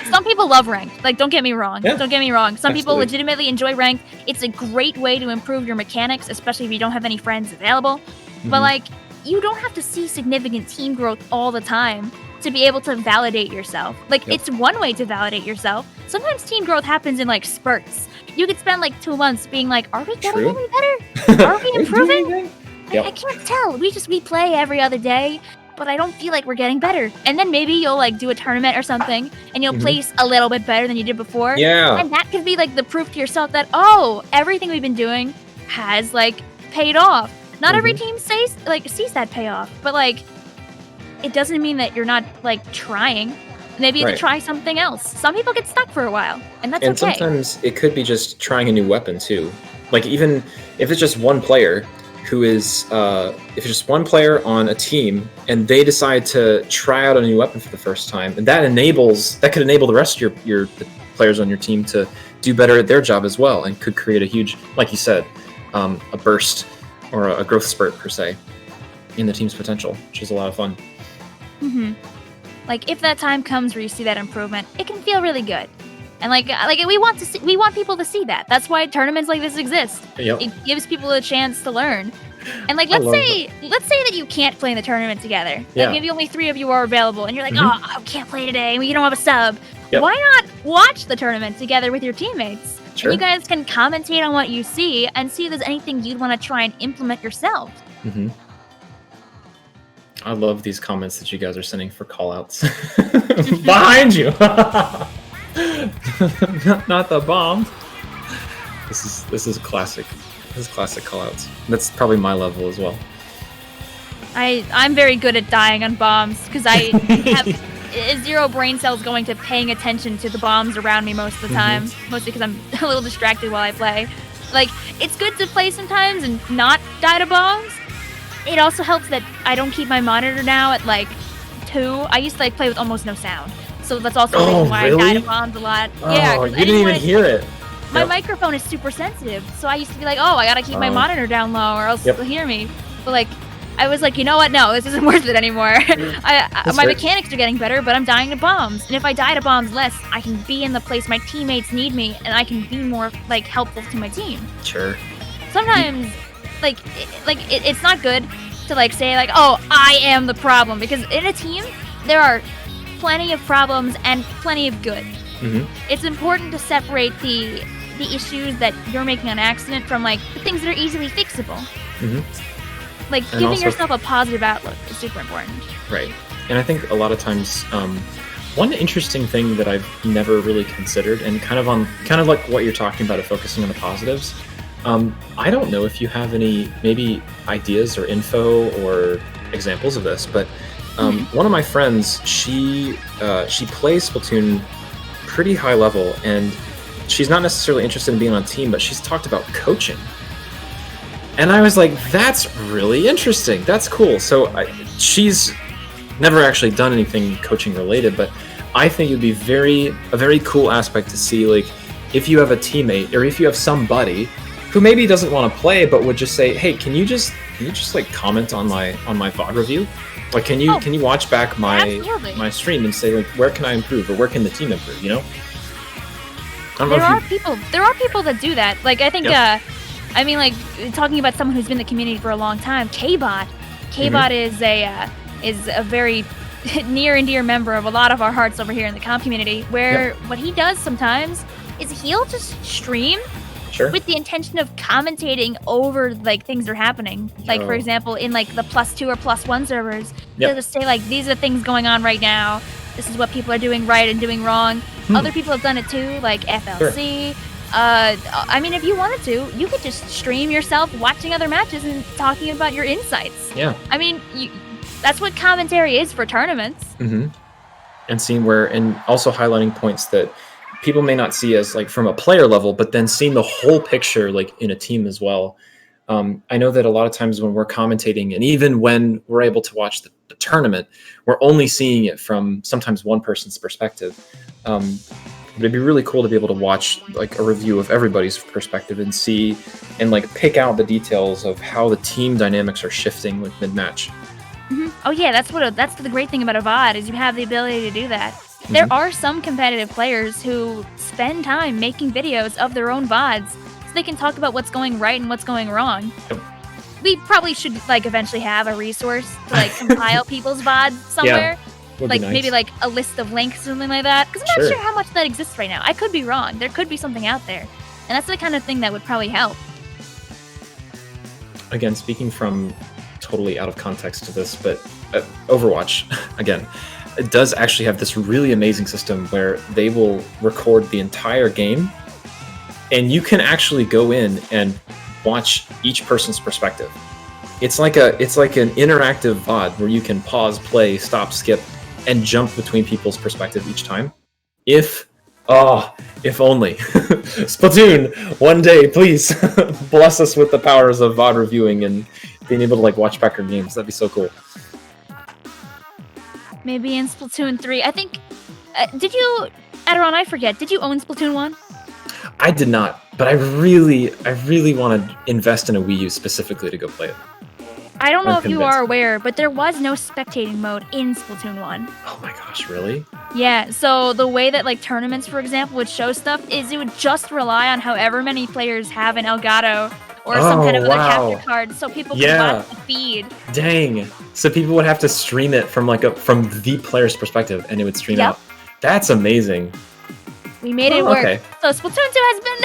Some people love ranked. Like, don't get me wrong. Don't get me wrong. Some people legitimately enjoy ranked. It's a great way to improve your mechanics, especially if you don't have any friends available. But, like, you don't have to see significant team growth all the time to be able to validate yourself. Like, it's one way to validate yourself. Sometimes team growth happens in, like, spurts. You could spend, like, 2 months being like, are we getting any better? Are we improving? I can't tell. We play every other day, but I don't feel like we're getting better. And then maybe you'll, like, do a tournament or something, and you'll place a little bit better than you did before. Yeah. And that could be, like, the proof to yourself that, oh, everything we've been doing has, like, paid off. Not every team sees that payoff, but, like, it doesn't mean that you're not, like, trying. Maybe you have to try something else. Some people get stuck for a while, and that's okay. And sometimes it could be just trying a new weapon too. Like, even if it's just one player who is, if it's just one player on a team and they decide to try out a new weapon for the first time, and that could enable the rest of the players on your team to do better at their job as well, and could create a huge, like you said, a burst or a growth spurt per se in the team's potential, which is a lot of fun. Like, if that time comes where you see that improvement, it can feel really good. And like we want people to see that. That's why tournaments like this exist. It gives people a chance to learn. And like, let's say that you can't play in the tournament together. Like, maybe only 3 of you are available, and you're like, oh, I can't play today, and you don't have a sub. Why not watch the tournament together with your teammates? And you guys can commentate on what you see and see if there's anything you'd want to try and implement yourself. I love these comments that you guys are sending for callouts. Behind you! Not the bomb. This is classic. This is classic callouts. That's probably my level as well. I'm very good at dying on bombs because I have 0 brain cells going to paying attention to the bombs around me most of the time. Mostly because I'm a little distracted while I play. Like, it's good to play sometimes and not die to bombs. It also helps that I don't keep my monitor now at, like, 2. I used to, like, play with almost no sound. So that's also the reason why I died of bombs a lot. Yeah, Oh, you didn't even hear it. My microphone is super sensitive, so I used to be like, oh, I gotta keep my monitor down low or else they'll hear me. But like, I was like, you know what? No, this isn't worth it anymore. My mechanics are getting better, but I'm dying to bombs. And if I die to bombs less, I can be in the place my teammates need me, and I can be more like helpful to my team. Sure. Sometimes, it's not good to like say like, oh, I am the problem, because in a team there are plenty of problems and plenty of good. It's important to separate the issues that you're making on accident from like the things that are easily fixable. Like and giving yourself a positive outlook is super important. Right. And I think a lot of times one interesting thing that I've never really considered, and kind of like what you're talking about of focusing on the positives, I don't know if you have any maybe ideas or info or examples of this, but one of my friends, she plays Splatoon pretty high level, and she's not necessarily interested in being on a team, but she's talked about coaching. And I was like, that's really interesting. That's cool. So she's never actually done anything coaching related, but I think it would be a very cool aspect to see, like, if you have a teammate or if you have somebody who maybe doesn't want to play but would just say, hey, can you just like comment on my VOD review? Like, can you watch back my stream and say, like, where can I improve or where can the team improve? You know? There are people that do that. Like, I think, I mean, like, talking about someone who's been in the community for a long time, K-Bot is a very near and dear member of a lot of our hearts over here in the comp community, where what he does sometimes is he'll just stream with the intention of commentating over, like, things that are happening. Like, for example, in, like, the +2 or +1 servers, they'll just say, like, these are things going on right now. This is what people are doing right and doing wrong. Other people have done it too, like FLC. I mean, if you wanted to, you could just stream yourself watching other matches and talking about your insights. Yeah. I mean, that's what commentary is for tournaments. And seeing and also highlighting points that people may not see as, like, from a player level, but then seeing the whole picture, like, in a team as well. I know that a lot of times when we're commentating, and even when we're able to watch the tournament, we're only seeing it from sometimes one person's perspective. It'd be really cool to be able to watch, like, a review of everybody's perspective and see and, like, pick out the details of how the team dynamics are shifting, like, mid-match. Oh yeah, that's the great thing about a VOD, is you have the ability to do that. There are some competitive players who spend time making videos of their own VODs so they can talk about what's going right and what's going wrong. We probably should, like, eventually have a resource to, like, compile people's VODs somewhere. Like, nice. Maybe, like, a list of links or something like that. Because I'm not sure how much that exists right now. I could be wrong. There could be something out there. And that's the kind of thing that would probably help. Again, speaking from totally out of context to this, but Overwatch, again, it does actually have this really amazing system where they will record the entire game, and you can actually go in and watch each person's perspective. It's like an interactive VOD where you can pause, play, stop, skip, and jump between people's perspective each time. If only. Splatoon, one day, please bless us with the powers of VOD reviewing and being able to, like, watch back our games. That'd be so cool. Maybe in Splatoon 3. I think, did you, Aderon, I forget, did you own Splatoon 1? I did not, but I really want to invest in a Wii U specifically to go play it. I don't know if you are aware, but there was no spectating mode in Splatoon 1. Oh my gosh, really? Yeah, so the way that, like, tournaments, for example, would show stuff is it would just rely on however many players have an Elgato or some kind of other capture card, so people could watch the feed. Dang. So people would have to stream it from the player's perspective, and it would stream out. That's amazing. We made it work. Okay. So Splatoon 2 has been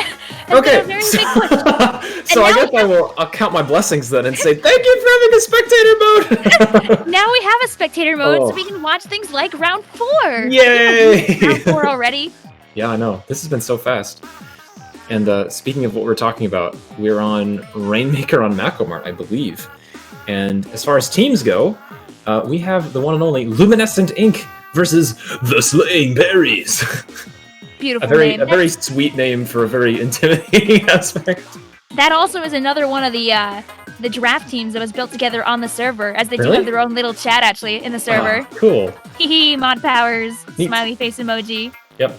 a very big push. So I guess I'll count my blessings then and say thank you for having a spectator mode. Now we have a spectator mode, so we can watch things like round 4. Yay! Round 4 already. Yeah, I know. This has been so fast. And speaking of what we're talking about, we're on Rainmaker on Macomart, I believe. And as far as teams go, we have the one and only Luminescent Inc. versus the Slaying Berries. Beautiful name. A very sweet name for a very intimidating aspect. That also is another one of the the draft teams that was built together on the server, as they do Really? have their own little chat actually in the server. Cool. Hehe, mod powers, Neat. smiley face emoji. Yep.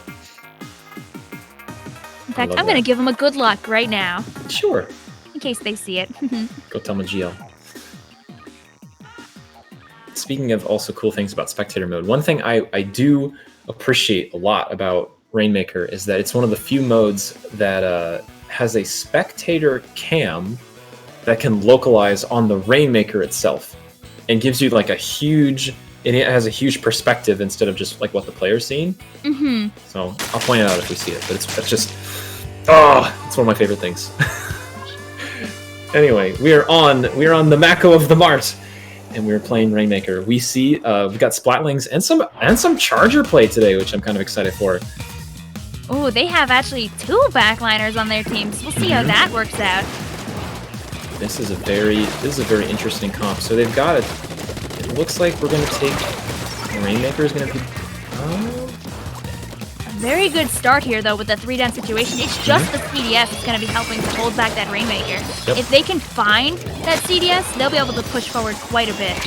In fact, I'm gonna give them a good luck right now. Sure. In case they see it. Go tell Magiel. Speaking of also cool things about spectator mode, one thing I do appreciate a lot about Rainmaker is that it's one of the few modes that has a spectator cam that can localize on the Rainmaker itself and gives you like a huge, and it has a huge perspective instead of just like what the player's seeing. Mm-hmm. So I'll point it out if we see it, but it's just, it's one of my favorite things. Anyway, we are on the Mako of the Mart, and we're playing Rainmaker. We see we've got Splatlings and some Charger play today, which I'm kind of excited for. Oh, they have actually 2 backliners on their teams. We'll see how that works out. This is a very interesting comp. So they've got it. It looks like we're going to take Rainmaker is going to be. A very good start here though with the 3-down situation. It's just the CDS that's going to be helping to hold back that Rainmaker. Yep. If they can find that CDS, they'll be able to push forward quite a bit.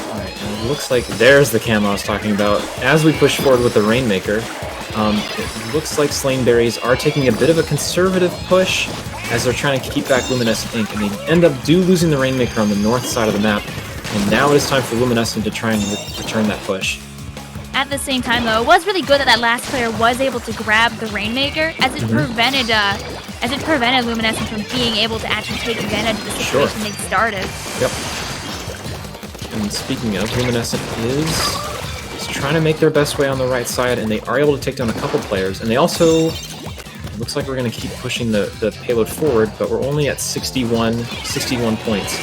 Alright, and it looks like there's the cam I was talking about. As we push forward with the Rainmaker, it looks like Slaneberries are taking a bit of a conservative push as they're trying to keep back Luminescent Ink, and they end up losing the Rainmaker on the north side of the map. And now it is time for Luminescent to try and return that push. At the same time, though, it was really good that that last player was able to grab the Rainmaker, as it prevented Luminescent from being able to actually take advantage of the situation they started. Yep. And speaking of, Luminescent is trying to make their best way on the right side, and they are able to take down a couple players. And they also, it looks like we're going to keep pushing the payload forward, but we're only at 61 points.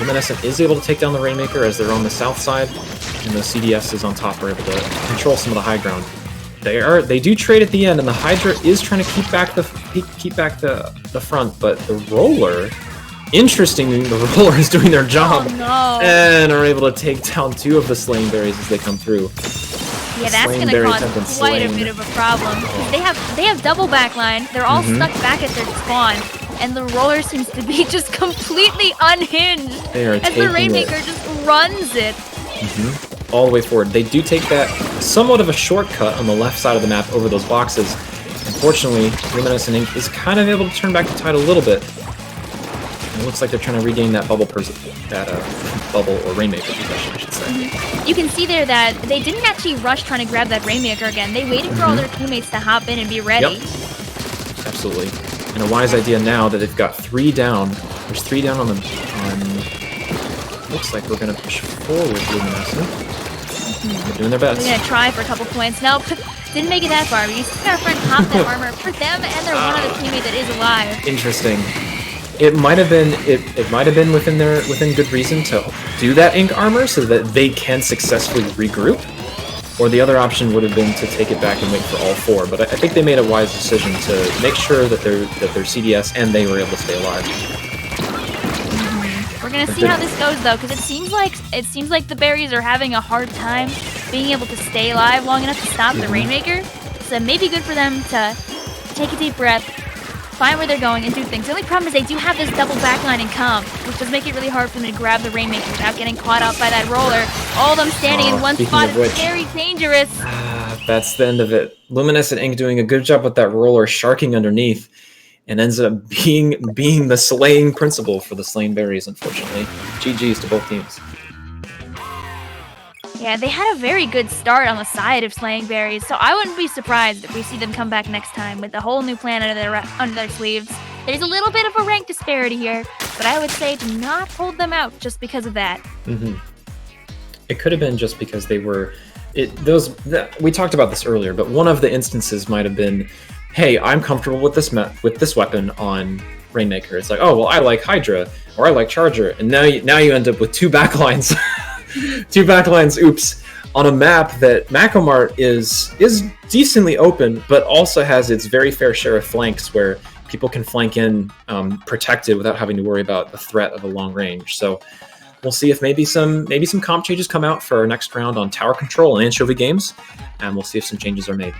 Luminescent is able to take down the Rainmaker as they're on the south side, and the CDS on top are able to control some of the high ground. They do trade at the end, and the Hydra is trying to keep back the front, but the Roller, interestingly, the Roller is doing their job and are able to take down 2 of the Slaneberries as they come through. Yeah, that's going to cause quite a bit of a problem. They have double backline. They're all stuck back at their spawn, and the Roller seems to be just completely unhinged as the Rainmaker just runs it. All the way forward. They do take that somewhat of a shortcut on the left side of the map over those boxes. Unfortunately, Luminescent Ink is kind of able to turn back the tide a little bit. And it looks like they're trying to regain that bubble or Rainmaker possession, I should say. You can see there that they didn't actually rush trying to grab that Rainmaker again. They waited for all their teammates to hop in and be ready. Yep. Absolutely. And a wise idea now that they've got 3 down. There's 3 down on looks like we're going to push forward Luminescent. They're doing their best. They're going to try for a couple points. Nope, didn't make it that far. But you see our friend pop that armor for them and their one other teammate that is alive. Interesting. It might have been within good reason to do that ink armor so that they can successfully regroup, or the other option would have been to take it back and wait for all 4. But I think they made a wise decision to make sure that their CDS and they were able to stay alive. We're gonna see how this goes though, because it seems like the berries are having a hard time being able to stay alive long enough to stop the Rainmaker. So it may be good for them to take a deep breath, find where they're going, and do things. The only problem is they do have this double backline in comp, which does make it really hard for them to grab the Rainmaker without getting caught up by that Roller. All of them standing in one spot is very dangerous. That's the end of it. Luminescent Ink doing a good job with that Roller sharking underneath, and ends up being the slaying principle for the Slaneberries, unfortunately. GG's to both teams. Yeah, they had a very good start on the side of Slaneberries, so I wouldn't be surprised if we see them come back next time with a whole new plan under their sleeves. There's a little bit of a rank disparity here, but I would say do not hold them out just because of that. It could have been just because they were... we talked about this earlier, but one of the instances might have been, hey, I'm comfortable with this weapon on Rainmaker. It's like, oh, well, I like Hydra, or I like Charger, and now you end up with 2 backlines. 2 backlines, oops, on a map that Macomart is decently open, but also has its very fair share of flanks where people can flank in protected without having to worry about the threat of a long range. So we'll see if maybe some comp changes come out for our next round on tower control and anchovy games, and we'll see if some changes are made.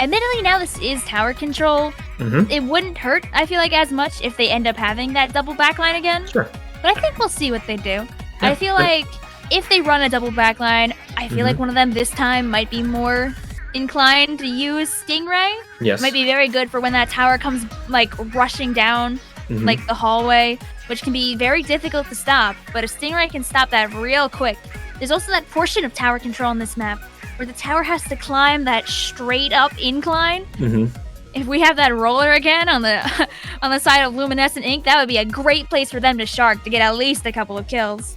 Admittedly, now this is tower control. It wouldn't hurt, I feel like, as much if they end up having that double backline again. Sure. But I think we'll see what they do. Yeah, I feel like if they run a double backline, I feel like one of them this time might be more inclined to use Stingray. Yes. Might be very good for when that tower comes, like, rushing down, like, the hallway, which can be very difficult to stop. But if Stingray can stop that real quick. There's also that portion of tower control on this map where the tower has to climb that straight up incline. If we have that roller again on the on the side of Luminescent Ink, that would be a great place for them to shark to get at least a couple of kills.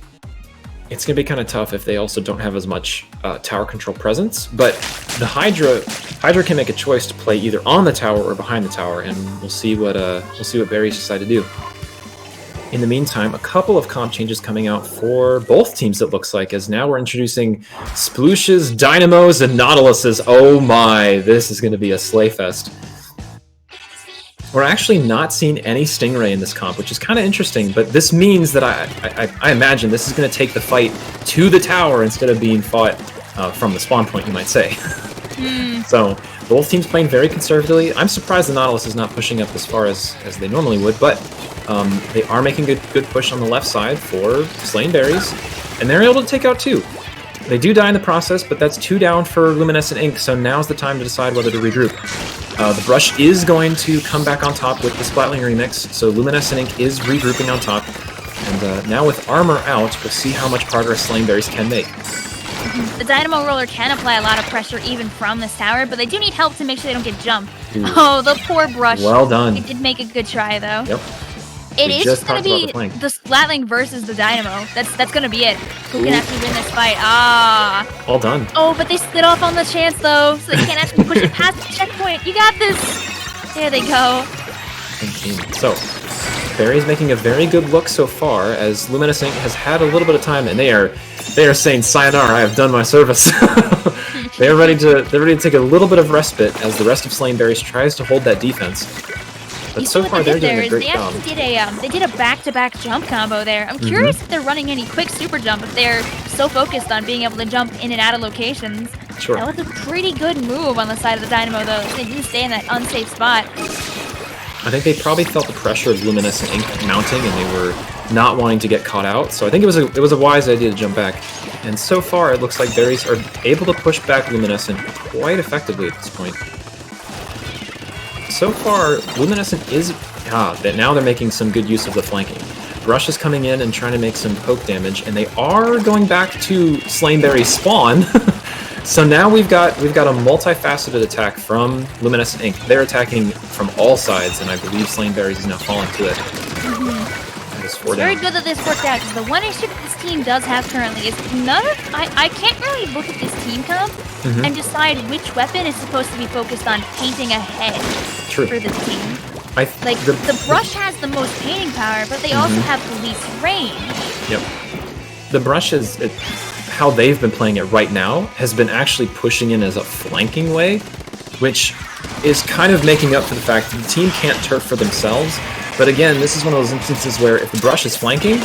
It's going to be kind of tough if they also don't have as much tower control presence, but the Hydra can make a choice to play either on the tower or behind the tower, and we'll see what Berries decide to do. In the meantime, a couple of comp changes coming out for both teams, it looks like, as now we're introducing Splooshes, Dynamos, and Nautiluses. Oh my, this is going to be a slay fest. We're actually not seeing any Stingray in this comp, which is kind of interesting, but this means that I imagine this is going to take the fight to the tower instead of being fought from the spawn point, you might say. So, both teams playing very conservatively. I'm surprised the Nautilus is not pushing up as far as they normally would, but they are making a good push on the left side for Slaying Berries, and they're able to take out 2. They do die in the process, but that's 2 down for Luminescent Ink, so now's the time to decide whether to regroup. The brush is going to come back on top with the Splatling remix, so Luminescent Ink is regrouping on top. And now with armor out, we'll see how much progress Slaying Berries can make. The Dynamo Roller can apply a lot of pressure even from this tower, but they do need help to make sure they don't get jumped. Oh, the poor brush. Well done. They did make a good try, though. Yep. It is just going to be the Splatling versus the Dynamo. That's going to be it. Who can actually win this fight? Ah. All done. Oh, but they split off on the chance, though, so they can't actually push it past the checkpoint. You got this. There they go. So, Berry's making a very good look so far, as Luminescent has had a little bit of time, and they are saying, "Sayonara, I have done my service." They're ready to take a little bit of respite as the rest of Slaying Berries tries to hold that defense. But so far, they're doing a great job. They did a back-to-back jump combo there. I'm curious if they're running any quick super jump, if they're so focused on being able to jump in and out of locations. Sure. That was a pretty good move on the side of the Dynamo, though. They do stay in that unsafe spot. I think they probably felt the pressure of Luminescent Ink mounting, and they were not wanting to get caught out. So I think it was a wise idea to jump back. And so far, it looks like Berries are able to push back Luminescent quite effectively at this point. So far, Luminescent is... now they're making some good use of the flanking. Brush is coming in and trying to make some poke damage, and they are going back to Slaying Berry's spawn. So now we've got a multifaceted attack from Luminescent Ink. They're attacking from all sides, and I believe Slaying Berries is now falling to it. It's very good that this worked out, because the one issue that this team does have currently is I can't really look at this team comp and decide which weapon is supposed to be focused on painting a head for this team. The brush has the most painting power, but they also have the least range. Yep. The brush is... how they've been playing it right now has been actually pushing in as a flanking way, which is kind of making up for the fact that the team can't turf for themselves. But again, this is one of those instances where if the brush is flanking,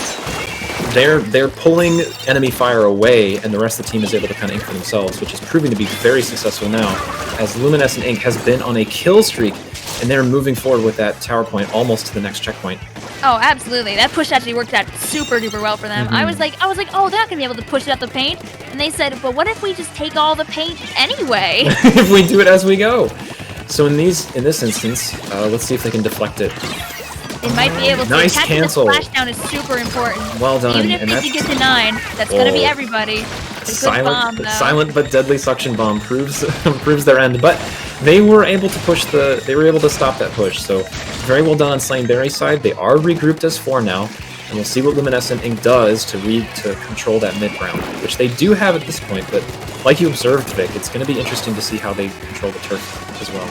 they're pulling enemy fire away, and the rest of the team is able to kind of ink for themselves, which is proving to be very successful now, as Luminescent Ink has been on a kill streak, and they're moving forward with that tower point almost to the next checkpoint. Oh, absolutely. That push actually worked out super duper well for them. I was like, oh, they're not gonna be able to push out the paint. And they said, but what if we just take all the paint anyway? If we do it as we go. So in this instance, let's see if they can deflect it. They might be able to. Nice Catching cancel. The splashdown is super important. Well done. Even if they do get to 9, that's gonna be everybody. Silent but deadly suction bomb proves their end. But they were able to stop that push. So very well done on Slaying Berry's side. They are regrouped as 4 now, and we'll see what Luminescent Ink does to control that mid ground, which they do have at this point. But like you observed, Vic, it's going to be interesting to see how they control the turf as well.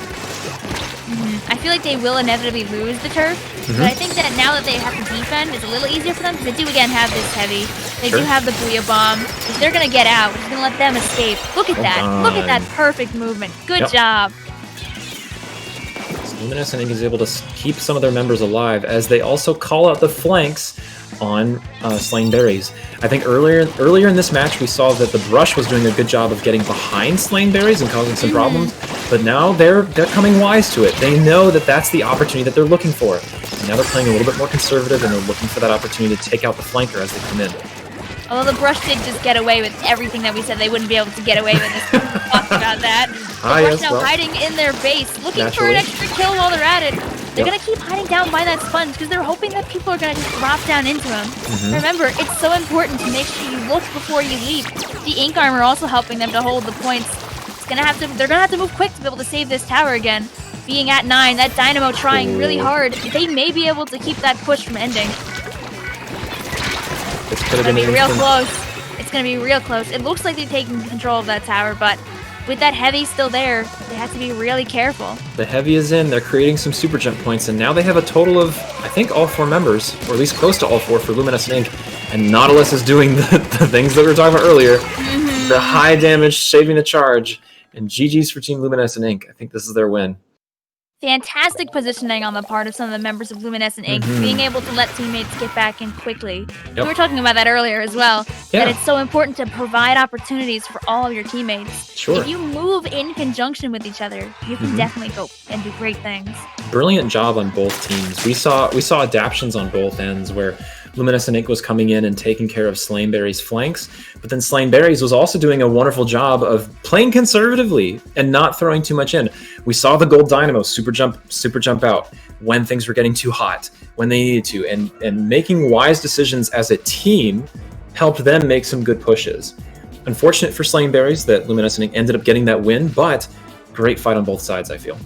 I feel like they will inevitably lose the turf, but I think that now that they have to defend, it's a little easier for them because they do again have this heavy. They do have the Booyah Bomb. If they're gonna get out, we're just gonna let them escape. Look at that! Look at that perfect movement. Good job. So Luminescent Ink is able to keep some of their members alive as they also call out the flanks on Slaying Berries. I think earlier in this match we saw that the Brush was doing a good job of getting behind Slaying Berries and causing some problems, but now they're coming wise to it. They know that that's the opportunity that they're looking for. And now they're playing a little bit more conservative, and they're looking for that opportunity to take out the flanker as they come in. Although the Brush did just get away with everything that we said they wouldn't be able to get away with. We talked about that. The Brush now hiding in their base, looking for an extra kill while they're at it. They're going to keep hiding down by that sponge because they're hoping that people are going to just drop down into them. Remember, it's so important to make sure you look before you leap. The Ink Armor also helping them to hold the points. They're going to have to move quick to be able to save this tower again. Being at 9, that Dynamo trying really hard. They may be able to keep that push from ending. It's going to be real close. It's going to be real close. It looks like they're taking control of that tower, but with that heavy still there, they have to be really careful. The heavy is in, they're creating some super jump points, and now they have a total of, I think, all 4 members, or at least close to all 4 for Luminescent Ink. And Nautilus is doing the things that we were talking about earlier. The high damage, saving the charge, and GG's for Team Luminescent Ink. I think this is their win. Fantastic positioning on the part of some of the members of Luminescent Ink, being able to let teammates get back in quickly. We were talking about that earlier as well, that it's so important to provide opportunities for all of your teammates. If you move in conjunction with each other, you can definitely go and do great things. Brilliant job on both teams. We saw adaptions on both ends where Luminescent Ink was coming in and taking care of Slaying Berries' flanks, but then Slaying Berries was also doing a wonderful job of playing conservatively and not throwing too much in. We saw the Gold Dynamo super jump out when things were getting too hot, when they needed to, and making wise decisions as a team helped them make some good pushes. Unfortunate for Slaying Berries that Luminescent Ink ended up getting that win, but great fight on both sides, I feel.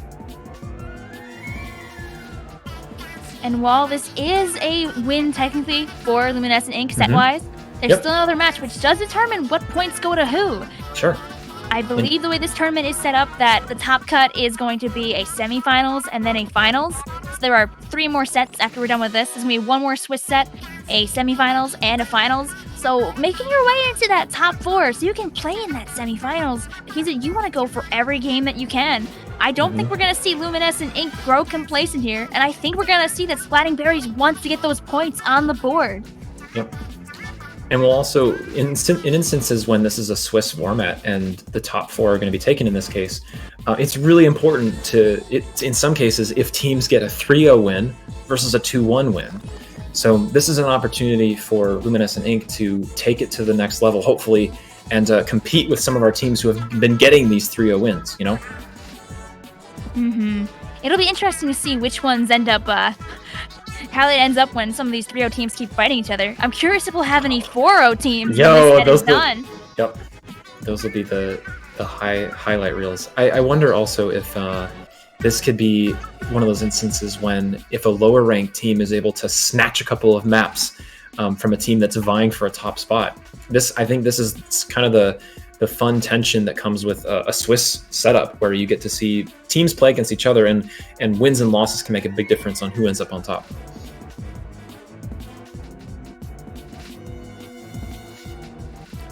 And while this is a win technically for Luminescent Ink set-wise, there's still another match which does determine what points go to who. Sure. I believe the way this tournament is set up that the top cut is going to be a semifinals and then a finals. So there are 3 more sets after we're done with this. There's going to be 1 more Swiss set, a semifinals, and a finals. So making your way into that top 4 so you can play in that semifinals means that you want to go for every game that you can. I don't think we're going to see Luminescent Ink grow complacent here, and I think we're going to see that Splatting Berries wants to get those points on the board. Yep. And we'll also, in instances when this is a Swiss format and the top 4 are going to be taken in this case, it's really important in some cases, if teams get a 3-0 win versus a 2-1 win. So this is an opportunity for Luminescent Ink to take it to the next level, hopefully, and compete with some of our teams who have been getting these 3-0 wins, you know? It'll be interesting to see which ones end up, how it ends up when some of these 3-0 teams keep fighting each other. I'm curious if we'll have any 4-0 teams when this set is done. Yep, those will be the highlight reels. I wonder also if this could be one of those instances when if a lower ranked team is able to snatch a couple of maps from a team that's vying for a top spot. I think this is kind of the fun tension that comes with a Swiss setup where you get to see teams play against each other and wins and losses can make a big difference on who ends up on top.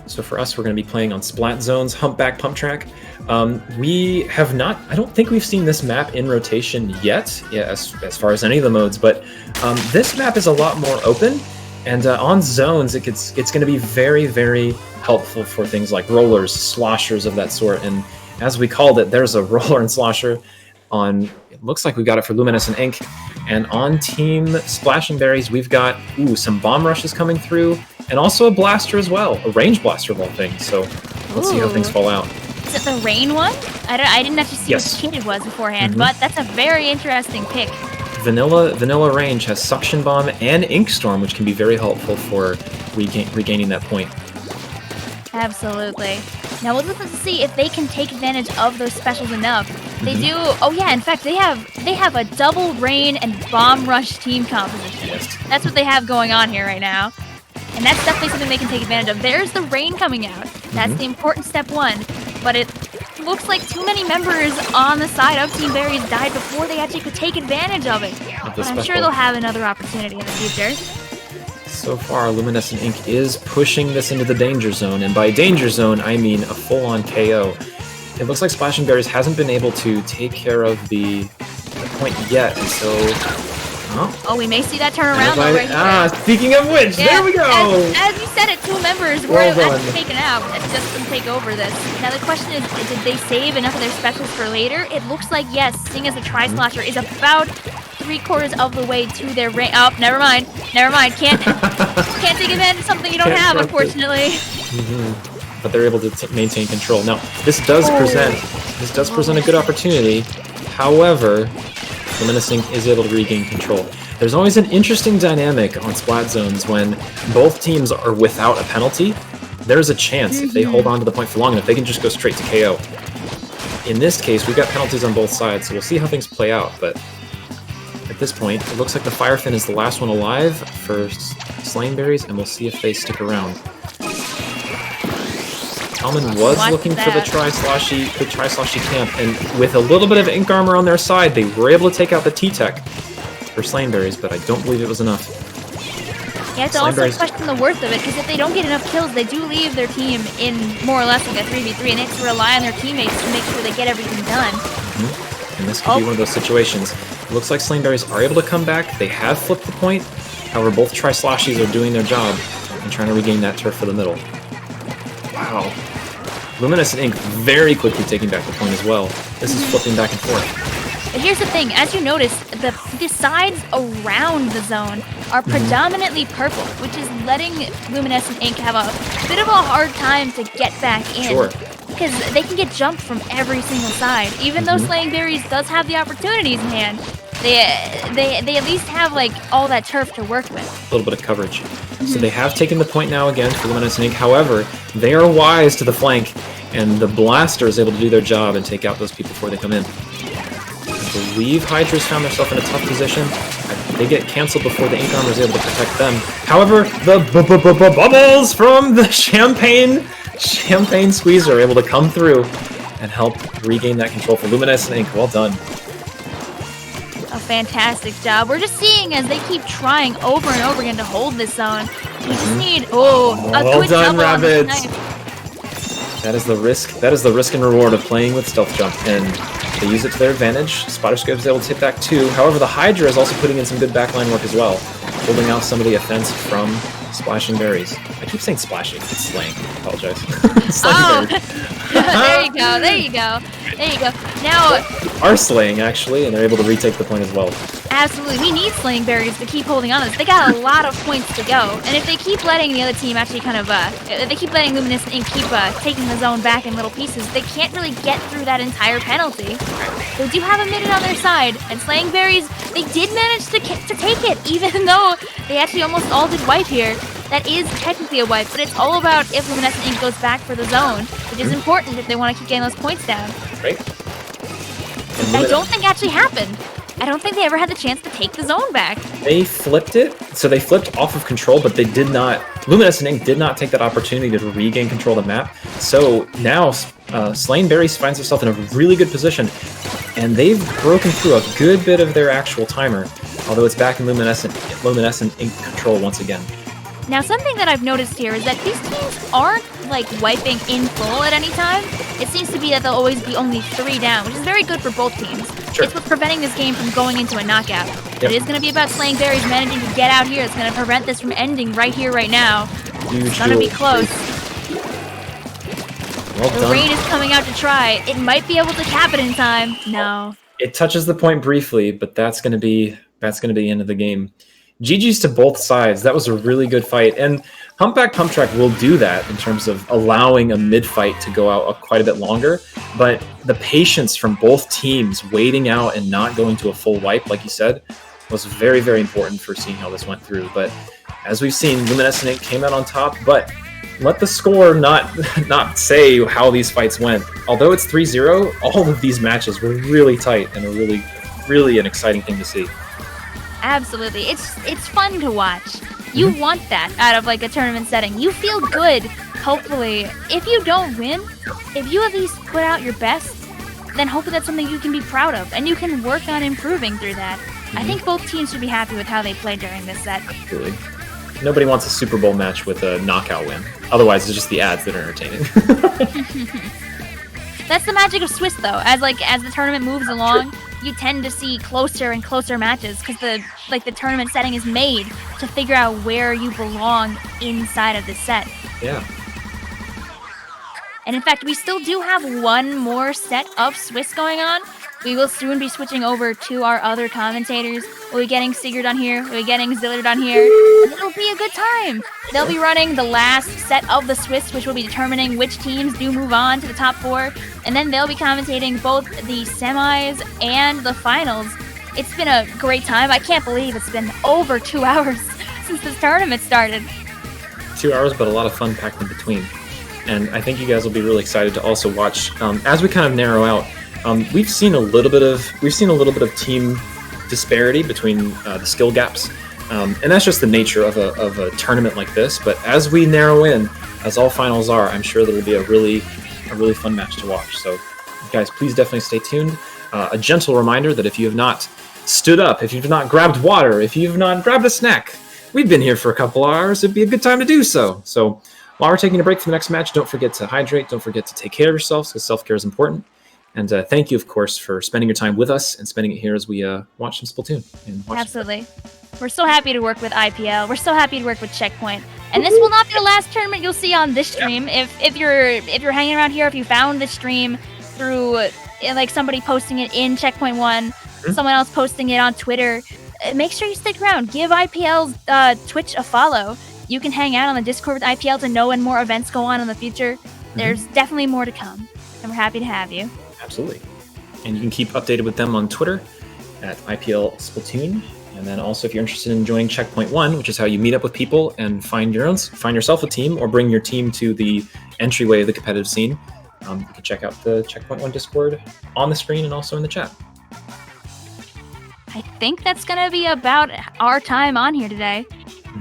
So for us, we're going to be playing on Splat Zone's Humpback Pump Track. We have not, I don't think we've seen this map in rotation yet, as far as any of the modes, but this map is a lot more open. And on zones, it's going to be very, very helpful for things like rollers, sloshers of that sort. And as we called it, there's a roller and slosher on, it looks like we got it for Luminescent Ink. And on Team Splashing Berries, we've got, some bomb rushes coming through, and also a blaster as well, a range blaster of all things. So let's see how things fall out. Is it the rain one? I didn't actually see what kit it was beforehand, but that's a very interesting pick. Vanilla range has Suction Bomb and Ink Storm, which can be very helpful for regaining that point. Absolutely. Now we'll just have to see if they can take advantage of those specials enough. They do. Oh yeah, in fact, they have a double rain and bomb rush team composition. Yes. That's what they have going on here right now. And that's definitely something they can take advantage of. There's the rain coming out. That's the important step 1. But it looks like too many members on the side of Team Berries died before they actually could take advantage of it. But I'm sure they'll have another opportunity in the future. So far, Luminescent Ink is pushing this into the danger zone, and by danger zone, I mean a full-on KO. It looks like Splashing Berries hasn't been able to take care of the point yet, and so Oh, we may see that turn around though right here. Speaking of which, there we go! As you said it, 2 members were actually taken out and just to take over this. Now the question is, did they save enough of their specials for later? It looks like yes, seeing as the Tri-Slasher is about 3/4 of the way to their range. Oh, never mind. Can't take advantage of something you don't have, unfortunately. But they're able to maintain control. Now, this does present a good opportunity. However, Luminescent is able to regain control. There's always an interesting dynamic on Splat Zones when both teams are without a penalty. There's a chance if they hold on to the point for long enough, they can just go straight to KO. In this case, we've got penalties on both sides, so we'll see how things play out. But at this point, it looks like the Firefin is the last one alive for Slain Berries, and we'll see if they stick around. Kalman was looking for the Tri-Sloshy camp, and with a little bit of ink armor on their side, they were able to take out the T-Tech for Slain Berries, but I don't believe it was enough. You have to also question the worth of it, because if they don't get enough kills, they do leave their team in more or less like a 3v3, and they have to rely on their teammates to make sure they get everything done. And this could be one of those situations. It looks like Slain Berries are able to come back. They have flipped the point. However, both Tri-Sloshies are doing their job and trying to regain that turf for the middle. Wow. Luminescent Ink very quickly taking back the point as well. This is flipping back and forth. But here's the thing, as you notice, the sides around the zone are predominantly purple, which is letting Luminescent Ink have a bit of a hard time to get back in. Sure. Because they can get jumped from every single side. Even though Slaying Berries does have the opportunities in hand, they at least have like all that turf to work with. A little bit of coverage. So they have taken the point now again for Luminescent Ink. However, they are wise to the flank, and the Blaster is able to do their job and take out those people before they come in. I believe Hydra's found themselves in a tough position. They get canceled before the Ink Armor is able to protect them. However, the bubbles from the Champagne Squeezer are able to come through and help regain that control for Luminescent Ink. Well done. A fantastic job. We're just seeing as they keep trying over and over again to hold this zone. We just need a well quick done, double on this Rabbids. knife. That is the risk. That is the risk and reward of playing with Stealth Jump, and they use it to their advantage. Spotterscope is able to hit back too. However, the Hydra is also putting in some good backline work as well, holding out some of the offense from Splashing Berries. I keep saying splashing. It's slang. I apologize. Oh, there you go. There you go. There you go. Now, are slaying actually, and they're able to retake the point as well. Absolutely, we need Slaying Berries to keep holding on to this. They got a lot of points to go, and if they keep letting the other team actually kind of, if they keep letting Luminescent Ink keep taking the zone back in little pieces, they can't really get through that entire penalty. They do have a minute on their side, and Slaying Berries, they did manage to take it, even though they actually almost all did wipe here. That is technically a wipe, but it's all about if Luminescent Ink goes back for the zone, which is important if they want to keep getting those points down. Right. I don't think actually happened. I don't think they ever had the chance to take the zone back. They flipped it, so they flipped off of control, but they did not. Luminescent Ink did not take that opportunity to regain control of the map. So now Slain Berries finds itself in a really good position, and they've broken through a good bit of their actual timer, although it's back in Luminescent Ink control once again. Now, something that I've noticed here is that these teams aren't, like, wiping in full at any time. It seems to be that they'll always be only 3 down, which is very good for both teams. Sure. It's what's preventing this game from going into a knockout. Yep. It is going to be about Slaying Berries managing to get out here. It's going to prevent this from ending right here, right now. It's going to be close. Well the done. rain is coming out to try. It might be able to cap it in time. No. It touches the point briefly, but that's going to be the end of the game. GG's to both sides. That was a really good fight, and Humpback Pump Track will do that in terms of allowing a mid-fight to go out quite a bit longer, but the patience from both teams waiting out and not going to a full wipe, like you said, was very, very important for seeing how this went through. But as we've seen, Luminescent Ink came out on top, but let the score not say how these fights went. Although it's 3-0, all of these matches were really tight and a really, really an exciting thing to see. Absolutely. It's fun to watch. You want that out of like a tournament setting. You feel good, hopefully. If you don't win, if you at least put out your best, then hopefully that's something you can be proud of, and you can work on improving through that. I think both teams should be happy with how they played during this set. Absolutely. Nobody wants a Super Bowl match with a knockout win. Otherwise, it's just the ads that are entertaining. That's the magic of Swiss, though. As the tournament moves along, you tend to see closer and closer matches because the tournament setting is made to figure out where you belong inside of the set. Yeah. And in fact, we still do have one more set of Swiss going on. We will soon be switching over to our other commentators. We'll be getting Sigurd on here. We'll be getting Zillard on here. And it'll be a good time. They'll be running the last set of the Swiss, which will be determining which teams do move on to the top 4. And then they'll be commentating both the semis and the finals. It's been a great time. I can't believe it's been over 2 hours since this tournament started. 2 hours, but a lot of fun packed in between. And I think you guys will be really excited to also watch as we kind of narrow out. We've seen a little bit of team disparity between the skill gaps, and that's just the nature of a tournament like this. But as we narrow in, as all finals are, I'm sure that it'll be a really fun match to watch. So, guys, please definitely stay tuned. A gentle reminder that if you have not stood up, if you've not grabbed water, if you've not grabbed a snack, we've been here for a couple hours. It'd be a good time to do so. So, while we're taking a break for the next match, don't forget to hydrate. Don't forget to take care of yourselves because self-care is important. And thank you, of course, for spending your time with us and spending it here as we watch some Splatoon. Absolutely. We're so happy to work with IPL. We're so happy to work with Checkpoint. And this will not be the last tournament you'll see on this stream. Yeah. If you're hanging around here, if you found this stream through like somebody posting it in Checkpoint 1, someone else posting it on Twitter, make sure you stick around. Give IPL's Twitch a follow. You can hang out on the Discord with IPL to know when more events go on in the future. There's definitely more to come, and we're happy to have you. Absolutely. And you can keep updated with them on Twitter at IPL Splatoon. And then also, if you're interested in joining Checkpoint 1, which is how you meet up with people and find yourself a team or bring your team to the entryway of the competitive scene, you can check out the Checkpoint 1 Discord on the screen and also in the chat. I think that's going to be about our time on here today.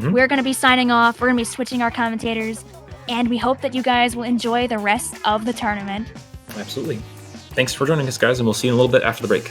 We're going to be signing off. We're going to be switching our commentators. And we hope that you guys will enjoy the rest of the tournament. Absolutely. Thanks for joining us, guys, and we'll see you in a little bit after the break.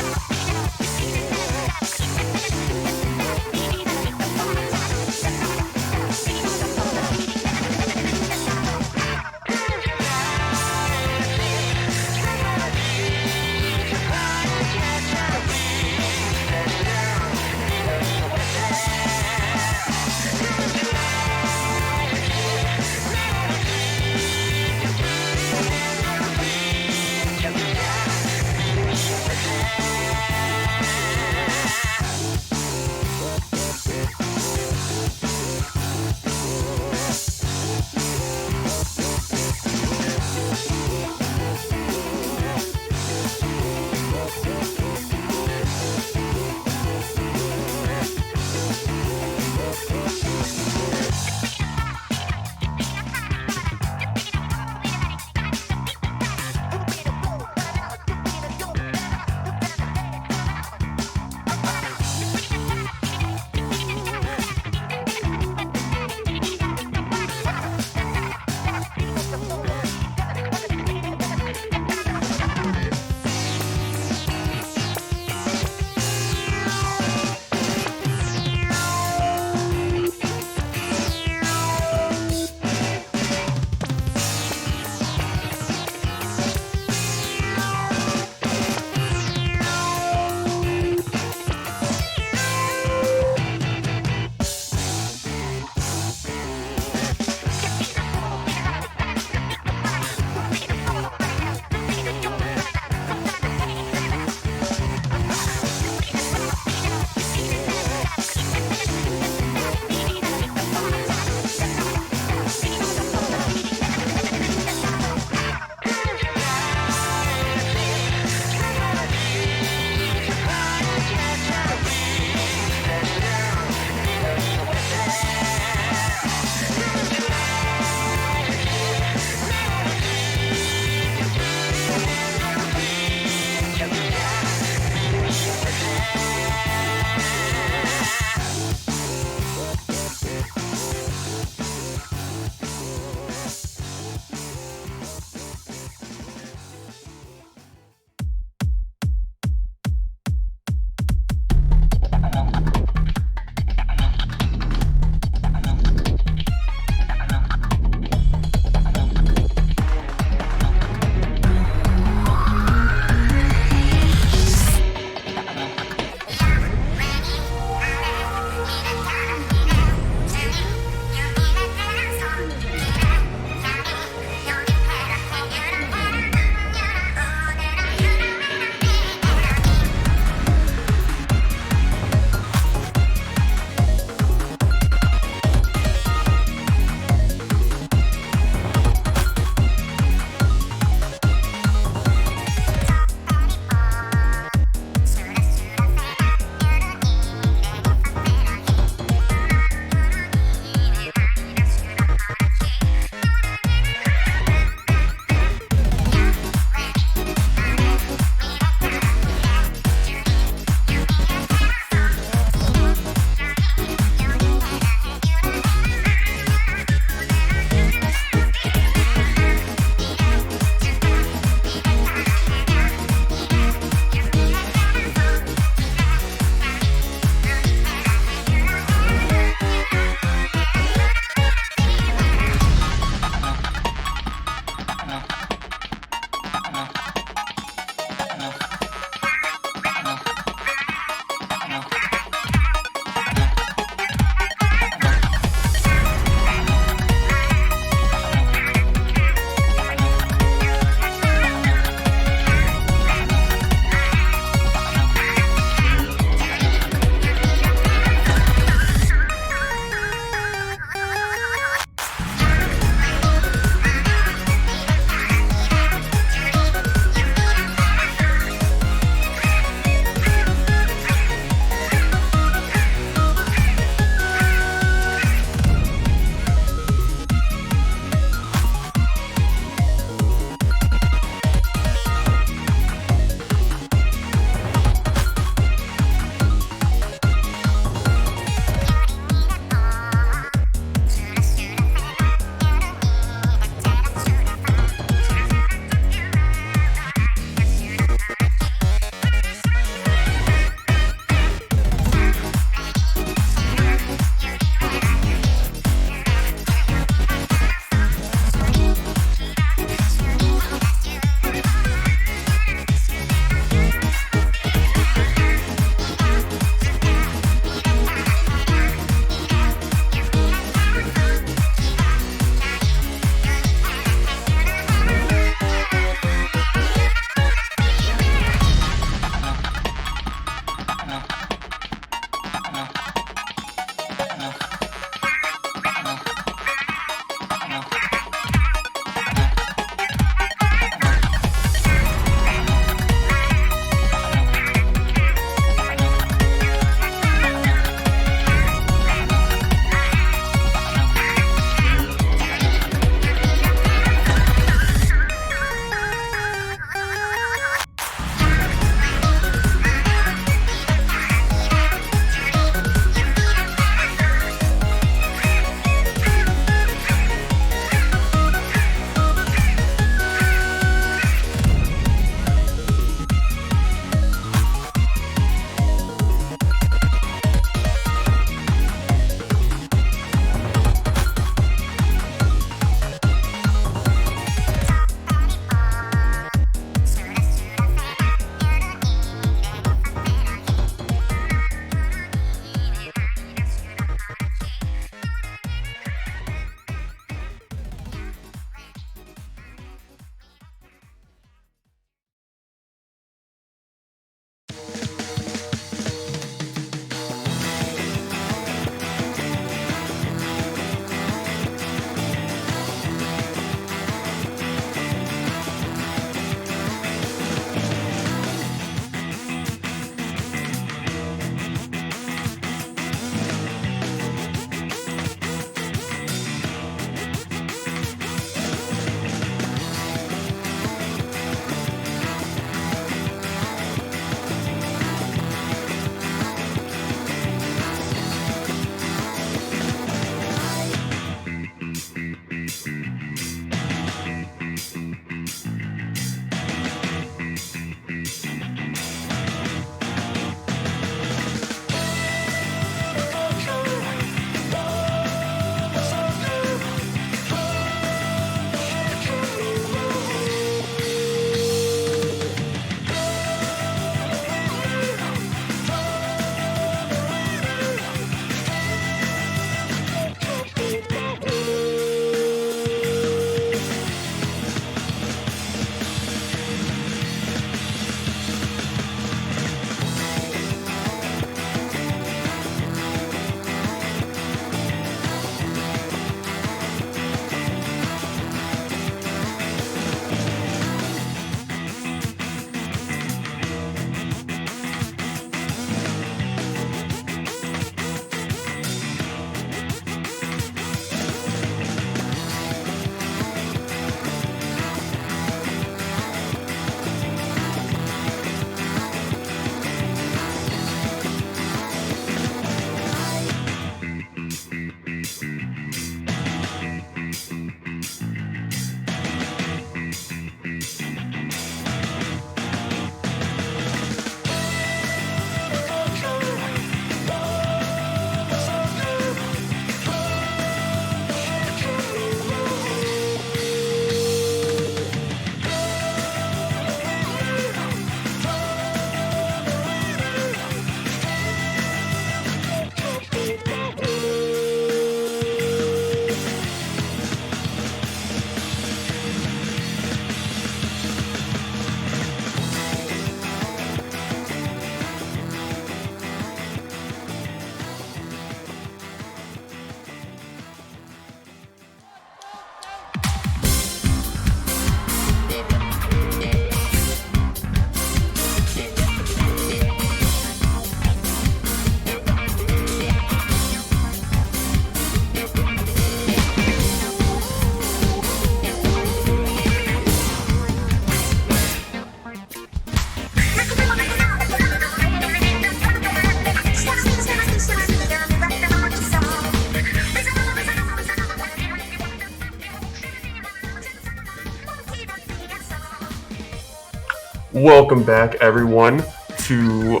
Welcome back, everyone, to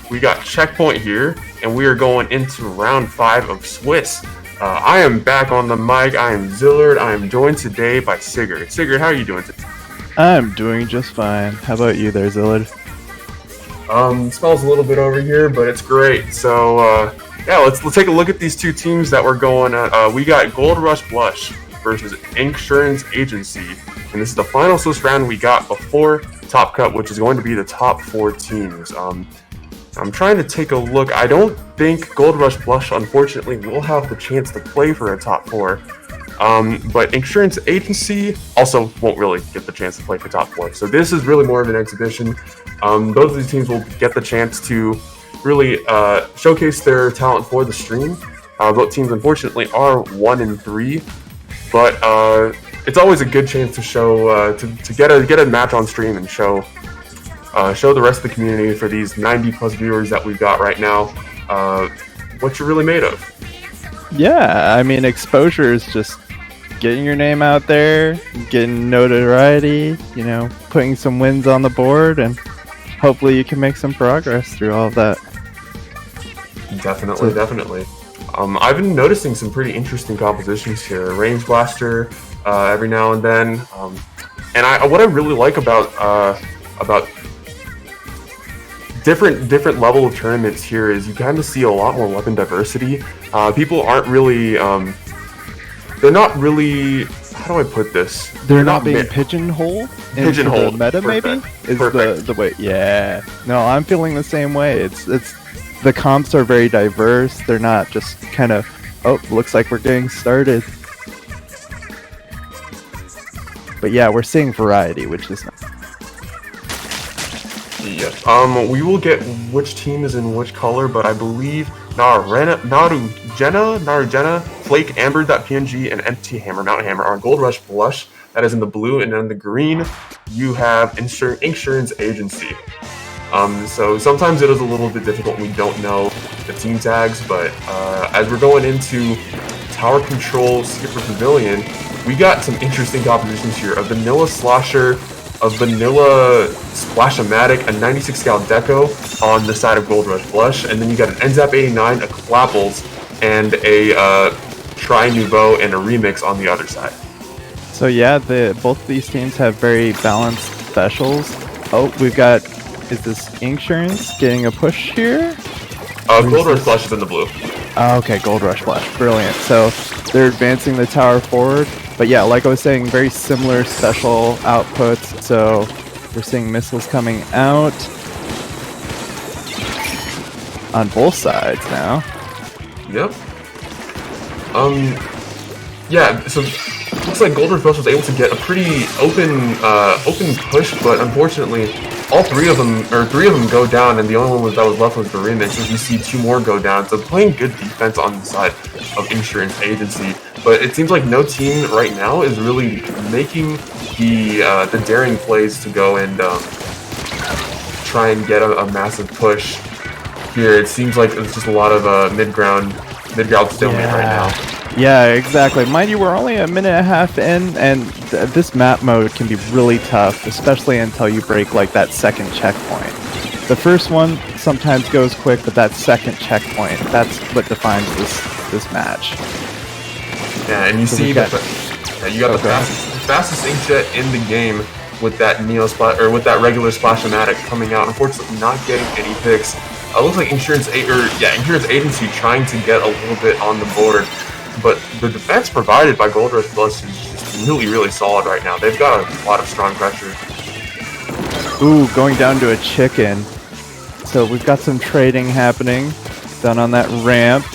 we got Checkpoint here, and we are going into round 5 of Swiss. I am back on the mic. I am Zillard. I am joined today by Sigurd. Sigurd, how are you doing today? I'm doing just fine. How about you there, Zillard? Smells a little bit over here, but it's great. So yeah, let's take a look at these two teams that we're going at. We got Gold Rush Blush versus Inksurance Agency, and this is the final Swiss round we got before Top Cut, which is going to be the top 4 teams. I'm trying to take a look. I don't think Gold Rush Blush, unfortunately, will have the chance to play for a top 4. But Inksurance Agency also won't really get the chance to play for top 4. So this is really more of an exhibition. Both of these teams will get the chance to really showcase their talent for the stream. Both teams, unfortunately, are 1-3, but it's always a good chance to show to get a match on stream and show the rest of the community, for these 90+ viewers that we've got right now, what you're really made of. Yeah, I mean, exposure is just getting your name out there, getting notoriety, you know, putting some wins on the board, and hopefully you can make some progress through all of that. Definitely. I've been noticing some pretty interesting compositions here. Range Blaster every now and then, and what I really like about different level of tournaments here is you kind of see a lot more weapon diversity. People aren't really, they're not really, how do I put this? They're not being pigeonholed into the meta, maybe? Is the way, yeah. No, I'm feeling the same way. It's the comps are very diverse. They're not just kind of, oh, looks like we're getting started. But yeah, we're seeing variety, which is nice. Yeah. We will get which team is in which color, but I believe Narujena, Flake, Amber.png, and Empty Hammer, Mountain Hammer are Gold Rush Blush. That is in the blue, and in the green, you have Inksurance Agency. So sometimes it is a little bit difficult when we don't know the team tags, but as we're going into Tower Control Skipper Pavilion, we got some interesting compositions here. A Vanilla Slosher, a Vanilla Splash-O-Matic, a 96 Scout Deco on the side of Gold Rush Blush, and then you got an NZAP 89, a Clapples, and a Tri Nouveau and a Remix on the other side. So yeah, both of these teams have very balanced specials. Oh, we've got, is this Inksurance getting a push here? Gold Rush Blush is in the blue. Oh, okay, Gold Rush Blush, brilliant. So they're advancing the tower forward. But yeah, like I was saying, very similar special outputs. So we're seeing missiles coming out on both sides now. Yep. Yeah, so looks like Gold Rush Blush was able to get a pretty open push, but unfortunately, all three of them go down, and the only one that was left was the Remix, as you see 2 more go down. So playing good defense on the side of Inksurance Agency, but it seems like no team right now is really making the daring plays to go and try and get a massive push here. It seems like it's just a lot of mid-ground stalemate right now. Yeah, exactly. Mind you, we're only a minute and a half in, and this map mode can be really tough, especially until you break like that second checkpoint. The first one sometimes goes quick, but that second checkpoint, that's what defines this match. Yeah, and you see that you got the fastest inkjet in the game with that with that regular Splash-O-Matic coming out. Unfortunately, not getting any picks. Looks like Inksurance Agency trying to get a little bit on the board. But the defense provided by Gold Rush Blush is just really, really solid right now. They've got a lot of strong pressure. Ooh, going down to a chicken. So we've got some trading happening down on that ramp.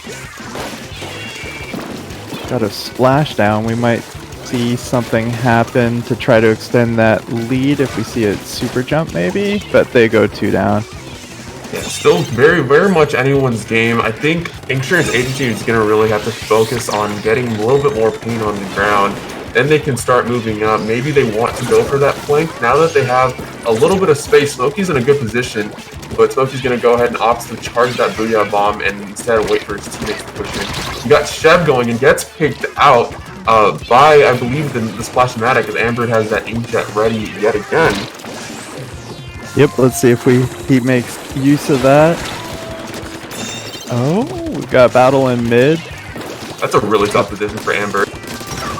Got a splashdown. We might see something happen to try to extend that lead if we see a super jump maybe, but they go 2 down. Yeah, still very, very much anyone's game. I think Inksurance Agency is going to really have to focus on getting a little bit more paint on the ground. Then they can start moving up. Maybe they want to go for that flank. Now that they have a little bit of space, Smokey's in a good position, but Smokey's going to go ahead and opt to charge that Booyah Bomb and instead wait for his teammates to push in. You got Chev going and gets picked out by, I believe, the Splash-O-Matic, as Amber has that inkjet ready yet again. Yep, let's see if he makes use of that. Oh, we've got battle in mid. That's a really tough position for Amber.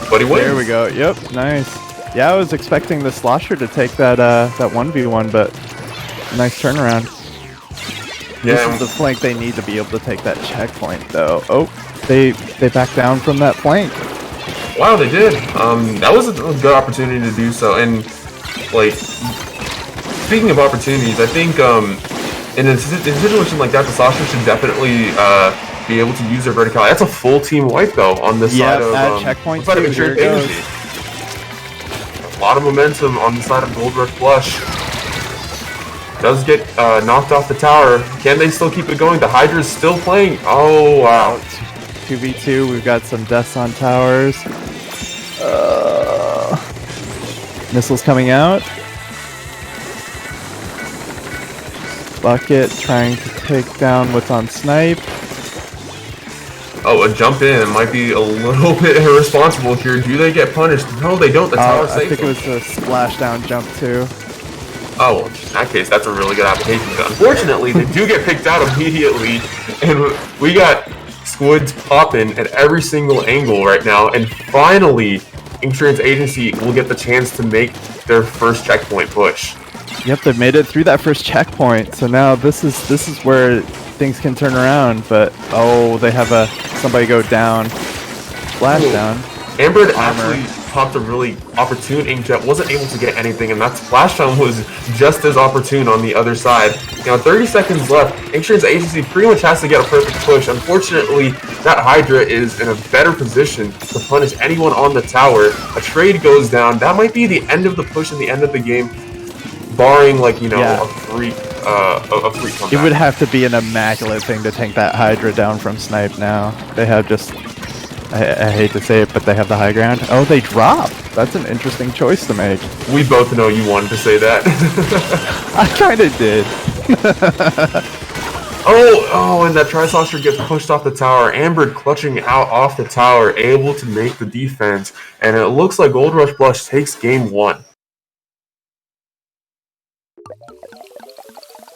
But he wins. There we go. Yep, nice. Yeah, I was expecting the Slosher to take that 1v1, but nice turnaround. Yeah. This is the flank they need to be able to take that checkpoint, though. Oh, they back down from that flank. Wow, they did. That was a good opportunity to do so. And like, speaking of opportunities, I think in a situation like that, the Sasha should definitely be able to use their verticality. That's a full team wipe though on this side of checkpoint. side of Inksurance Agency. A lot of momentum on the side of Gold Rush Blush. Does get knocked off the tower. Can they still keep it going? The Hydra is still playing. Oh wow. 2v2. We've got some deaths on towers. Missiles coming out. Bucket trying to take down what's on Snipe. Oh, a jump in might be a little bit irresponsible here. Do they get punished? No, they don't. The tower I saves think it was a splashdown jump too. Oh, well, in that case, that's a really good application. But unfortunately, they do get picked out immediately, and we got Squids popping at every single angle right now, and finally, Insurance Agency will get the chance to make their first checkpoint push. Yep, they've made it through that first checkpoint, so now this is where things can turn around. But oh, they have somebody go down, splashdown. Amber actually popped a really opportune inkjet, wasn't able to get anything, and that splashdown was just as opportune on the other side. Now 30 seconds left, Insurance Agency pretty much has to get a perfect push. Unfortunately, that Hydra is in a better position to punish anyone on the tower. A trade goes down. That might be the end of the push and the end of the game, barring like, you know, a freak comeback. It would have to be an immaculate thing to take that Hydra down from Snipe now. They have just... I hate to say it, but they have the high ground. Oh, they drop. That's an interesting choice to make. We both know you wanted to say that. I kind of did. oh, and that Tri-Saucer gets pushed off the tower. Amber clutching out off the tower, able to make the defense. And it looks like Gold Rush Blush takes game 1.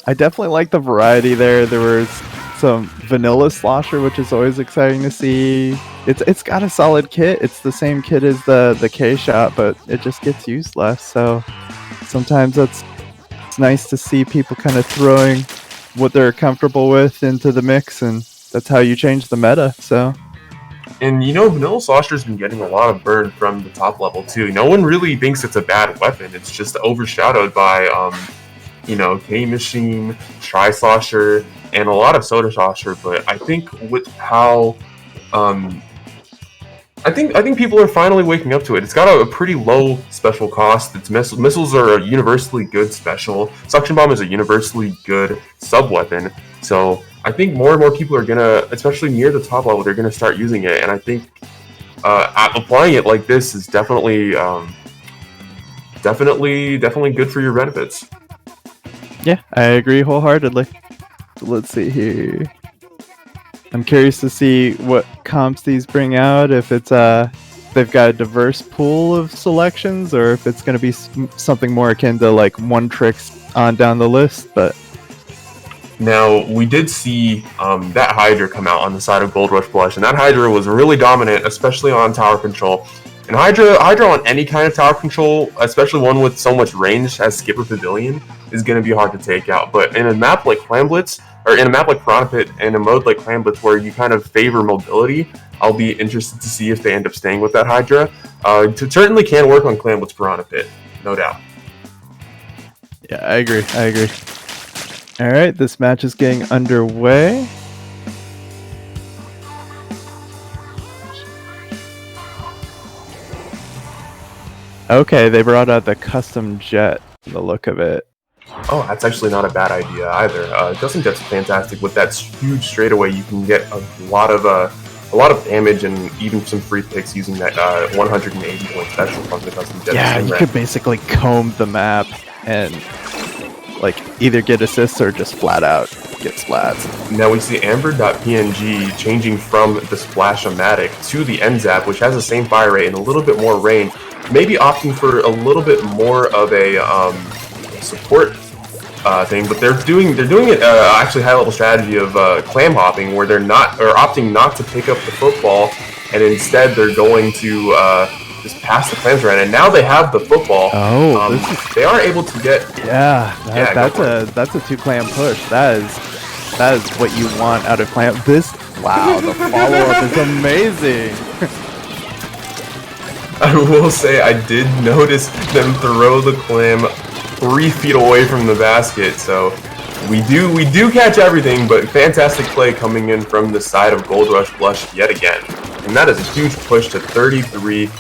I definitely like the variety there. There was some vanilla Slosher, which is always exciting to see. It's got a solid kit. It's the same kit as the K shot, but it just gets used less. So sometimes it's nice to see people kind of throwing what they're comfortable with into the mix, and that's how you change the meta. So. And you know, vanilla Slosher's been getting a lot of burn from the top level too. No one really thinks it's a bad weapon. It's just overshadowed by you know, K-Machine, Tri-Slosher, and a lot of Soda Slosher. But I think with how I think people are finally waking up to it. It's got a pretty low special cost. Its missiles are a universally good special. Suction Bomb is a universally good sub-weapon. So I think more and more people are gonna, especially near the top level, they're gonna start using it. And I think applying it like this is definitely good for your benefits. Yeah, I agree wholeheartedly. Let's see here. I'm curious to see what comps these bring out, if it's they've got a diverse pool of selections, or if it's going to be something more akin to like one tricks on down the list. But now we did see that Hydra come out on the side of Gold Rush Blush, and that Hydra was really dominant, especially on tower control. And Hydra on any kind of tower control, especially one with so much range as Skipper Pavilion, is going to be hard to take out. But in a map like Clam Blitz, or in a map like Piranha Pit, and a mode like Clam Blitz where you kind of favor mobility, I'll be interested to see if they end up staying with that Hydra. It certainly can work on Clam Blitz Piranha Pit, no doubt. Yeah, I agree. All right, this match is getting underway. Okay, they brought out the custom jet, the look of it. Oh, that's actually not a bad idea either. Custom jet's fantastic. With that huge straightaway, you can get a lot of damage and even some free picks using that 180 point special from the custom jet. Yeah, you could basically comb the map and like either get assists or just flat out get splats. Now we see Amber.png changing from the Splash-O-Matic to the NZAP, which has the same fire rate and a little bit more range. Maybe opting for a little bit more of a support thing, but they're doing it actually high level strategy of clam hopping, where they're opting not to pick up the football, and instead they're going to just pass the clams around. And now they have the football. Oh, they are able to get. That's a 2 clam push. That is what you want out of clam. Wow, the follow up is amazing. I will say I did notice them throw the clam 3 feet away from the basket, so we do catch everything, but fantastic play coming in from the side of Gold Rush Blush yet again. And that is a huge push to 33.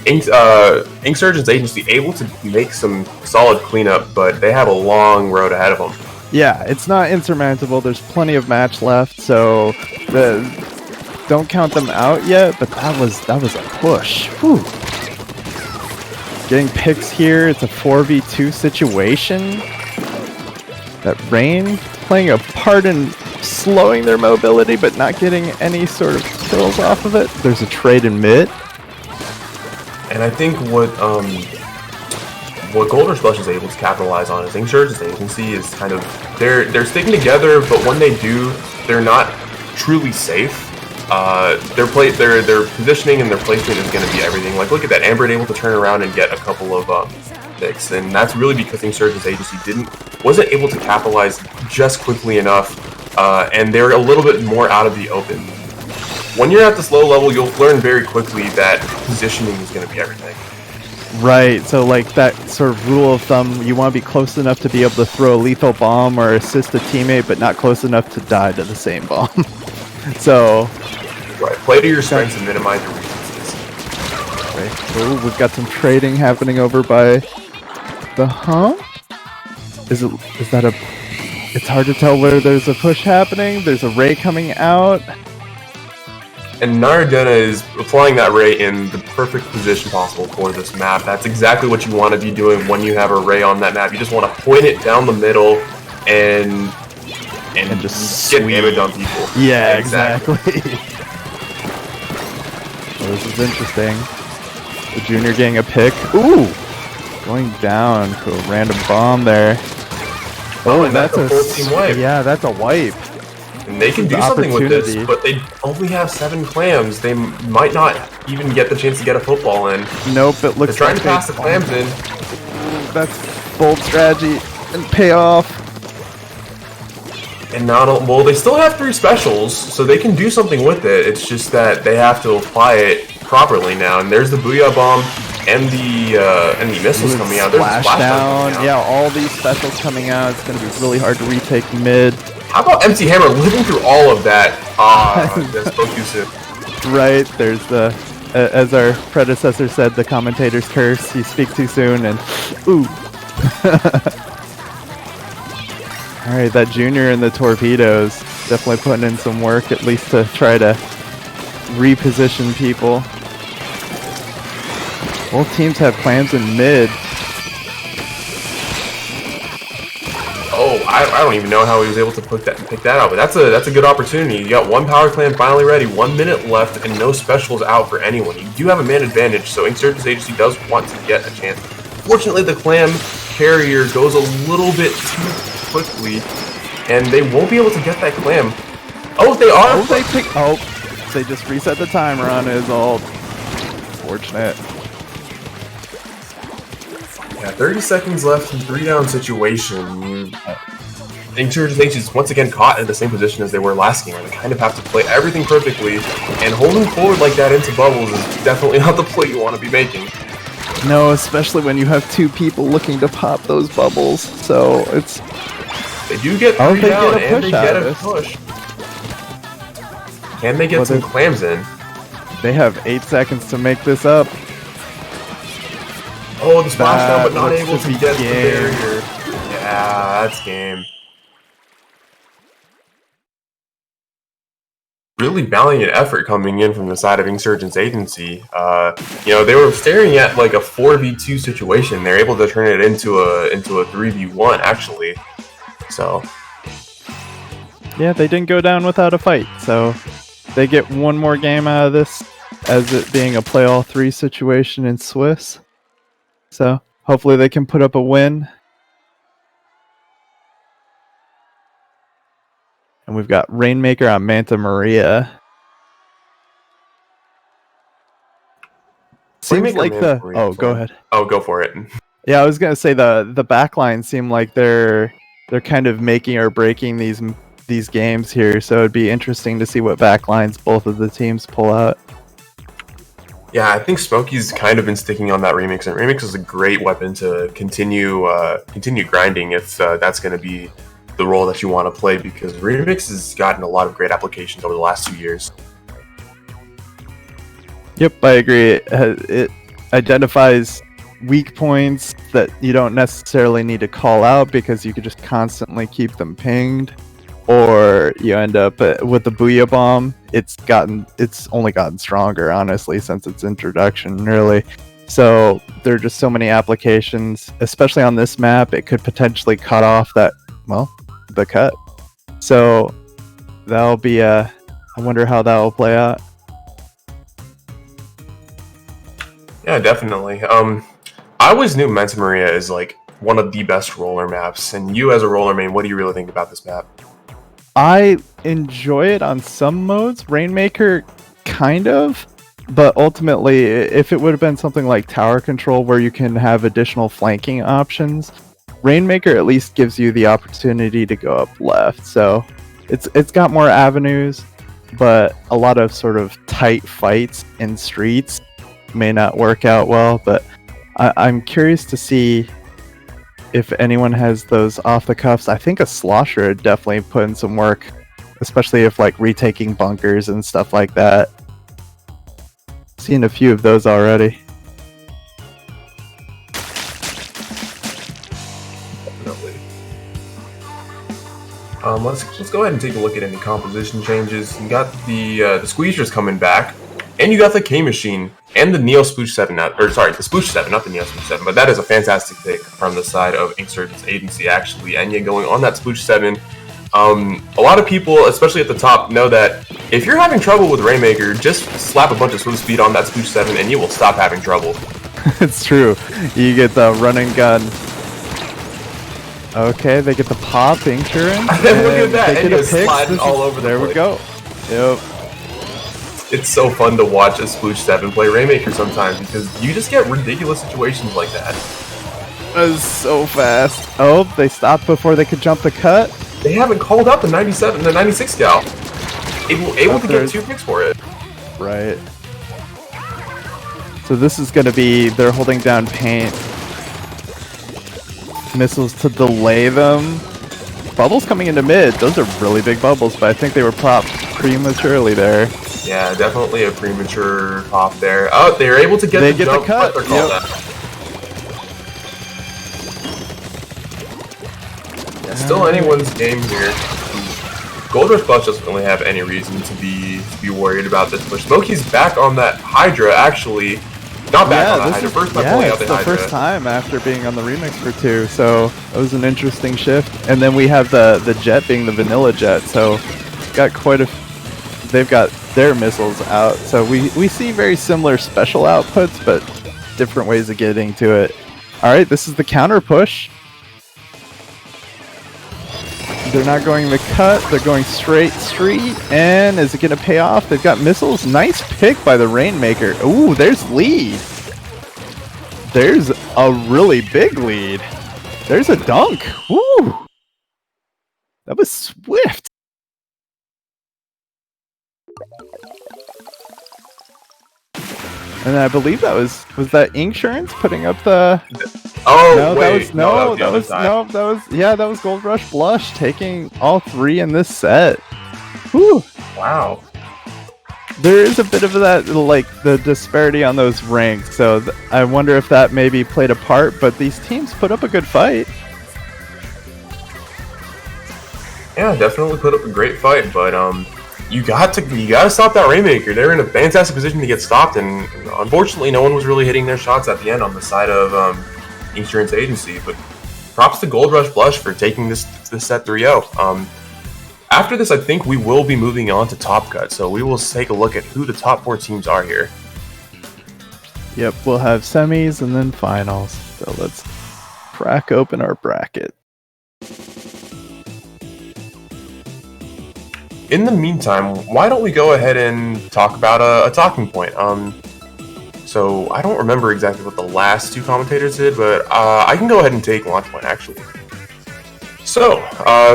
Inksurance Agency able to make some solid cleanup, but they have a long road ahead of them. Yeah, it's not insurmountable. There's plenty of match left, so don't count them out yet, but that was a push. Whew. Getting picks here, it's a 4v2 situation. That rain playing a part in slowing their mobility, but not getting any sort of kills off of it. There's a trade in mid. And I think what Gold Rush Blush is able to capitalize on is Inksurance Agency is kind of they're sticking together, but when they do, they're not truly safe. Their positioning and their placement is going to be everything. Like, look at that, Amber able to turn around and get a couple of picks, and that's really because Inksurance Agency wasn't able to capitalize just quickly enough, and they're a little bit more out of the open. When you're at this low level, you'll learn very quickly that positioning is going to be everything. Right, so like that sort of rule of thumb, you want to be close enough to be able to throw a lethal bomb or assist a teammate, but not close enough to die to the same bomb. So, right, play to your strengths and minimize your weaknesses. Right. Ooh, we've got some trading happening over by the hump. Is that a? It's hard to tell where there's a push happening. There's a ray coming out. And Naradena is applying that ray in the perfect position possible for this map. That's exactly what you want to be doing when you have a ray on that map. You just want to point it down the middle and just get damage on people. Yeah, exactly. Well, this is interesting. The junior getting a pick. Ooh! Going down to a random bomb there. Oh, and that's a full team wipe. Yeah, that's a wipe. And they can do something with this, but they only have 7 clams. They might not even get the chance to get a football in. Nope, it looks They're trying like to pass the clams in. That's bold strategy and payoff. And well, they still have 3 specials, so they can do something with it. It's just that they have to apply it properly now. And there's the Booyah Bomb and the missiles coming out. There's Splash down. Yeah, all these specials coming out. It's going to be really hard to retake mid. How about MC Hammer living through all of that? That spoke too soon. Right, there's the, as our predecessor said, the commentator's curse. You speak too soon and, ooh. Alright, that junior and the torpedoes definitely putting in some work, at least to try to reposition people. Both teams have clams in mid. Oh, I don't even know how he was able to pick that out, but that's a good opportunity. You got 1 power clam finally ready, 1 minute left, and no specials out for anyone. You do have a man advantage, so Inksurance Agency does want to get a chance. Fortunately, the clam carrier goes a little bit too quickly, and they won't be able to get that clam. Oh, they are! They just reset the timer on his ult. Fortunate. Yeah, 30 seconds left in 3-down situation. Inksurance Agency is once again caught in the same position as they were last game, where they kind of have to play everything perfectly, and holding forward like that into bubbles is definitely not the play you want to be making. No, especially when you have 2 people looking to pop those bubbles, so it's... They do get 3 down, and they get a push. Can they get some clams in? They have 8 seconds to make this up. Oh, the splash down, but not able to get the barrier. Yeah, that's game. Really valiant effort coming in from the side of Inksurance Agency. They were staring at like a 4v2 situation. They're able to turn it into a 3v1 actually. So yeah, they didn't go down without a fight. So they get 1 more game out of this, as it being a play all 3 situation in Swiss. So hopefully they can put up a win. And we've got Rainmaker on Manta Maria. Seems Rainmaker, like Manta Maria, oh, go sorry. ahead. Oh, go for it. Yeah, I was gonna say the backline seem like they're kind of making or breaking these games here. So it'd be interesting to see what backlines both of the teams pull out. Yeah, I think Smokey's kind of been sticking on that remix, and remix is a great weapon to continue grinding if that's going to be the role that you want to play, because remix has gotten a lot of great applications over the last 2 years. Yep, I agree. It identifies weak points that you don't necessarily need to call out because you could just constantly keep them pinged, or you end up with the Booyah Bomb. It's only gotten stronger, honestly, since its introduction, really. So there are just so many applications, especially on this map. It could potentially cut off the cut. So that'll be I wonder how that will play out. Yeah, definitely. I always knew Manta Maria is like one of the best roller maps, and you as a roller main, what do you really think about this map? I enjoy it on some modes. Rainmaker, kind of. But ultimately, if it would have been something like tower control where you can have additional flanking options, Rainmaker at least gives you the opportunity to go up left. So it's got more avenues, but a lot of sort of tight fights in streets may not work out well. But I'm curious to see if anyone has those off the cuffs. I think a slosher would definitely put in some work, especially if like retaking bunkers and stuff like that. Seen a few of those already. Definitely. Let's go ahead and take a look at any composition changes. You got the Squeezers coming back, and you got the K Machine and the Neo Sploosh 7. The Sploosh 7, not the Neo Sploosh 7, but that is a fantastic pick from the side of Inksurance Agency, actually. Enya going on that Sploosh 7. A lot of people, especially at the top, know that if you're having trouble with Rainmaker, just slap a bunch of swim speed on that Sploosh 7 and you will stop having trouble. It's true. You get the run and gun. Okay, they get the pop Inksurance. And then look at that, they and get a you're pick. sliding all over the There place. we go. Yep. It's so fun to watch a Sploosh 7 play Rainmaker sometimes, because you just get ridiculous situations like that. That is so fast. Oh, they stopped before they could jump the cut. They haven't called out the 96 gal. Able to get 2 picks for it. Right. So this is going to be, they're holding down paint. Missiles to delay them. Bubbles coming into mid. Those are really big bubbles, but I think they were popped prematurely there. Yeah, definitely a premature pop there. Oh, they're able to get They the get the jump, cut, but they're called yep. out. Yeah, still anyone's game here. Gold Rush Blush doesn't really have any reason to be worried about this push. Smokey's back on that Hydra, actually. Not back on that Hydra. First time pulling out the Hydra. It's the first time after being on the remix for 2, so that was an interesting shift. And then we have the jet being the vanilla jet, so got they've got their missiles out. So we see very similar special outputs, but different ways of getting to it. Alright, this is the counter push. They're not going the cut, they're going straight street, and is it going to pay off? They've got missiles. Nice pick by the Rainmaker. Ooh, there's lead. There's a really big lead. There's a dunk. Woo! That was swift. And I believe that was that Inksurance putting up the... Oh, No, wait. that was Gold Rush Blush taking all 3 in this set. Whew. Wow. There is a bit of that, like, the disparity on those ranks, so I wonder if that maybe played a part, but these teams put up a good fight. Yeah, definitely put up a great fight, but you gotta stop that Rainmaker. They're in a fantastic position to get stopped, and unfortunately, no one was really hitting their shots at the end on the side of Inksurance Agency. But props to Gold Rush Blush for taking this set 3-0. After this, I think we will be moving on to Top Cut, so we will take a look at who the top 4 teams are here. Yep, we'll have semis and then finals. So let's crack open our bracket. in the meantime, why don't we go ahead and talk about a talking point? So I don't remember exactly what the last two commentators did, but I can go ahead and take launch point actually. So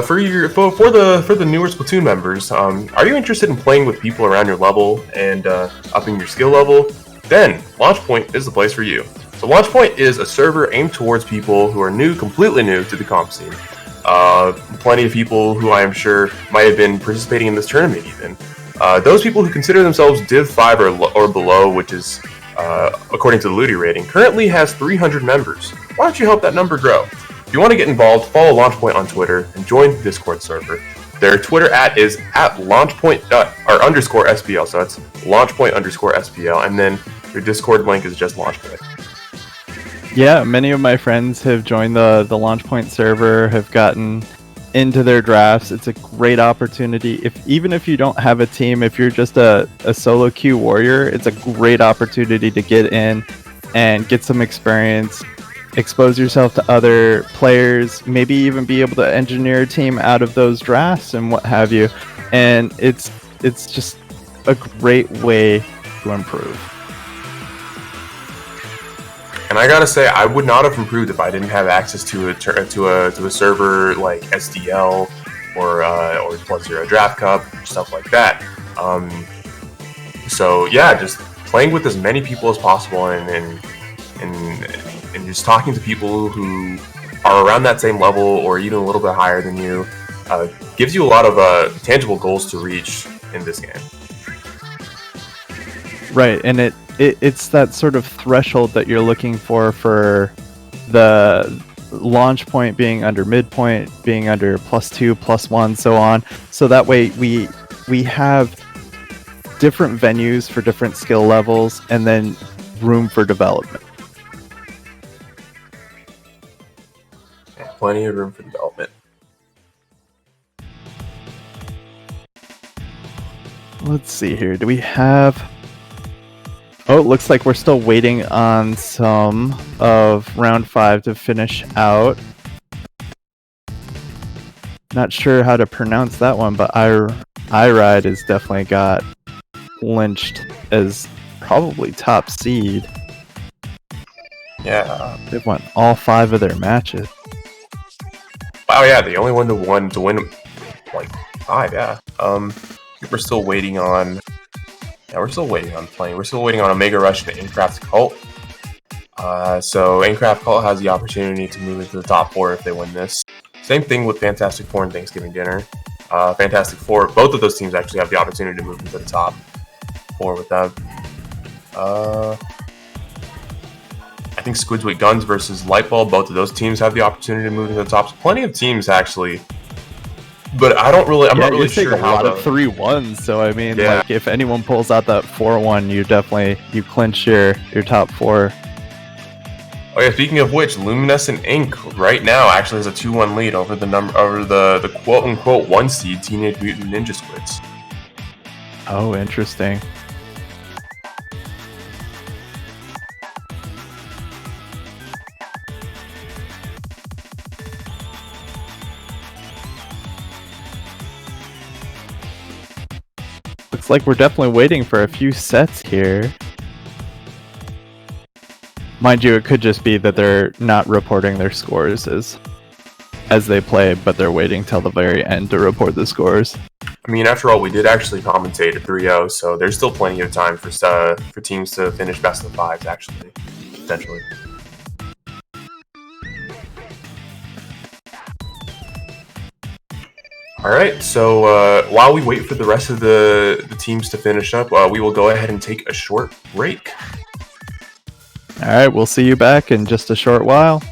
for the newer Splatoon members, are you interested in playing with people around your level and upping your skill level? Then Launchpoint is the place for you. So Launchpoint is a server aimed towards people who are completely new to the comp scene. Plenty of people who I am sure might have been participating in this tournament even. Those people who consider themselves Div 5 or below, which is, according to the Ludi rating, currently has 300 members. Why don't you help that number grow? If you want to get involved, follow Launchpoint on Twitter and join the Discord server. Their Twitter is @launchpoint _ SPL, so that's launchpoint _ SPL, and then their Discord link is just Launchpoint. Yeah, many of my friends have joined the Launchpoint server, have gotten into their drafts. It's a great opportunity. Even if you don't have a team, if you're just a solo queue warrior, it's a great opportunity to get in and get some experience, expose yourself to other players, maybe even be able to engineer a team out of those drafts and what have you. And it's just a great way to improve. And I gotta say, I would not have improved if I didn't have access to a server like SDL or +0 Draft Cup, stuff like that. So yeah, just playing with as many people as possible and just talking to people who are around that same level or even a little bit higher than you gives you a lot of tangible goals to reach in this game. Right, and it's that sort of threshold that you're looking for the launch point being under midpoint, being under +2, +1, so on. So that way we have different venues for different skill levels and then room for development. Plenty of room for development. Let's see here. Do we have... Oh, it looks like we're still waiting on some of round 5 to finish out. Not sure how to pronounce that one, but Iride has definitely got lynched as probably top seed. Yeah. They've won all 5 of their matches. Wow, yeah, the only one to win like 5, yeah. We're still waiting on... Yeah, we're still waiting on playing. We're still waiting on Omega Rush and Inkcraft Kult. So Inkcraft Kult has the opportunity to move into the top 4 if they win this. Same thing with Fantastic Four and Thanksgiving Dinner. Fantastic Four, both of those teams actually have the opportunity to move into the top 4 with them. I think Squids with Guns versus Lightbulb, both of those teams have the opportunity to move into the top. So plenty of teams actually. But I'm not really sure how a lot of 3-1s, so I mean, yeah. like if anyone pulls out that 4-1, you clinch your top 4. Oh yeah, speaking of which, Luminescent Inc. right now actually has a 2-1 lead over the quote unquote 1 seed Teenage Mutant Ninja Squids. Oh, interesting. Looks like we're definitely waiting for a few sets here. Mind you, it could just be that they're not reporting their scores as they play, but they're waiting till the very end to report the scores. I mean, after all, we did actually commentate at 3-0, so there's still plenty of time for teams to finish best of 5s, actually, potentially. Alright, so while we wait for the rest of the teams to finish up, we will go ahead and take a short break. Alright, we'll see you back in just a short while.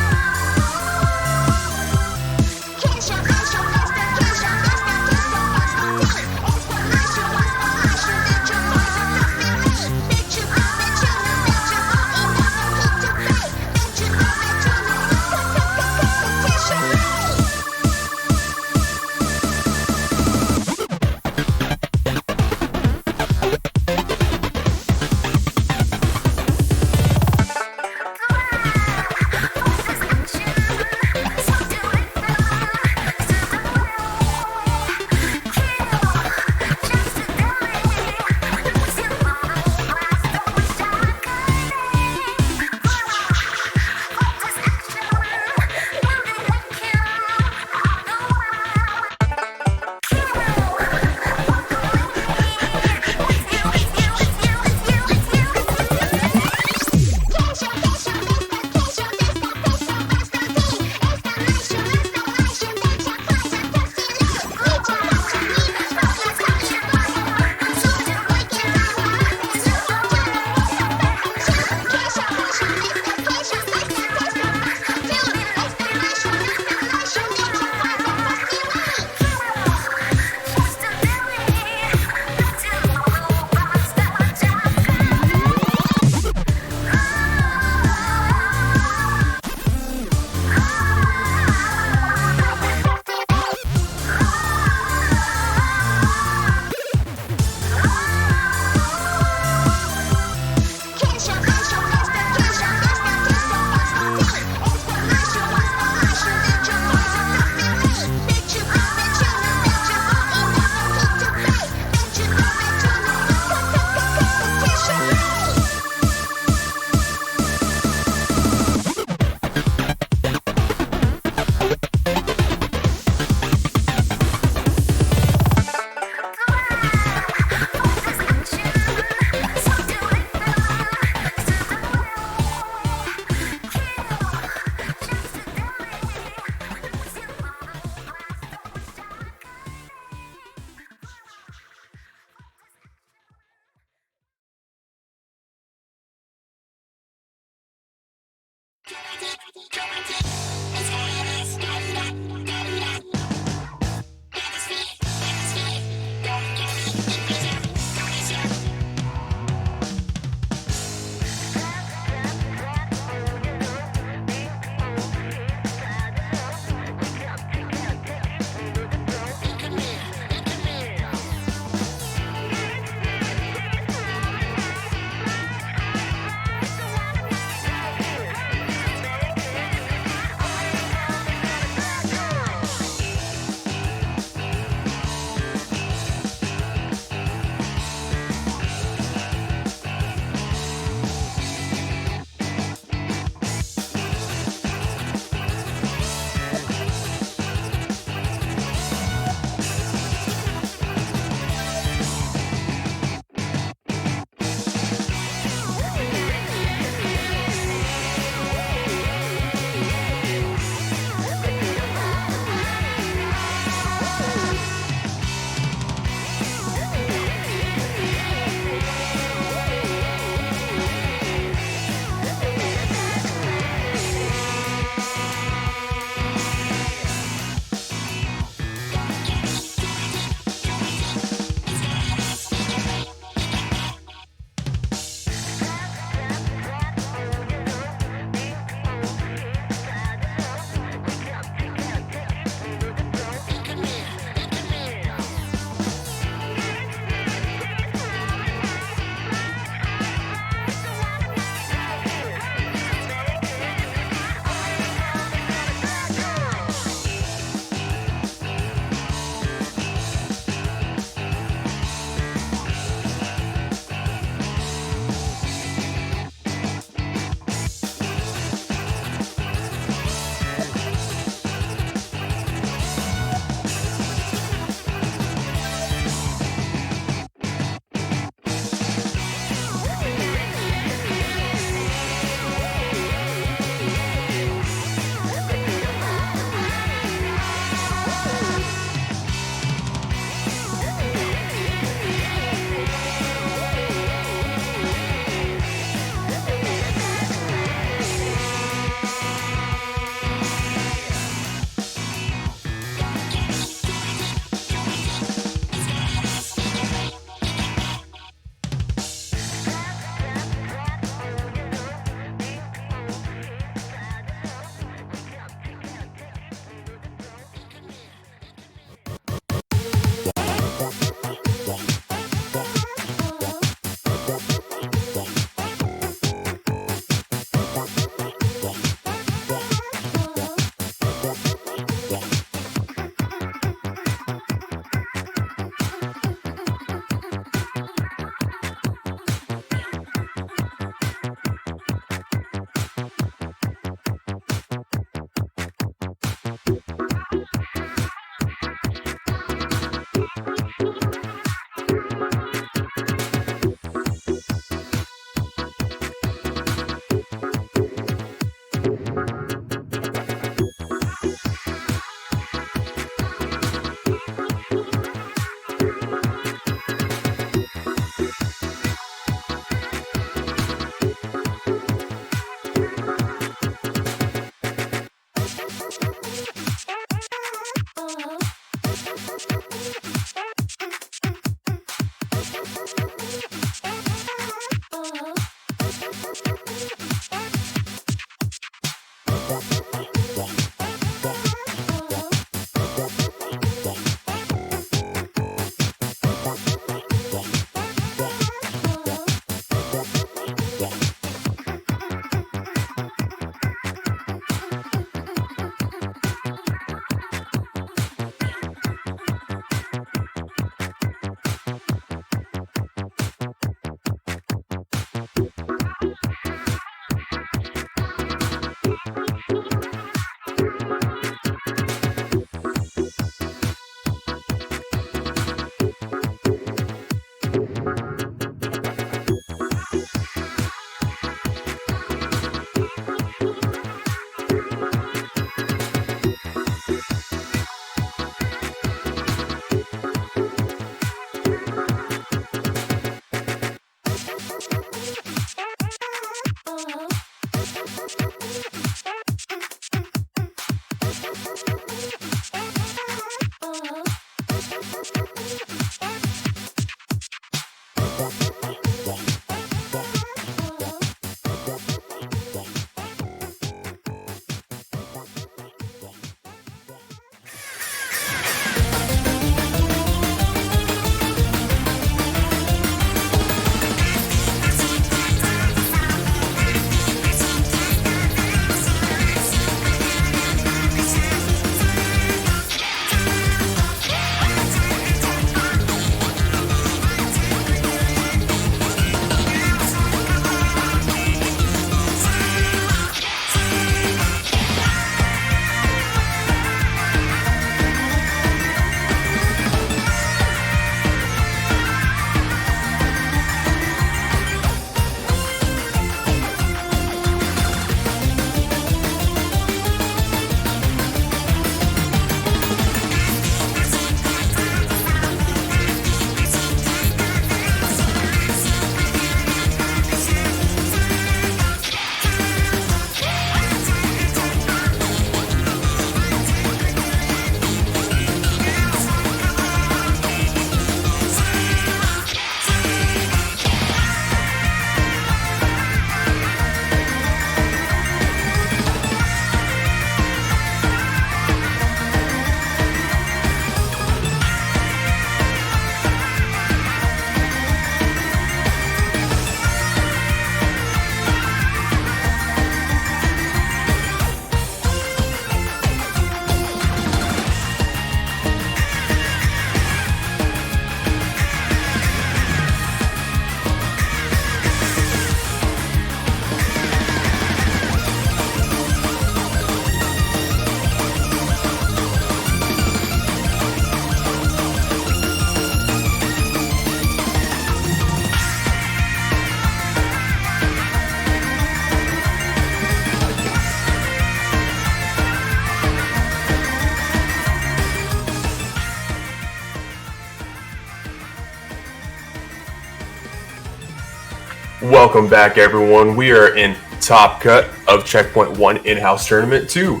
Welcome back, everyone. We are in Top Cut of Checkpoint 1 in-house tournament 2.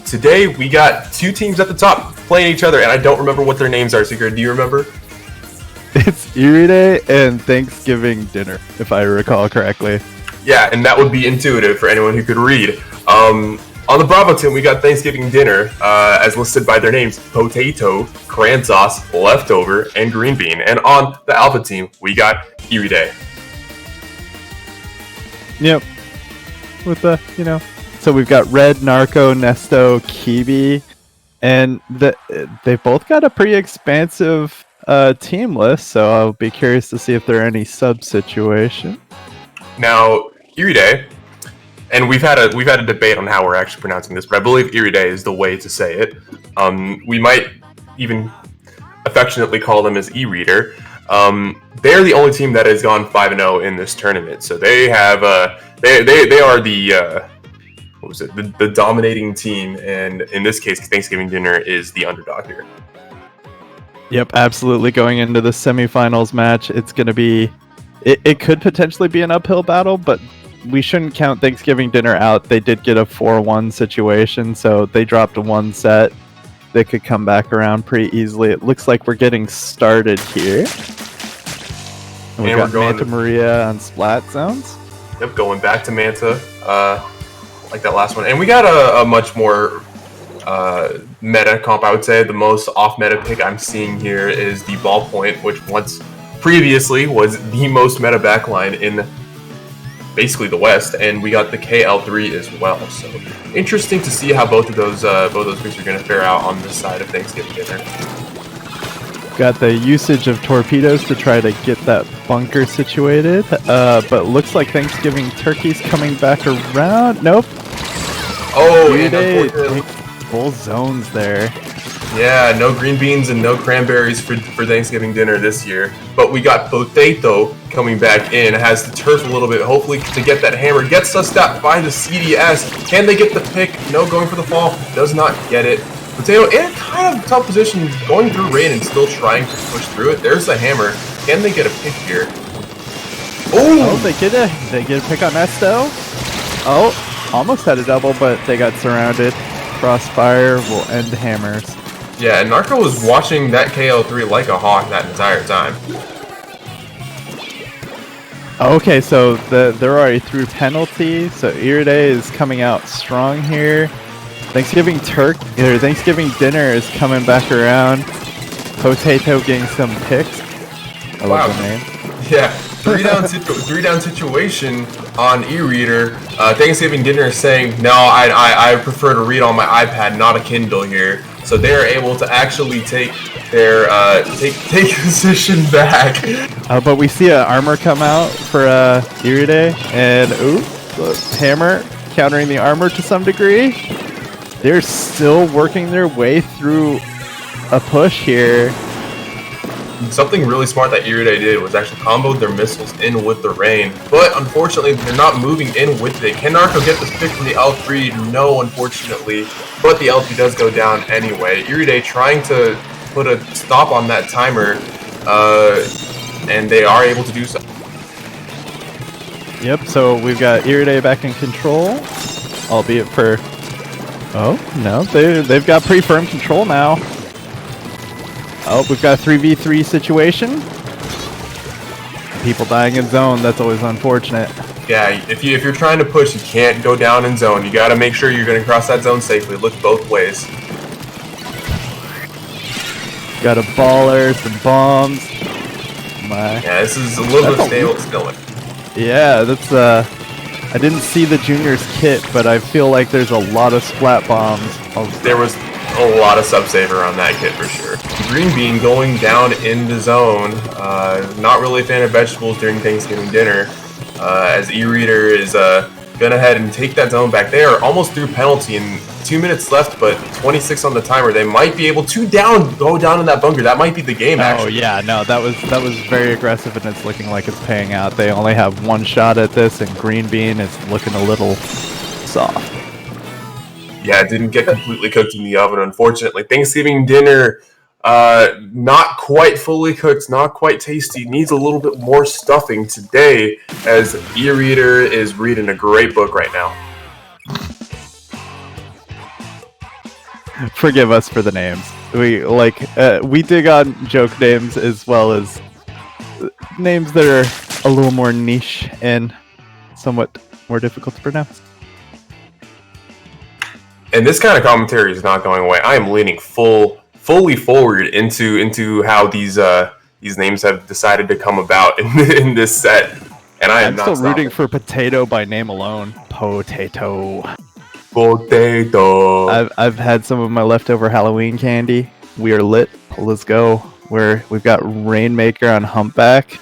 Today we got two teams at the top playing each other, and I don't remember what their names are. Secret, do you remember? It's Iride and Thanksgiving dinner, if I recall correctly. Yeah, and that would be intuitive for anyone who could read. On the Bravo team, we got Thanksgiving dinner, as listed by their names: potato, cran sauce, leftover, and green bean. And on the Alpha team, we got Iride. Yep. With the, so we've got Red, Narco, Nesto, Kibi, and they've both got a pretty expansive team list, so I'll be curious to see if there are any sub-situations. Now, Iride, and we've had a debate on how we're actually pronouncing this, but I believe Iride is the way to say it. We might even affectionately call them as e-reader. They're the only team that has gone 5-0 in this tournament, so they have they are the the dominating team, and in this case, Thanksgiving dinner is the underdog here. Yep, absolutely. Going into the semifinals match, it's going to be it could potentially be an uphill battle, but we shouldn't count Thanksgiving dinner out. They did get a 4-1 situation, so they dropped a 1 set. They could come back around pretty easily. It looks like we're getting started here. And we've got Manta Maria on Splat Zones. Yep, going back to Manta, like that last one. And we got a much more meta comp, I would say. The most off-meta pick I'm seeing here is the Ballpoint, which once previously was the most meta backline in basically the West, and we got the KL3 as well. So interesting to see how both of those picks are going to fare out on this side of Thanksgiving dinner. Got the usage of torpedoes to try to get that bunker situated, but looks like Thanksgiving turkey's coming back around. Nope. Oh, and unfortunately, full zones there. Yeah, no green beans and no cranberries for Thanksgiving dinner this year. But we got Potato coming back in, has the turf a little bit, hopefully to get that hammer. Gets sussed out by the CDS. Can they get the pick? No, going for the fall. Does not get it. Potato in a kind of tough position, going through rain and still trying to push through it. There's the hammer. Can they get a pick here? Oh, they get a pick on Nesto. Oh, almost had a double, but they got surrounded. Crossfire will end hammers. Yeah, and Narco was watching that KL3 like a hawk that entire time. Okay, so they're already through penalty, so Iride is coming out strong here. Thanksgiving dinner is coming back around. Potato getting some picks. I love the name. Yeah, three down situation on e-reader. Thanksgiving dinner is saying, no, I prefer to read on my iPad, not a Kindle here. So they are able to actually take their take position back. But we see an armor come out for Iride, and hammer countering the armor to some degree. They're still working their way through a push here. Something really smart that Iride did was actually comboed their missiles in with the rain, but unfortunately they're not moving in with it. Can Narco get this pick from the L3? No, unfortunately, but the L3 does go down anyway. Iride trying to put a stop on that timer, and they are able to do so. Yep, so we've got Iride back in control, albeit for... Oh, no, they've got pretty firm control now. Oh, we've got a 3v3 situation. People dying in zone, that's always unfortunate. Yeah, if you're trying to push, you can't go down in zone. You gotta make sure you're gonna cross that zone safely. Look both ways. Got a baller, some bombs. Yeah, this is a little bit stable still. Yeah, that's I didn't see the juniors kit, but I feel like there's a lot of splat bombs. There was a lot of sub-saver on that kit for sure. Green Bean going down in the zone. Not really a fan of vegetables during Thanksgiving dinner. As e-reader is gonna head and take that zone back. They are almost through penalty and 2 minutes left, but 26 on the timer. They might be able to go down in that bunker. That might be the game, actually. Oh yeah, no, that was very aggressive, and it's looking like it's paying out. They only have one shot at this, and Green Bean is looking a little soft. Yeah, it didn't get completely cooked in the oven, unfortunately. Thanksgiving dinner Not quite fully cooked, not quite tasty. Needs a little bit more stuffing today, as e-reader is reading a great book right now. Forgive us for the names. We dig on joke names as well as names that are a little more niche and somewhat more difficult to pronounce. And this kind of commentary is not going away. I am leaning fully forward into how these names have decided to come about in this set, and I'm not still rooting stopping. for Potato by name alone. Potato. I've had some of my leftover Halloween candy. We are lit. Let's go. We've got Rainmaker on Humpback,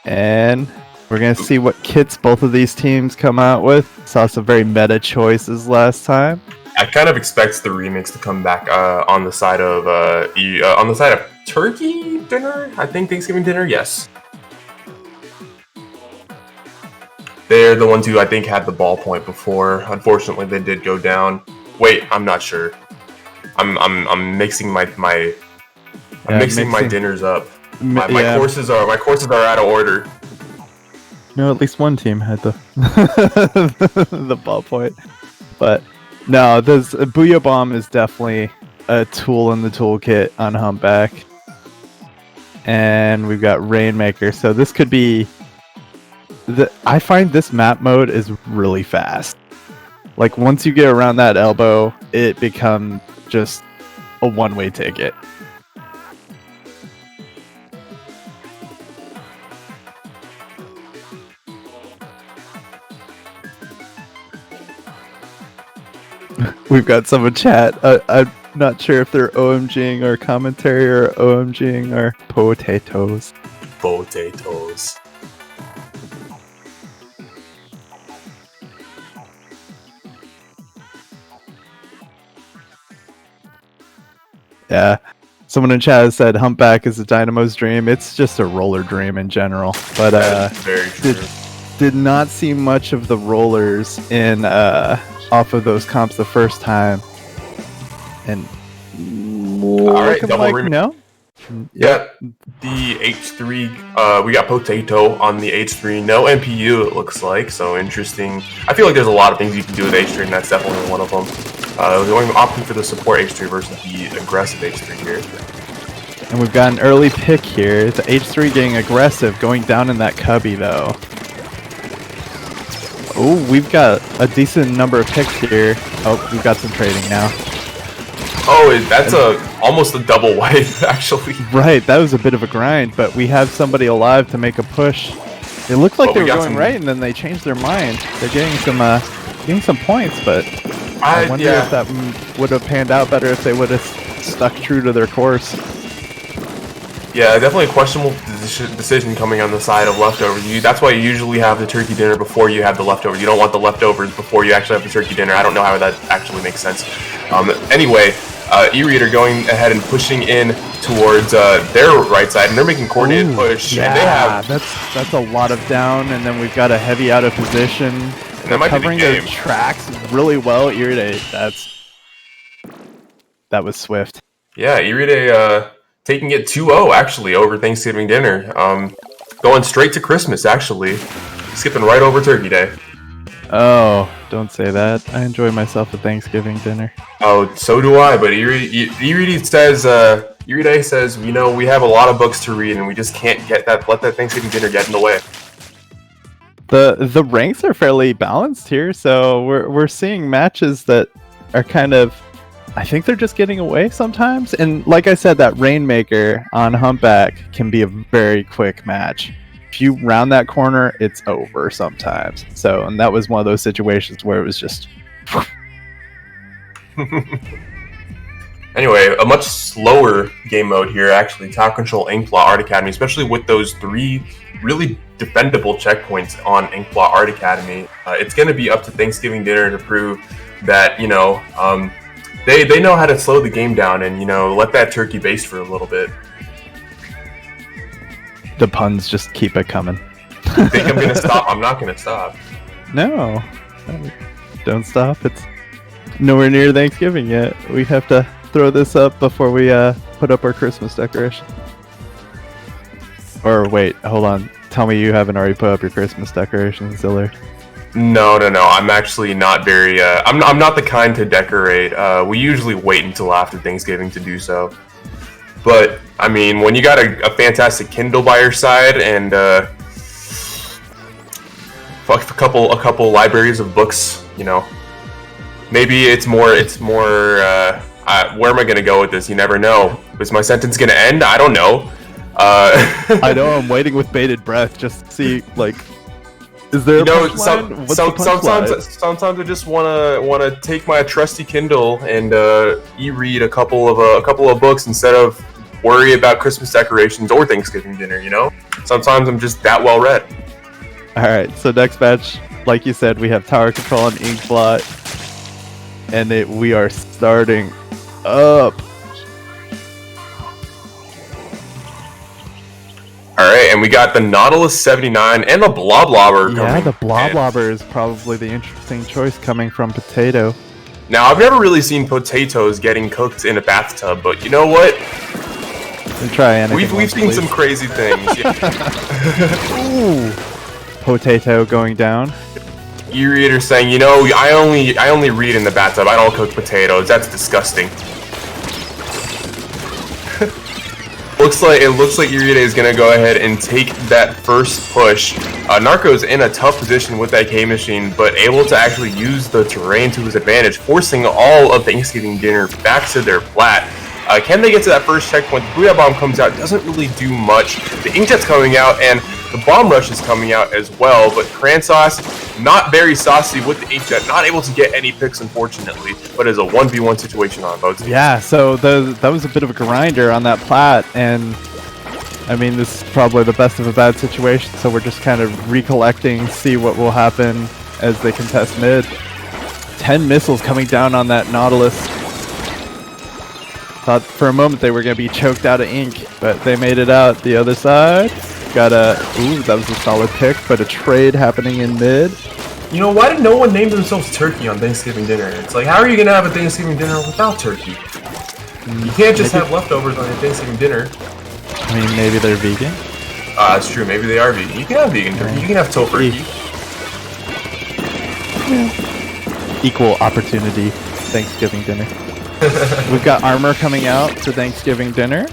and we're gonna see what kits both of these teams come out with. Saw some very meta choices last time. I kind of expect the remix to come back on the side of turkey dinner. I think Thanksgiving dinner. Yes, they're the ones who I think had the ballpoint before. Unfortunately, they did go down. Wait, I'm not sure. I'm mixing my dinners up. My courses are out of order. No, at least one team had the the ballpoint, but no, this Booyah Bomb is definitely a tool in the toolkit on Humpback, and we've got Rainmaker. So this could be I find this map mode is really fast. Like once you get around that elbow, it becomes just a one-way ticket. We've got some in chat. I'm not sure if they're OMGing our commentary or OMGing our potatoes. Potatoes. Yeah. Someone in chat has said Humpback is a Dynamo's dream. It's just a roller dream in general. But very true. Did not see much of the rollers in off of those comps the first time. And Alright, double remix. No? Yeah, the H3, we got Potato on the H3, no NPU it looks like, so interesting. I feel like there's a lot of things you can do with H3, and that's definitely one of them. Going opting for the support H3 versus the aggressive H3 here. And we've got an early pick here. The H3 getting aggressive, going down in that cubby though. Oh, we've got a decent number of picks here. Oh, we've got some trading now. Oh, that's almost a double wipe, actually. Right, that was a bit of a grind, but we have somebody alive to make a push. It looked like they were going right, and then they changed their mind. They're getting some points, but I wonder if that would have panned out better if they would have stuck true to their course. Yeah, definitely a questionable decision coming on the side of leftovers. That's why you usually have the turkey dinner before you have the leftovers. You don't want the leftovers before you actually have the turkey dinner. I don't know how that actually makes sense. Anyway, e-reader going ahead and pushing in towards their right side, and they're making coordinated push. Yeah, and they have that's a lot of down, and then we've got a heavy out of position. And that might covering be the their game. tracks really well. Iride, that was swift. Yeah, Iride taking it 2-0 actually over Thanksgiving dinner. Going straight to Christmas actually, skipping right over Turkey Day. Oh, don't say that. I enjoy myself a Thanksgiving dinner. Oh, so do I. But Iride says, you know, we have a lot of books to read, and we just can't let that Thanksgiving dinner get in the way. The ranks are fairly balanced here, so we're seeing matches that are kind of, I think they're just getting away sometimes. And like I said, that Rainmaker on Humpback can be a very quick match. If you round that corner, it's over sometimes. So, and that was one of those situations where it was just. Anyway, a much slower game mode here, actually. Top Control, Inkplot, Art Academy, especially with those 3 really defendable checkpoints on Inkplot, Art Academy. It's going to be up to Thanksgiving dinner to prove that, you know, they know how to slow the game down and, you know, let that turkey baste for a little bit. The puns just keep it coming. You think I'm going to stop? I'm not going to stop. No. Don't stop. It's nowhere near Thanksgiving yet. We have to throw this up before we put up our Christmas decoration? Or wait, hold on. Tell me you haven't already put up your Christmas decorations, Ziller. No. I'm actually not very. I'm not the kind to decorate. We usually wait until after Thanksgiving to do so. But I mean, when you got a fantastic Kindle by your side and a couple libraries of books, you know, maybe it's more. Where am I gonna go with this? You never know. Is my sentence gonna end? I don't know. I know I'm waiting with bated breath just to see, like, is there a punchline? What's the punchline? Sometimes I just wanna take my trusty Kindle and e-read a couple of books instead of worry about Christmas decorations or Thanksgiving dinner. You know, sometimes I'm just that well read. All right, so next match, like you said, we have Tower Control and Inkblot, and we are starting up. Alright, and we got the Nautilus 79 and the Bloblobber coming. Yeah, the Bloblobber is probably the interesting choice coming from Potato. Now, I've never really seen potatoes getting cooked in a bathtub, but you know what? Try anything. We've seen some crazy things. Ooh. Potato going down. E-reader saying, you know, I only read in the bathtub. I don't cook potatoes. That's disgusting. It looks like Iride is going to go ahead and take that first push. Narco's in a tough position with that K-Machine, but able to actually use the terrain to his advantage, forcing all of Thanksgiving dinner back to their flat. Can they get to that first checkpoint? The Booyah Bomb comes out, doesn't really do much. The Inkjet's coming out, and the Bomb Rush is coming out as well, but Kransauce, not very saucy with the Inkjet, not able to get any picks, unfortunately, but is a 1v1 situation on both teams. Yeah, so that was a bit of a grinder on that plat, and I mean, this is probably the best of a bad situation, so we're just kind of recollecting, see what will happen as they contest mid. 10 missiles coming down on that Nautilus. Thought for a moment they were going to be choked out of ink, but they made it out the other side. Got ooh, that was a solid pick, but a trade happening in mid. You know, why did no one name themselves turkey on Thanksgiving dinner? It's like, how are you going to have a Thanksgiving dinner without turkey? You can't just have leftovers on your Thanksgiving dinner. I mean, maybe they're vegan? That's true, maybe they are vegan. You can have vegan turkey, you can have tofurkey. Yeah. Equal opportunity Thanksgiving dinner. We've got armor coming out for Thanksgiving dinner.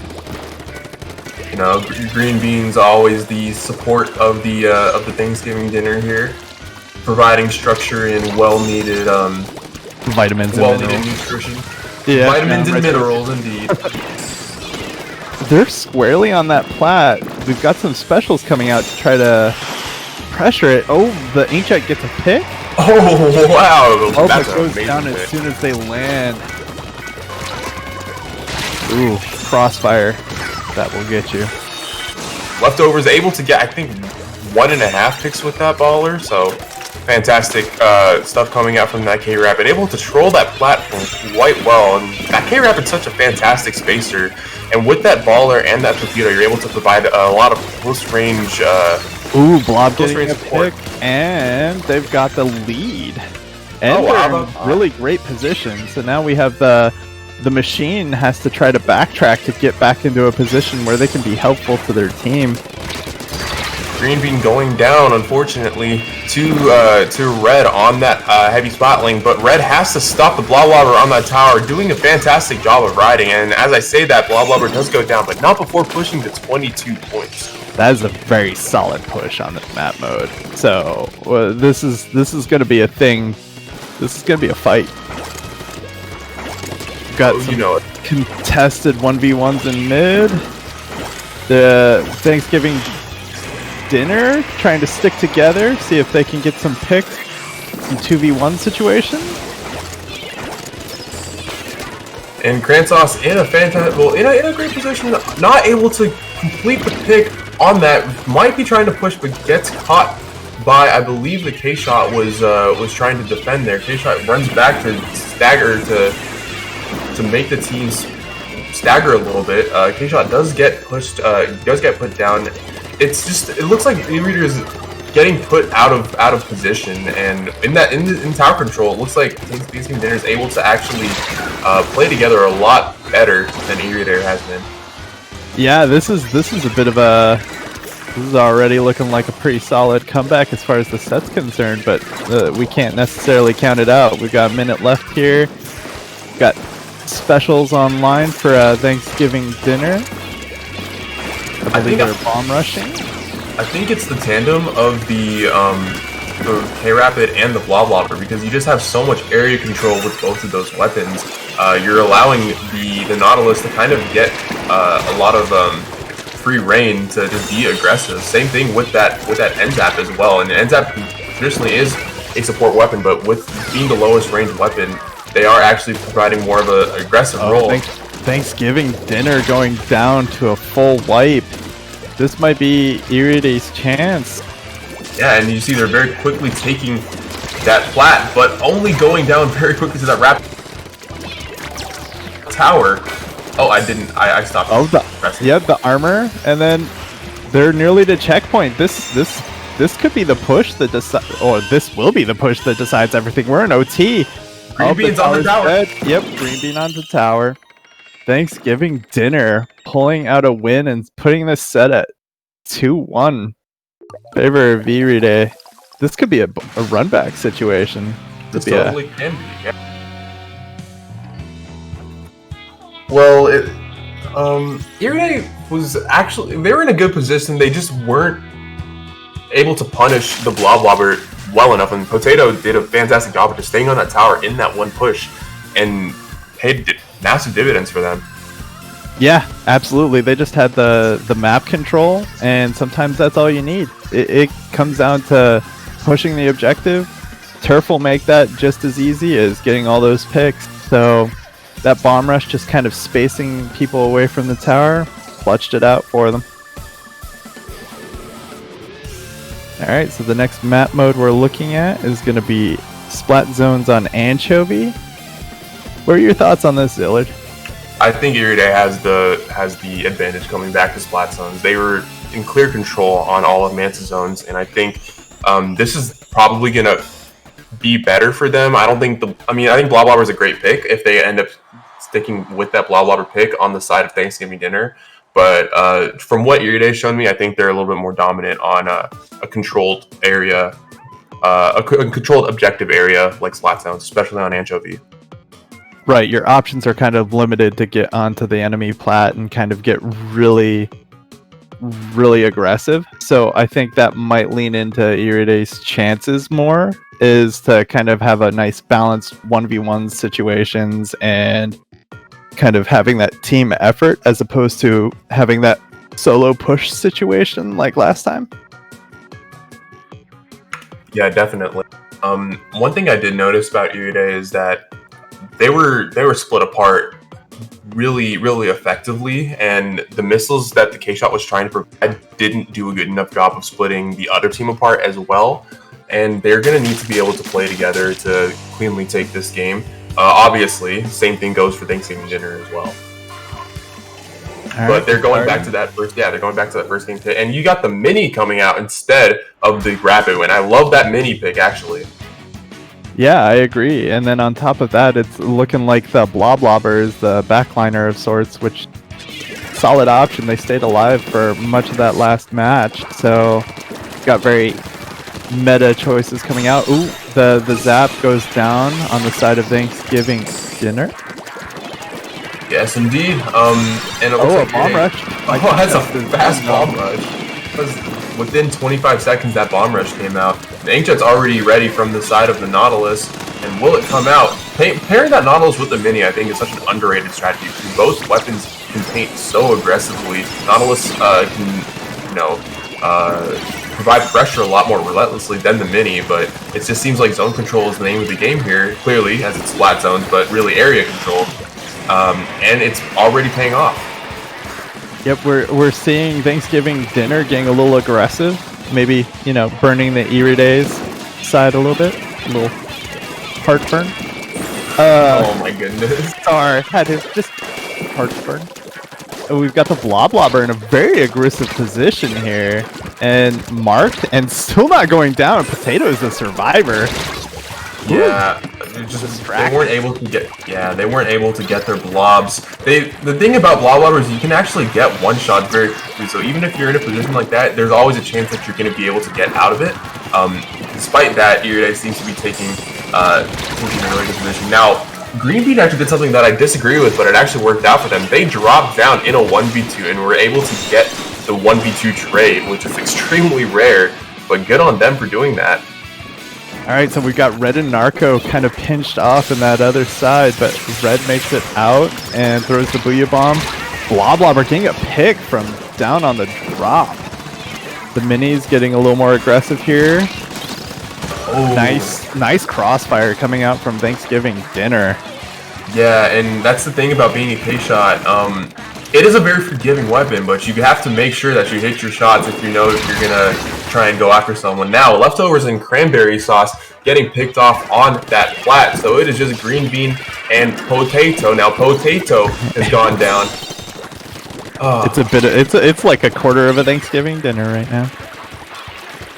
You know, green beans always the support of the Thanksgiving dinner here, providing structure and well-needed vitamins and minerals. Nutrition. Yeah, vitamins and minerals, indeed. They're squarely on that plat. We've got some specials coming out to try to pressure it. Oh, the Inkjet gets a pick. Oh wow! Oh, that goes down as soon as they land. Ooh, crossfire. That will get you. Leftovers able to get, I think, 1.5 picks with that baller, so fantastic stuff coming out from that K-Rapid. Able to troll that platform quite well, and that K-Rapid's such a fantastic spacer, and with that baller and that torpedo, you're able to provide a lot of close-range ooh, Blob getting a pick, and they've got the lead. And they're in really great position, so now we have the machine has to try to backtrack to get back into a position where they can be helpful to their team. Green Bean going down, unfortunately, to Red on that heavy spot lane, but Red has to stop the Bloblobber on that tower, doing a fantastic job of riding, and as I say that, Bloblobber does go down, but not before pushing to 22 points. That is a very solid push on this map mode. So, this is going to be a thing. This is going to be a fight. Got some contested 1v1s in mid. The Thanksgiving dinner trying to stick together, see if they can get some picks, some 2v1 situations. And Kransauce in a fantastic, in a great position, not able to complete the pick on that. Might be trying to push, but gets caught by, I believe the K-Shot was trying to defend there. K-Shot runs back to stagger to make the teams stagger a little bit. K-Shot does get pushed, does get put down. It's just, it looks like E-Reader is getting put out of position, and in tower control, it looks like TNGNP Dinner is able to actually play together a lot better than Iride has been. Yeah, this is a bit of a. This is already looking like a pretty solid comeback as far as the set's concerned, but we can't necessarily count it out. We've got a minute left here. Got specials online for Thanksgiving dinner. I believe they're bomb rushing. I think it's the tandem of the K-Rapid and the Bloblobber, because you just have so much area control with both of those weapons. You're allowing the Nautilus to kind of get a lot of free reign to just be aggressive. Same thing with that NZAP as well. And the NZAP traditionally is a support weapon, but with being the lowest range weapon, they are actually providing more of an aggressive role. Thanksgiving dinner going down to a full wipe. This might be Iride's chance. Yeah, and you see they're very quickly taking that plat, but only going down very quickly to that rapid tower. Oh, I stopped. Oh, the armor, and then they're nearly to checkpoint. This could be the push that this will be the push that decides everything. We're in OT. Green beans on the tower. Dead. Yep, green bean on the tower. Thanksgiving dinner pulling out a win and putting this set at 2-1 favor of Iride. This could be a run back situation. This totally can be. Yeah. Well, Iride was actually, they were in a good position. They just weren't able to punish the Bloblobber well enough, and Potato did a fantastic job of just staying on that tower in that one push and paid massive dividends for them. Yeah, absolutely. They just had the map control, and sometimes that's all you need. It comes down to pushing the objective. Turf will make that just as easy as getting all those picks. So that bomb rush, just kind of spacing people away from the tower, clutched it out for them. Alright, so the next map mode we're looking at is going to be Splat Zones on Anchovy. What are your thoughts on this, Zillard? I think Iride has the advantage coming back to Splat Zones. They were in clear control on all of Manta Zones, and I think this is probably going to be better for them. I think Bloblobber is a great pick if they end up sticking with that Bloblobber pick on the side of Thanksgiving dinner. But from what Iride has shown me, I think they're a little bit more dominant on a controlled area, a controlled objective area like Splat Zones, especially on Anchovy. Right, your options are kind of limited to get onto the enemy plat and kind of get really, really aggressive. So I think that might lean into Iride's chances more, is to kind of have a nice balanced 1v1 situations and kind of having that team effort as opposed to having that solo push situation like last time. Yeah, definitely. One thing I did notice about Iride is that they were split apart really, really effectively, and the missiles that the K-Shot was trying to provide didn't do a good enough job of splitting the other team apart as well. And they're going to need to be able to play together to cleanly take this game. Obviously, same thing goes for Thanksgiving dinner as well. But they're going back to that first. Yeah, they're going back to that first game pick, and you got the mini coming out instead of the Rapid, and I love that mini pick actually. Yeah, I agree. And then on top of that, it's looking like the Bloblobber is the backliner of sorts, which solid option. They stayed alive for much of that last match, so got very meta choices coming out. Ooh, the zap goes down on the side of Thanksgiving dinner. Yes, indeed. And it looks like a bomb rush. Oh, that's a fast bomb rush. Because within 25 seconds, that bomb rush came out. The Inkjet's already ready from the side of the Nautilus, and will it come out? Pairing that Nautilus with the Mini, I think, is such an underrated strategy. Both weapons can paint so aggressively. Nautilus can, provide pressure a lot more relentlessly than the Mini, but it just seems like zone control is the name of the game here. Clearly, as it's flat zones, but really area control. And it's already paying off. Yep, we're seeing Thanksgiving dinner getting a little aggressive. Maybe, burning the Iride's side a little bit. A little heartburn. Oh my goodness. Sorry, had his just heartburn. And we've got the Bloblobber in a very aggressive position here. and marked and still not going down. Potato is a survivor. Yeah, they weren't able to get. Yeah, they weren't able to get their blobs. The thing about blob wobblers is you can actually get one shots very quickly. So even if you're in a position like that, there's always a chance that you're going to be able to get out of it. Despite that, Iride seems to be taking a really good position. Now, Green Bean actually did something that I disagree with, but it actually worked out for them. They dropped down in a 1v2 and were able to get the 1v2 trade, which is extremely rare. But good on them for doing that. Alright, so we've got Red and Narco kind of pinched off in that other side, but Red makes it out and throws the Booyah Bomb. Blob are getting a pick from down on the drop. The Minis getting a little more aggressive here. Oh. Nice crossfire coming out from Thanksgiving dinner. Yeah, and that's the thing about being a K-shot. It is a very forgiving weapon, but you have to make sure that you hit your shots if you know if you're gonna try and go after someone. Now, leftovers and cranberry sauce getting picked off on that plat, so it is just Green Bean and Potato. Now, Potato has gone down. Oh. It's like a quarter of a Thanksgiving dinner right now.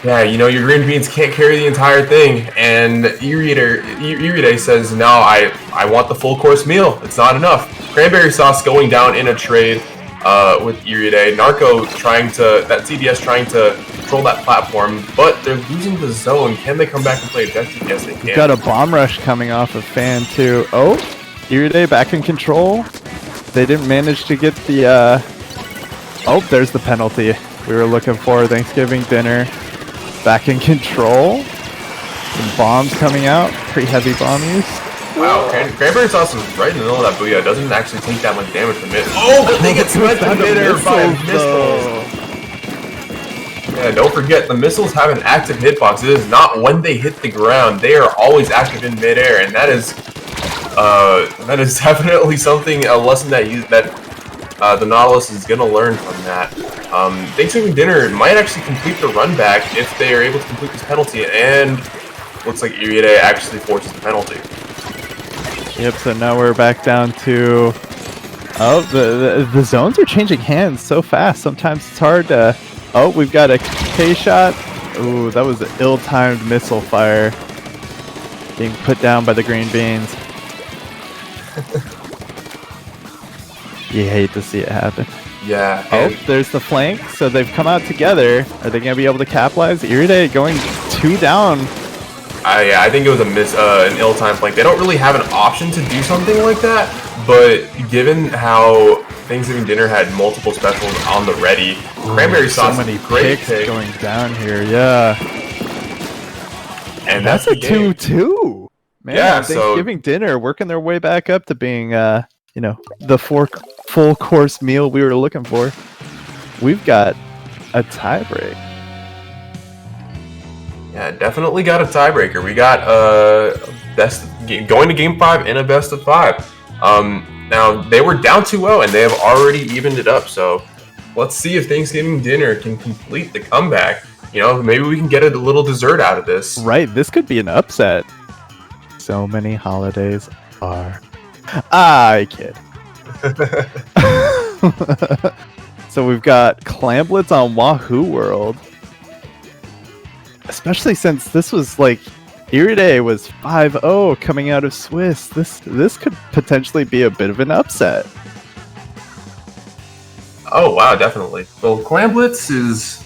Yeah, you know, your green beans can't carry the entire thing, and Iride says, no, I want the full course meal. It's not enough. Cranberry sauce going down in a trade with Iride. Narco that CDS trying to control that platform, but they're losing the zone. Can they come back and play objective? Yes, they can. We've got a bomb rush coming off of Fan too. Oh, Iride back in control. They didn't manage to get the, oh, there's the penalty we were looking for. Thanksgiving dinner. Back in control. Some bombs coming out. Pretty heavy bomb use. Wow, Cranberry sauce is right in the middle of that booyah. It doesn't actually take that much damage from it. Oh, but they get smacked in midair by missiles. Yeah, don't forget, the missiles have an active hitbox. It is not when they hit the ground. They are always active in midair, and that is definitely something, a lesson that the Nautilus is going to learn from that. Thanksgiving dinner might actually complete the run back if they are able to complete this penalty, and looks like Iride actually forces the penalty. Yep, so now we're back down to... Oh, the zones are changing hands so fast. Sometimes it's hard to... Oh, we've got a K-shot. Ooh, that was an ill-timed missile fire. Being put down by the green beans. You hate to see it happen. Yeah. Oh, there's the flank. So they've come out together. Are they going to be able to capitalize? Iride going 2 down. Yeah, I think it was an ill-timed flank. They don't really have an option to do something like that, but given how Thanksgiving dinner had multiple specials on the ready, cranberry sauce, so many great picks pick. going down here. Yeah. And that's a 2-2. Man, yeah, Thanksgiving dinner working their way back up to being, you know, the full course meal we were looking for. We've got a tiebreak. Yeah, definitely got a tiebreaker. We got going to game 5 in a best of 5. Now they were down 2-0 and they have already evened it up. So let's see if Thanksgiving dinner can complete the comeback. You know, maybe we can get a little dessert out of this. Right, this could be an upset. So many holidays are. I kid. So we've got Clamblets on Wahoo World. Especially since this was like Iride was 5-0 coming out of Swiss. This could potentially be a bit of an upset. Oh wow, definitely. Well, Clamblets is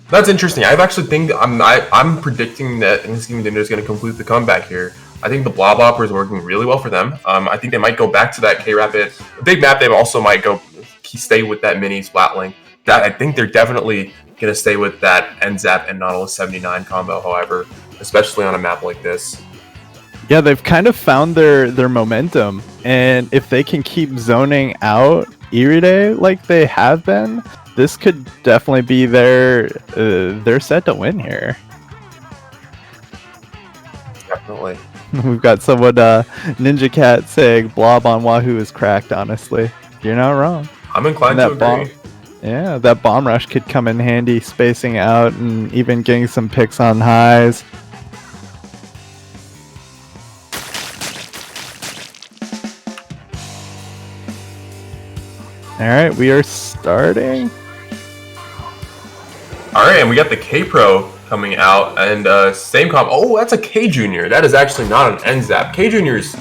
that's interesting. I've actually think I'm predicting that Thanksgiving dinner is going to complete the comeback here. I think the Blob Opera is working really well for them. I think they might go back to that K-Rapid. Big map, they also might stay with that mini Splatling. I think they're definitely going to stay with that NZAP and Nautilus 79 combo, however, especially on a map like this. Yeah, they've kind of found their momentum, and if they can keep zoning out Iride like they have been, this could definitely be their set to win here. Definitely. We've got someone, Ninja Cat saying Blob on Wahoo is cracked, honestly. You're not wrong. I'm inclined to agree. Yeah, that bomb rush could come in handy, spacing out and even getting some picks on highs. Alright, we are starting. right, and we got the K-Pro coming out, and same comp. Oh, that's a K Junior. That is actually not an N-Zap. K Juniors.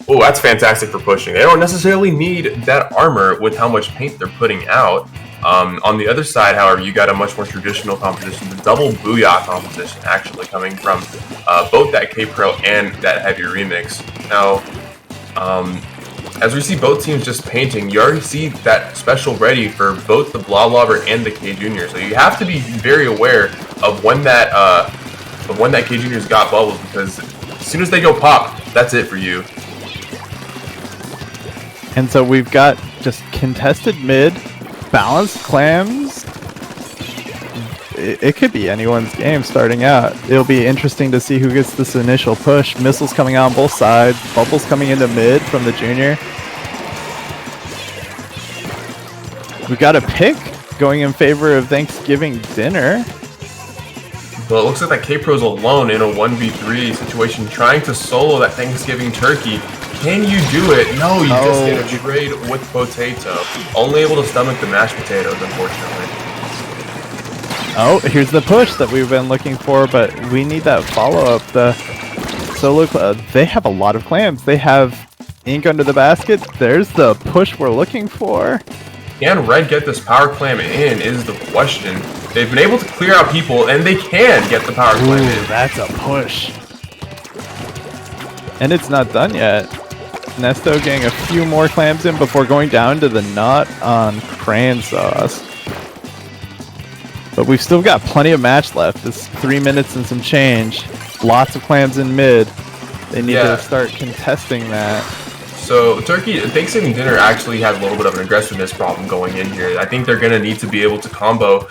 Oh, that's fantastic for pushing. They don't necessarily need that armor with how much paint they're putting out. On the other side, however, you got a much more traditional composition, the double Booyah composition, actually coming from both that K-Pro and that Heavy Remix. Now, as we see both teams just painting, you already see that special ready for both the Bloblobber and the K Junior. So you have to be very aware of when that K Junior's got bubbles, because as soon as they go pop, that's it for you. And so we've got just contested mid, balanced clams. It could be anyone's game starting out. It'll be interesting to see who gets this initial push. Missiles coming out on both sides, bubbles coming into mid from the junior. We've got a pick going in favor of Thanksgiving dinner. Well, it looks like that K-Pro's alone in a 1v3 situation, trying to solo that Thanksgiving turkey. Can you do it? No, you just get a trade with potato. Only able to stomach the mashed potatoes, unfortunately. Oh, here's the push that we've been looking for, but we need that follow-up. So look, they have a lot of clams. They have ink under the basket. There's the push we're looking for. Can Red get this power clam in is the question. They've been able to clear out people, and they can get the power clam in. That's a push. And it's not done yet. Nesto getting a few more clams in before going down to the knot on crayon sauce. But we've still got plenty of match left. It's 3 minutes and some change. Lots of clams in mid. They need to start contesting that. So Thanksgiving dinner actually has a little bit of an aggressiveness problem going in here. I think they're going to need to be able to combo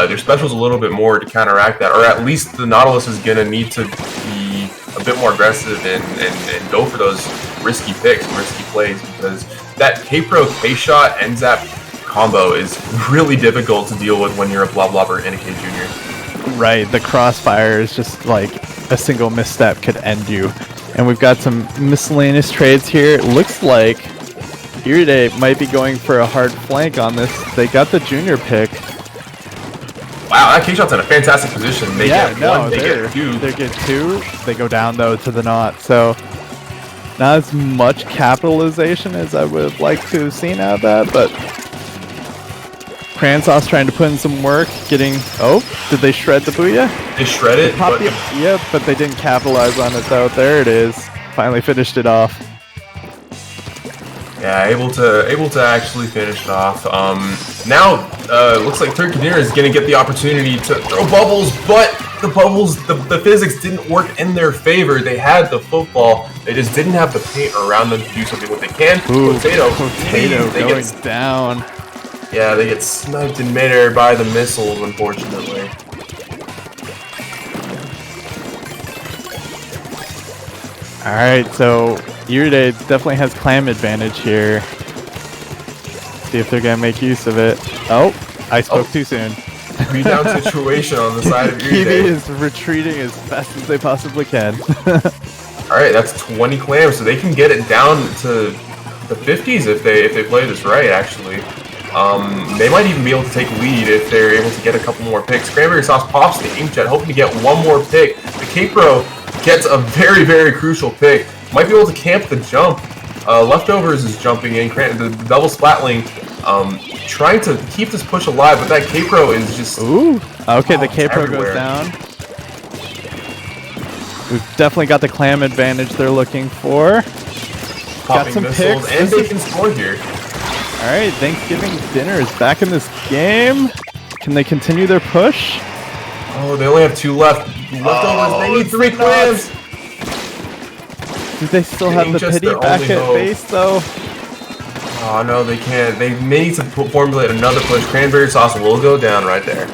their specials a little bit more to counteract that, or at least the Nautilus is going to need to be a bit more aggressive and go for those risky picks, risky plays, because that K-Pro K-Shot N-Zap combo is really difficult to deal with when you're a Bloblobber and a K Junior. Right, the crossfire is just like a single misstep could end you. And we've got some miscellaneous trades here. It looks like Iride might be going for a hard flank on this. They got the junior pick. Wow, that K-Shot's in a fantastic position. They get one, they get two. They get two. They go down, though, to the knot. So, not as much capitalization as I would like to have seen out of that, but Crayon Sauce trying to put in some work, getting... Oh, did they shred the Booyah? They shred it, but... Yep, but they didn't capitalize on it, though. There it is. Finally finished it off. Yeah, able to actually finish it off. Now, looks like Turkey Dinner is going to get the opportunity to throw bubbles, but the bubbles, the physics didn't work in their favor. They had the football, they just didn't have the paint around them to do something what they can. Ooh, Potato going down. Yeah, they get sniped in midair by the missiles, unfortunately. Alright, so Iride definitely has clam advantage here. See if they're gonna make use of it. Oh, I spoke too soon. Beatdown situation on the side of Iride. Kiwi is retreating as fast as they possibly can. Alright, that's 20 clams, so they can get it down to the 50s if they play this right, actually. They might even be able to take lead if they're able to get a couple more picks. Cranberry Sauce pops the Inkjet, hoping to get one more pick. The K-Pro gets a very, very crucial pick. Might be able to camp the jump. Leftovers is jumping in. The double Splatling trying to keep this push alive, but that K-Pro is just... Ooh, okay, the K-Pro goes down. We've definitely got the clam advantage they're looking for. Popping got some missiles, picks. and they can score here. Alright, Thanksgiving dinner is back in this game. Can they continue their push? Oh, they only have 2 left. Leftovers, they need 3 clams! Do they still have the pity back at base, though? Oh, no, they can't. They need to formulate another push. Cranberry Sauce will go down right there.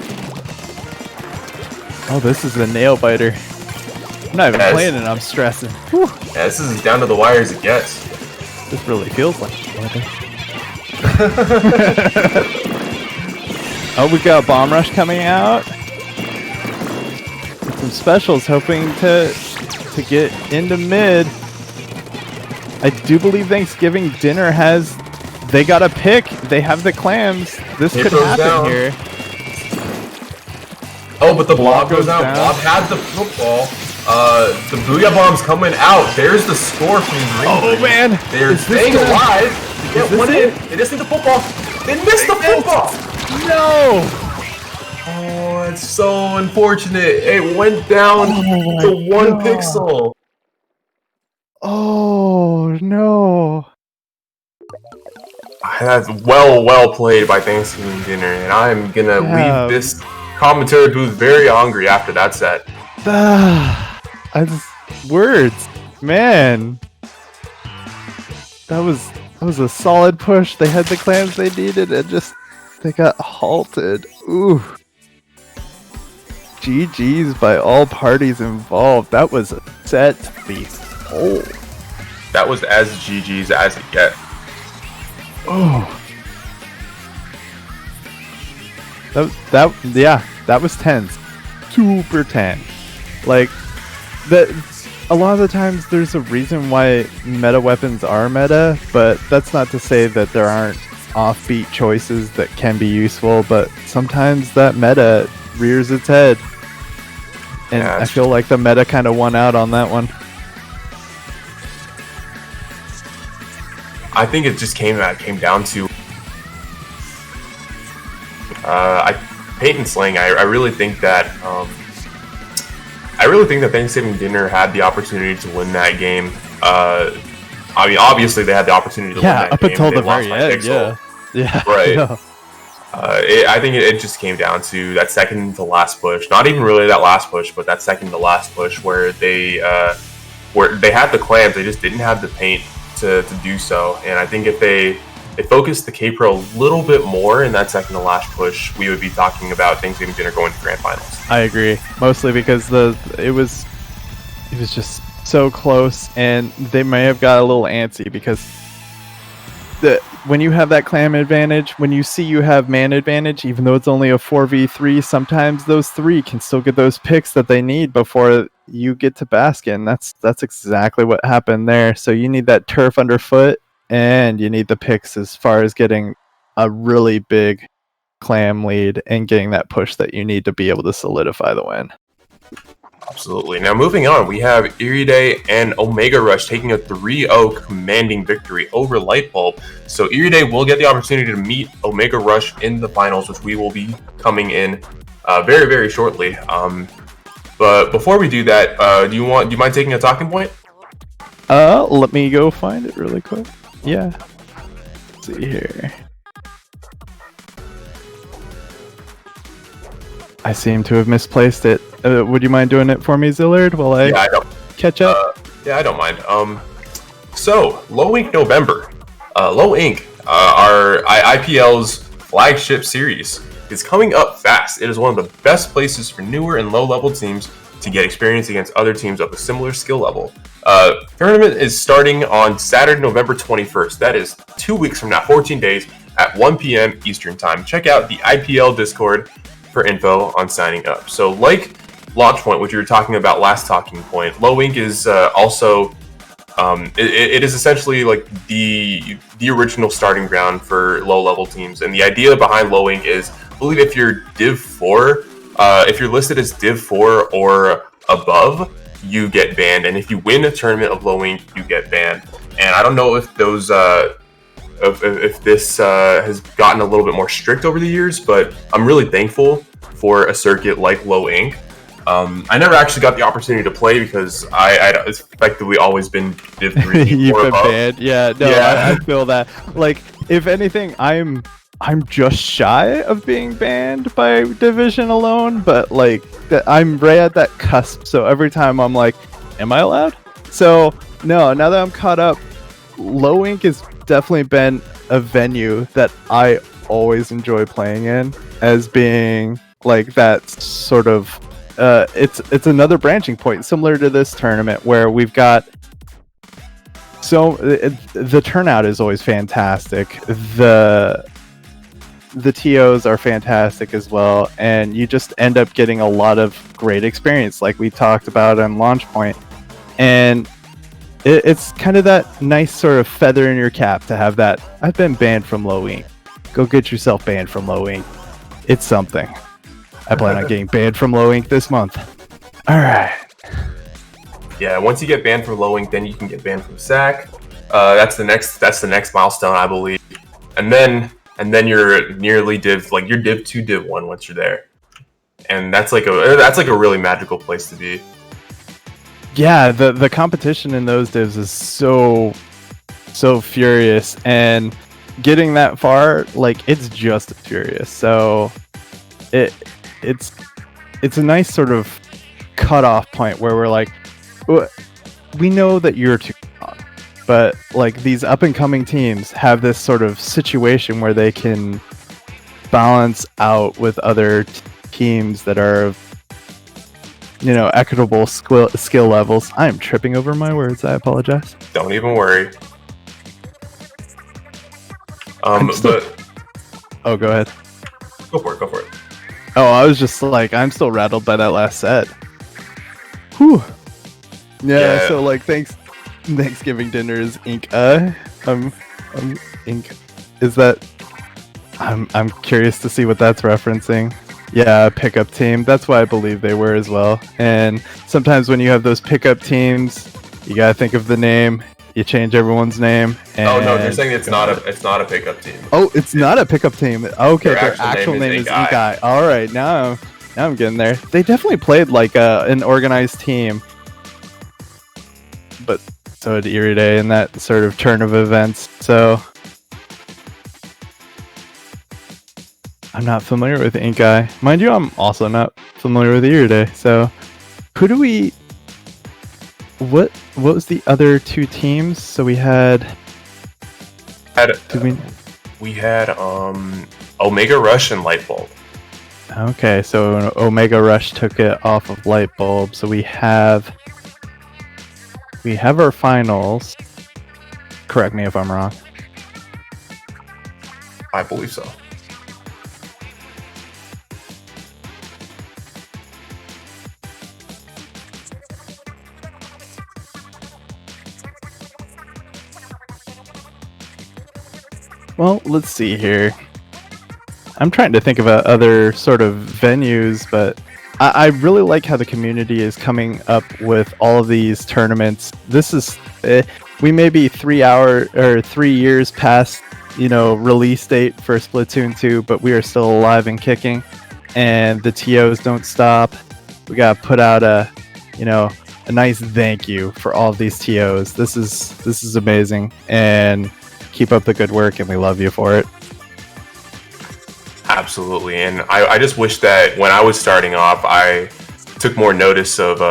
Oh, this is a nail biter. I'm not even playing it, I'm stressing. Whew. Yeah, this is as down to the wire as it gets. This really feels like it. Oh, we got a bomb rush coming out. Some specials hoping to get into mid. I do believe Thanksgiving dinner has... They got a pick. They have the clams. This could happen here. Oh, but the blob goes down. Blob had the football. The Booyah Bomb's coming out. There's the score from Green. Oh man! They're staying alive. They get one in. They just need the football. They missed the football. No! Oh, it's so unfortunate. It went down to 1 pixel. Oh no! That's well played by Thanksgiving Dinner, and I'm gonna leave this commentary booth very hungry after that set. Words, man. That was a solid push. They had the clams they needed, and they got halted. Ooh. GG's by all parties involved. That was a set to be sold. That was as GG's as it get. Oh. That was tense. Super tense. Like, a lot of the times there's a reason why meta weapons are meta, but that's not to say that there aren't offbeat choices that can be useful, but sometimes that meta rears its head. And yeah, I feel like the meta kind of won out on that one. I think it just came down to paint and sling. I really think that Thanksgiving Dinner had the opportunity to win that game. I mean, obviously they had the opportunity to win that game. Up until the very end. Yeah. Right. Yeah. I think it just came down to that second to last push. Not even really that last push, but that second to last push where they had the clams, they just didn't have the paint to do so. And I think if they focused the K-Pro a little bit more in that second to last push, we would be talking about Thanksgiving Dinner going to Grand Finals. I agree, mostly because it was just so close, and they may have got a little antsy because when you have that clam advantage, when you see you have man advantage, even though it's only a 4v3, sometimes those three can still get those picks that they need before you get to Baskin. That's exactly what happened there. So you need that turf underfoot, and you need the picks as far as getting a really big clam lead and getting that push that you need to be able to solidify the win. Absolutely. Now moving on, we have Iride and Omega Rush taking a 3-0 commanding victory over Lightbulb. So Iride will get the opportunity to meet Omega Rush in the finals, which we will be coming in very, very shortly. But before we do that, do you mind taking a talking point? Let me go find it really quick. Yeah. Let's see here. I seem to have misplaced it. Would you mind doing it for me, Zillard, while I catch up? Yeah, I don't mind. So, Low Ink November. Low Ink, our IPL's flagship series, is coming up fast. It is one of the best places for newer and low-level teams to get experience against other teams of a similar skill level. Tournament is starting on Saturday, November 21st. That is 2 weeks from now, 14 days, at 1 p.m. Eastern Time. Check out the IPL Discord for info on signing up. So like Launch Point, which you were talking about last talking point, Low Ink is also it is essentially like the original starting ground for low level teams. And the idea behind Low Ink is, I believe if you're Div 4, if you're listed as Div 4 or above, you get banned. And if you win a tournament of Low Ink, you get banned. And I don't know if those if this has gotten a little bit more strict over the years, but I'm really thankful for a circuit like Low Ink. I never actually got the opportunity to play because I'd effectively always been Div 3 You've or been above. banned. Yeah, no, yeah. I feel that. Like, if anything, I'm just shy of being banned by Division alone, but like I'm right at that cusp. So every time I'm like, am I allowed? So no, now that I'm caught up, Low Ink has definitely been a venue that I always enjoy playing in, as being like that sort of it's another branching point similar to this tournament where we've got the turnout is always fantastic, the TOs are fantastic as well, and you just end up getting a lot of great experience like we talked about on Launch Point. And it's kind of that nice sort of feather in your cap to have that, I've been banned from Low Ink. Go get yourself banned from Low Ink. It's something. I plan on getting banned from Low Ink this month. All right. Yeah, once you get banned from Low Ink, then you can get banned from SAC. That's the next milestone, I believe. And then you're nearly div, like you're div 2, div 1 once you're there. And that's like a really magical place to be. Yeah, the competition in those divs is so furious, and getting that far, like, it's just as furious. So it's a nice sort of cutoff point where we're like, we know that you're too strong, but like these up and coming teams have this sort of situation where they can balance out with other teams that are of, equitable skill levels. I am tripping over my words. I apologize. Don't even worry. Oh, go ahead. Go for it. Oh, I was just like, I'm still rattled by that last set. Whew. Yeah. So like, Thanksgiving dinner is Ink. Ink. Is that? I'm curious to see what that's referencing. Yeah, pickup team. That's why I believe they were as well. And sometimes when you have those pickup teams, you gotta think of the name. You change everyone's name. And oh no, they're saying it's not a pickup team. Oh, it's not a pickup team. Okay, their actual name is Ink Eye. All right, now I'm getting there. They definitely played like an organized team, but so did Iride in that sort of turn of events. So I'm not familiar with Ink Eye. Mind you, I'm also not familiar with Iride. So who do we? What was the other two teams? So we had we had Omega Rush and Lightbulb. Okay, so Omega Rush took it off of Lightbulb. So we have our finals. Correct me if I'm wrong. I believe so. Well, let's see here. I'm trying to think of other sort of venues, but I really like how the community is coming up with all of these tournaments. This is we may be 3 years past release date for Splatoon 2, but we are still alive and kicking, and the TOs don't stop. We gotta put out a nice thank you for all of these TOs. This is amazing, and keep up the good work, and we love you for it. Absolutely, and I just wish that when I was starting off, I took more notice of,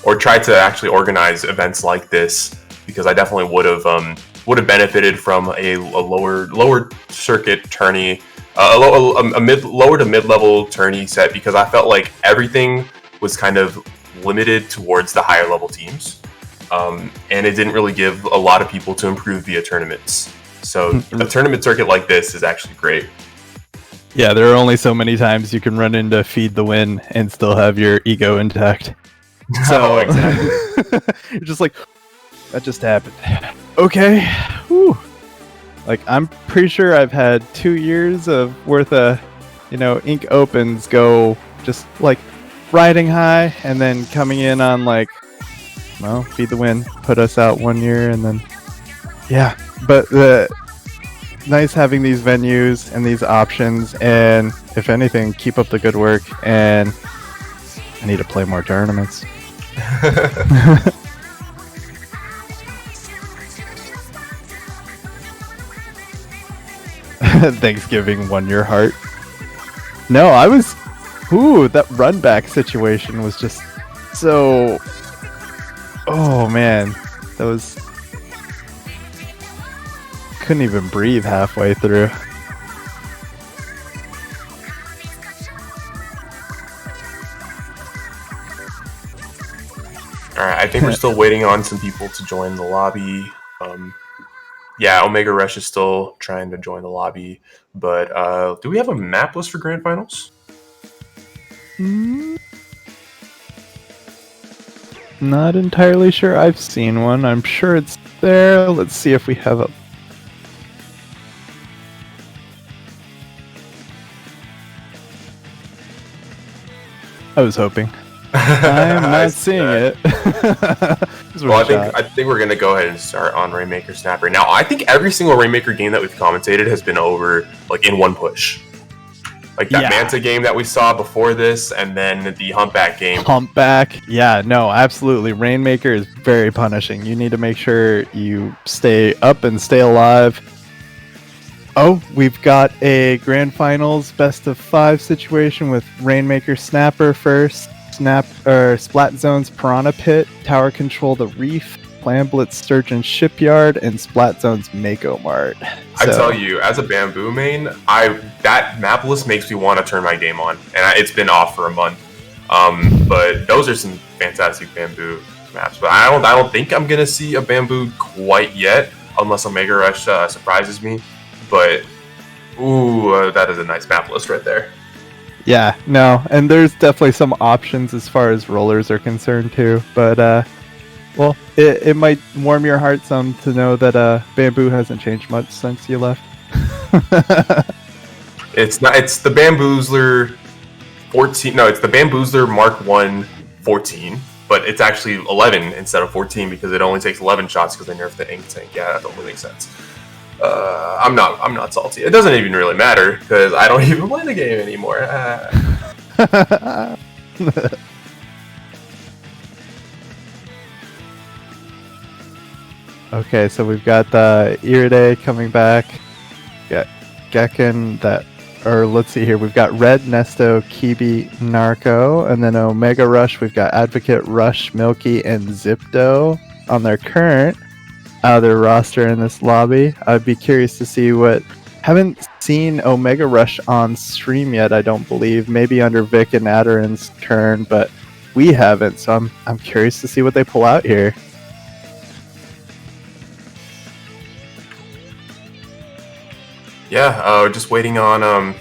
or tried to actually organize events like this, because I definitely would have benefited from a lower circuit tourney, lower to mid-level tourney set, because I felt like everything was kind of limited towards the higher level teams. And it didn't really give a lot of people to improve via tournaments. So a tournament circuit like this is actually great. Yeah, there are only so many times you can run into Feed the Win and still have your ego intact. So exactly. You're just like, that just happened. Okay. Whew. Like, I'm pretty sure I've had 2 years of worth of, Ink Opens go just like riding high and then coming in on like, well, Feed the Win put us out 1 year, and then yeah. But nice having these venues and these options, and if anything, keep up the good work. And I need to play more tournaments. Thanksgiving won your heart. No, I was. Ooh, that run back situation was just so. Oh man, that was. Couldn't even breathe halfway through. Alright, I think we're still waiting on some people to join the lobby. Yeah, Omega Rush is still trying to join the lobby, but do we have a map list for Grand Finals? Not entirely sure. I've seen one. I'm sure it's there. Let's see if we have a... I was hoping. I'm not seeing it. Well, I think we're gonna go ahead and start on Rainmaker Snapper. Now, I think every single Rainmaker game that we've commentated has been over like in one push. Like that Manta game that we saw before this, and then the Humpback game. Humpback, yeah, no, absolutely. Rainmaker is very punishing. You need to make sure you stay up and stay alive. Oh, we've got a Grand Finals best of 5 situation with Rainmaker Snapper first. Splat Zone's Piranha Pit, Tower Control the Reef, Plan Blitz Sturgeon Shipyard, and Splat Zone's Mako Mart. I tell you, as a Bamboo main, that map list makes me want to turn my game on, and it's been off for a month. But those are some fantastic Bamboo maps. But I don't think I'm gonna see a Bamboo quite yet, unless Omega Rush surprises me. But ooh, that is a nice map list right there. Yeah, no, and there's definitely some options as far as rollers are concerned too. But well, it might warm your heart some to know that Bamboo hasn't changed much since you left. It's not. It's the Bamboozler 14. No, it's the Bamboozler Mark 1 14, but it's actually 11 instead of 14 because it only takes 11 shots because they nerfed the ink tank. Yeah, that totally makes sense. I'm not salty. It doesn't even really matter because I don't even play the game anymore. Okay, so we've got the Iride coming back. Got Gekken let's see here. We've got Red, Nesto, Kibi, Narco, and then Omega Rush. We've got Advocate, Rush, Milky, and Zipdo on their current their roster in this lobby. I'd be curious to see what. Haven't seen Omega Rush on stream yet, I don't believe. Maybe under Vic and Adarin's turn, but we haven't. So I'm curious to see what they pull out here. Yeah, just waiting on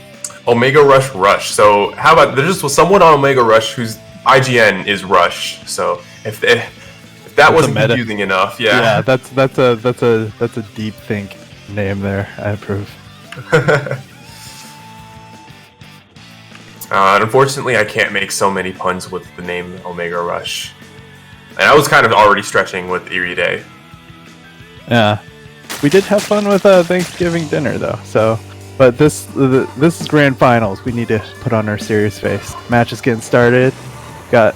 Omega Rush. So how about there's just someone on Omega Rush whose IGN is Rush. So if that wasn't confusing enough, yeah, that's a deep think name there. I approve. Unfortunately, I can't make so many puns with the name Omega Rush, and I was kind of already stretching with Iride. Yeah, we did have fun with Thanksgiving dinner though. So, but this is Grand Finals. We need to put on our serious face. Match is getting started. Got.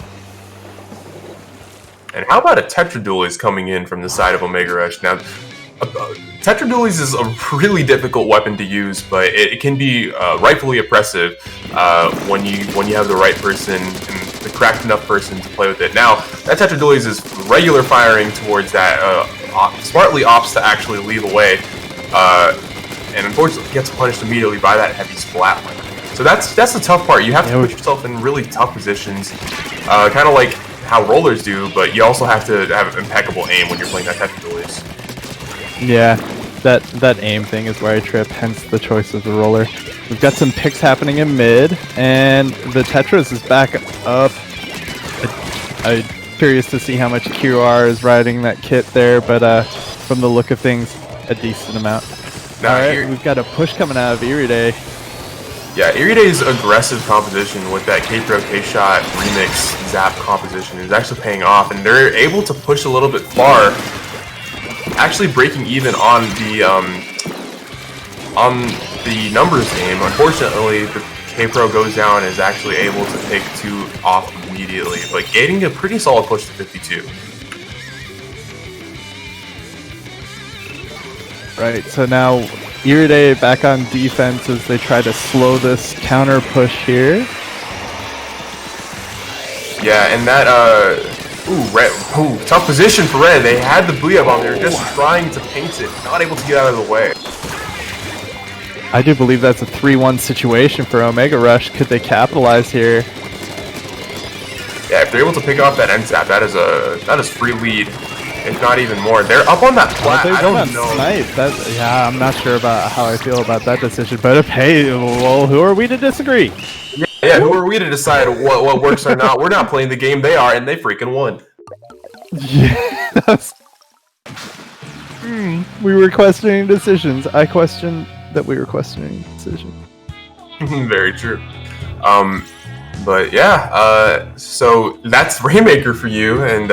And how about a Tetradualies coming in from the side of Omega Rush? Now, Tetradualies is a really difficult weapon to use, but it can be rightfully oppressive when you have the right person and the cracked enough person to play with it. Now, that Tetradualies is regular firing towards that, smartly opts to actually leave away, and unfortunately gets punished immediately by that heavy splat. So that's the tough part. You have to put yourself in really tough positions, kind of like how rollers do, but you also have to have impeccable aim when you're playing that Tetradualies. Yeah, that aim thing is where I trip, hence the choice of the roller. We've got some picks happening in mid, and the Tetris is back up. I'm curious to see how much QR is riding that kit there, but from the look of things, a decent amount. Alright, we've got a push coming out of Iride. Yeah, Iride's aggressive composition with that K-Pro K-Shot remix zap composition is actually paying off, and they're able to push a little bit far, actually breaking even on the numbers game. Unfortunately, the K-Pro goes down and is actually able to take 2 off immediately, but getting a pretty solid push to 52. Right, so now Iride back on defense as they try to slow this counter push here. Yeah, and that Red, tough position for Red. They had the Booyah Bomb. They were just trying to paint it, not able to get out of the way. I do believe that's a 3-1 situation for Omega Rush. Could they capitalize here? Yeah, if they're able to pick off that end zap, that is free lead, if not even more. They're up on that plat. I don't know. Snipe. Yeah, I'm not sure about how I feel about that decision, but hey, well, who are we to disagree? Yeah, who are we to decide what works or not? We're not playing the game, they are, and they freaking won. Yeah, we were questioning decisions. I questioned that we were questioning decisions. Very true. But yeah, so that's Rainmaker for you, and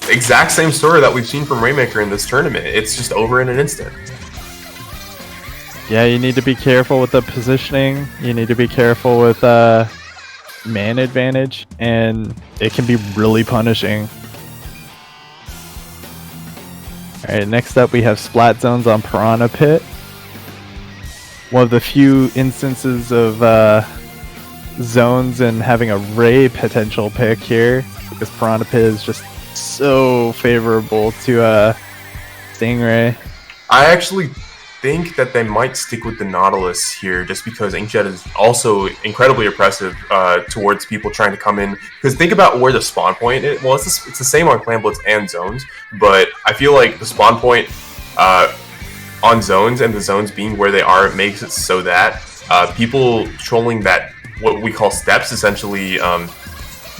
exact same story that we've seen from Rainmaker in this tournament. It's just over in an instant. Yeah, you need to be careful with the positioning. You need to be careful with man advantage, and it can be really punishing. Alright, next up we have Splat Zones on Piranha Pit. One of the few instances of zones and having a Ray potential pick here, because Piranha Pit is just so favorable to Stingray. I actually think that they might stick with the Nautilus here, just because Inkjet is also incredibly oppressive towards people trying to come in. Because think about where the spawn point is. Well, it's the same on Clan Blitz and zones, but I feel like the spawn point on zones and the zones being where they are, it makes it so that people trolling that, what we call steps, essentially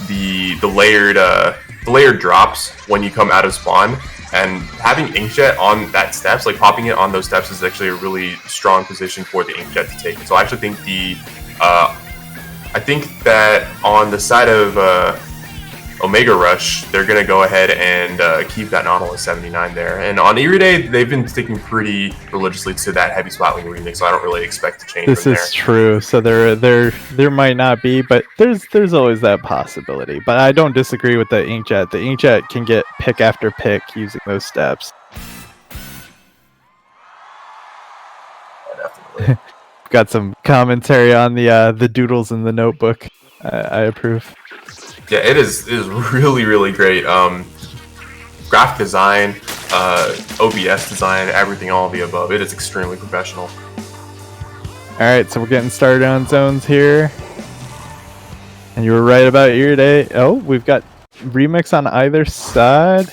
the layered drops when you come out of spawn, and having Inkjet on that steps, like popping it on those steps, is actually a really strong position for the Inkjet to take. So I actually think I think that on the side of Omega Rush, they're going to go ahead and keep that Nautilus 79 there. And on Iride, they've been sticking pretty religiously to that heavy Splatling remix, so I don't really expect to change This from is true. So there might not be, but there's always that possibility. But I don't disagree with the Inkjet. The Inkjet can get pick after pick using those steps. Definitely. Got some commentary on the doodles in the notebook. I approve. Yeah, it is really, really great. Graphic design, OBS design, everything, all of the above. It is extremely professional. Alright, so we're getting started on zones here. And you were right about Iride. Oh, we've got remix on either side.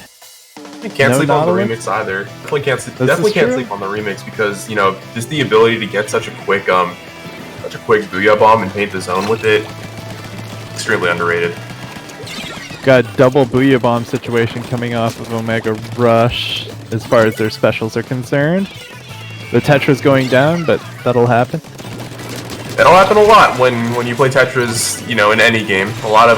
You can't No sleep Nautilus? on the remix either. Definitely can't sleep. This Definitely is can't true. sleep on the remix because just the ability to get such a quick booyah bomb and paint the zone with it. Extremely underrated. Got a double Booyah Bomb situation coming off of Omega Rush as far as their specials are concerned. The Tetra's going down, but that'll happen. That'll happen a lot when you play Tetris, in any game. A lot of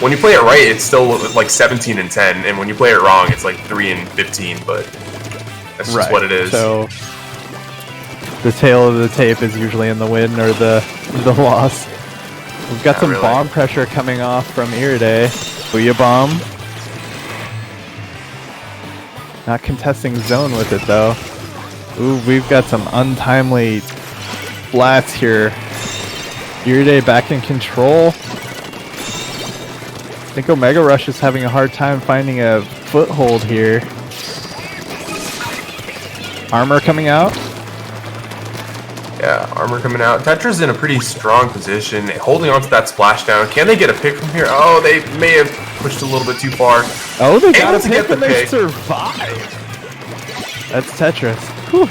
when you play it right, it's still like 17 and 10, and when you play it wrong, it's like 3 and 15. But that's just what it is. So the tail of the tape is usually in the win or the loss. We've got Not some really. bomb pressure coming off from Iride. Booyah Bomb. Not contesting zone with it though. Ooh, we've got some untimely flats here. Iride back in control. I think Omega Rush is having a hard time finding a foothold here. Armor coming out. Yeah, armor coming out. Tetra's in a pretty strong position, holding on to that splashdown. Can they get a pick from here? Oh, they may have pushed a little bit too far. Oh, they got Able a to pick get the and they pick. survived. That's Tetris. Whew.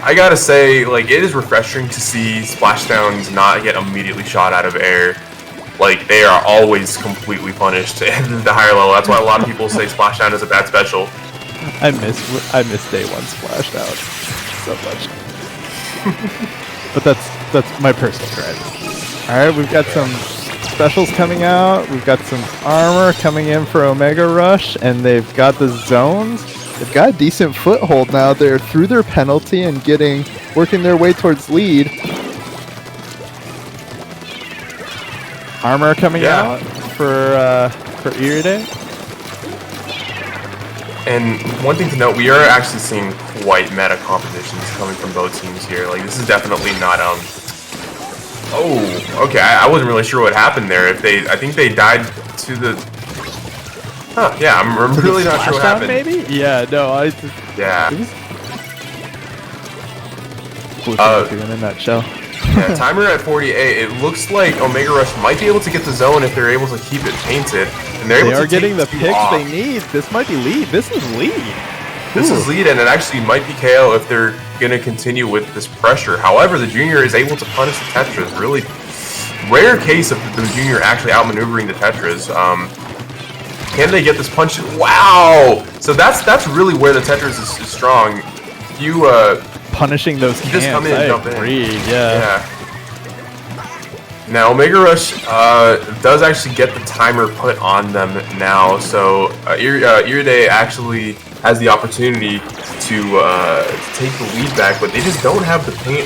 I gotta say, it is refreshing to see splashdowns not get immediately shot out of air. Like, they are always completely punished at the higher level. That's why a lot of people say splashdown is a bad special. I miss day one splashed out so much. But that's my personal gripe. Alright, we've got some specials coming out. We've got some armor coming in for Omega Rush, and they've got the zones. They've got a decent foothold now. They're through their penalty and working their way towards lead. Armor coming out for Iride. And one thing to note, we are actually seeing quite meta compositions coming from both teams here. Like, this is definitely not, Oh, okay, I wasn't really sure what happened there. I think they died to the... Huh, yeah, I'm really not sure what happened. Maybe? Yeah, no, Yeah. Splatoon in a nutshell. Yeah, timer at 48. It looks like Omega Rush might be able to get the zone if they're able to keep it painted. And they're They able are to getting the take two picks off. they need. This might be lead. This is lead. This is lead, and it actually might be KO if they're going to continue with this pressure. However, the Junior is able to punish the Tetras. Really rare case of the Junior actually outmaneuvering the Tetras. Can they get this punch? Wow! So that's really where the Tetris is strong. Punishing those You just camps. come in and I jump in. agree. Yeah. Now, Omega Rush does actually get the timer put on them now, so Iride actually has the opportunity to take the lead back, but they just don't have the paint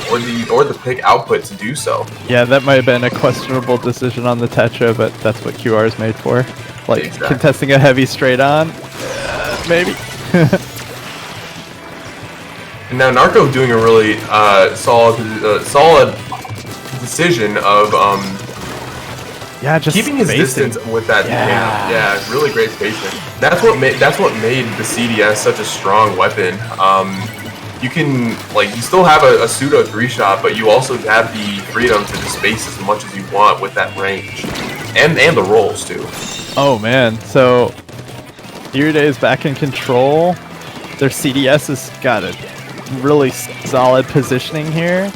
or the pick output to do so. Yeah, that might have been a questionable decision on the Tetra, but that's what QR is made for. Like, Exactly. contesting a heavy straight on, maybe. And now Narco doing a really solid decision of Yeah, just keeping his spacing. distance with that. Yeah. Yeah, really great spacing. That's what made the CDS such a strong weapon. You can you still have a pseudo 3-shot, but you also have the freedom to just space as much as you want with that range, and the rolls too. Oh man, so Iride is back in control. Their CDS has got a really solid positioning here.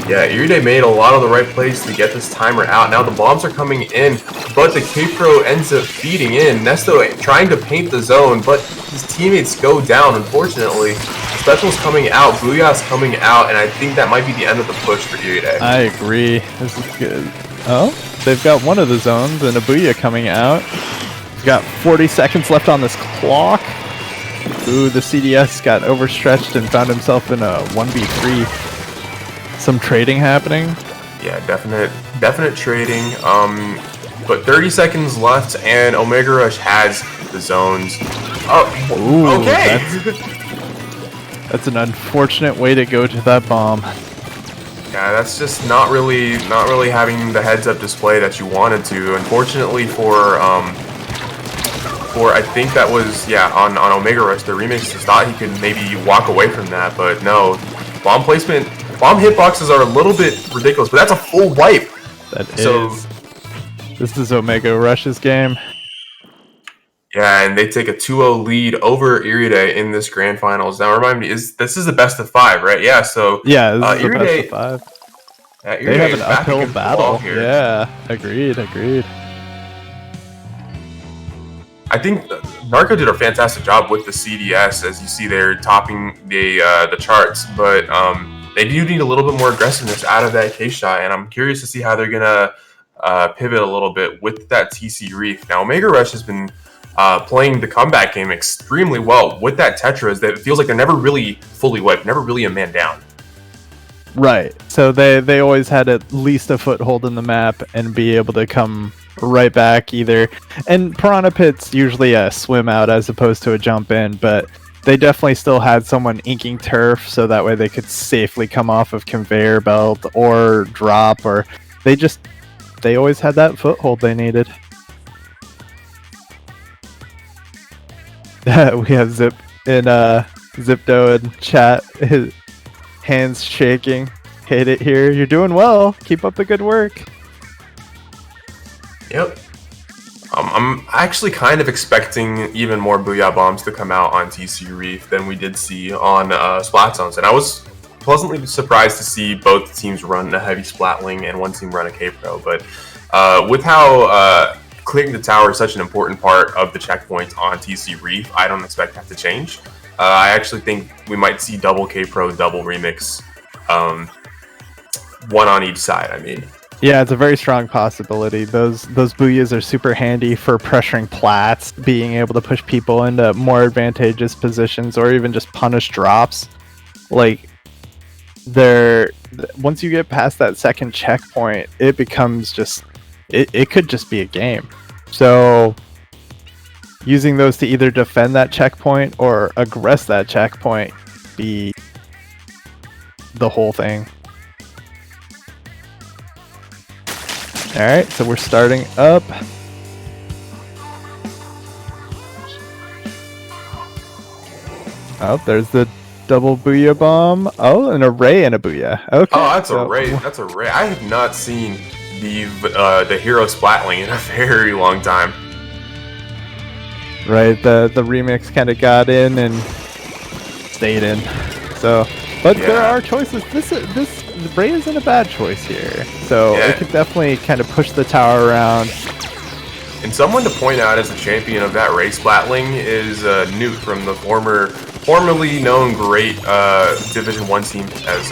Yeah, Iride made a lot of the right plays to get this timer out. Now the bombs are coming in, but the K-Pro ends up feeding in. Nesto trying to paint the zone, but his teammates go down, unfortunately. Special's coming out, Booyah's coming out, and I think that might be the end of the push for Iride. I agree. This is good. Oh, they've got one of the zones and a Booyah coming out. He's got 40 seconds left on this clock. Ooh, the CDS got overstretched and found himself in a 1v3. Some trading happening. Yeah, definite trading. But 30 seconds left, and Omega Rush has the zones. Oh, Ooh, okay. That's an unfortunate way to go to that bomb. Yeah, that's just not really having the heads-up display that you wanted to. Unfortunately for I think that was on Omega Rush, the remix just thought he could maybe walk away from that, but no. Bomb placement, bomb hitboxes are a little bit ridiculous, but that's a full wipe. This is Omega Rush's game. Yeah, and they take a 2-0 lead over Iride in this grand finals. Now, remind me, this is the best of 5, right? Yeah, so yeah, this is the Iride, best of 5. Iride They have is an back uphill against the battle. wall here. Yeah, agreed. I think Narco did a fantastic job with the CDS, as you see there, topping the charts. But they do need a little bit more aggressiveness out of that K-shot, and I'm curious to see how they're gonna pivot a little bit with that TC Reef. Now, Omega Rush has been playing the comeback game extremely well with that Tetra. That it feels like they're never really fully wiped, never really a man down. Right. So they always had at least a foothold in the map and be able to come right back either. And Piranha Pit's usually a swim out as opposed to a jump in, but they definitely still had someone inking turf so that way they could safely come off of conveyor belt or drop, or they always had that foothold they needed. We have Zip in Zipdo in chat, his hands shaking. Hit it here. You're doing well. Keep up the good work. Yep. I'm actually kind of expecting even more Booyah bombs to come out on TC Reef than we did see on Splat Zones, and I was pleasantly surprised to see both teams run a heavy Splatling and one team run a K-Pro. But with how clearing the tower is such an important part of the checkpoint on TC Reef, I don't expect that to change. I actually think we might see double K-Pro, double Remix, one on each side, I mean. Yeah, it's a very strong possibility. Those Booyahs are super handy for pressuring plats, being able to push people into more advantageous positions, or even just punish drops. Like, once you get past that second checkpoint, it becomes just it could just be a game. So using those to either defend that checkpoint or aggress that checkpoint be the whole thing. Alright, so we're starting up. Oh, there's the double Booyah bomb. Oh, an array and a Booyah. Okay. Oh, that's a ray. That's a ray. I have not seen the hero Splatling in a very long time. Right, the remix kind of got in and stayed in. So, but there are choices. This Ray isn't a bad choice here. So it could definitely kind of push the tower around. And someone to point out as the champion of that race Splatling is Newt from the formerly known great Division 1 team as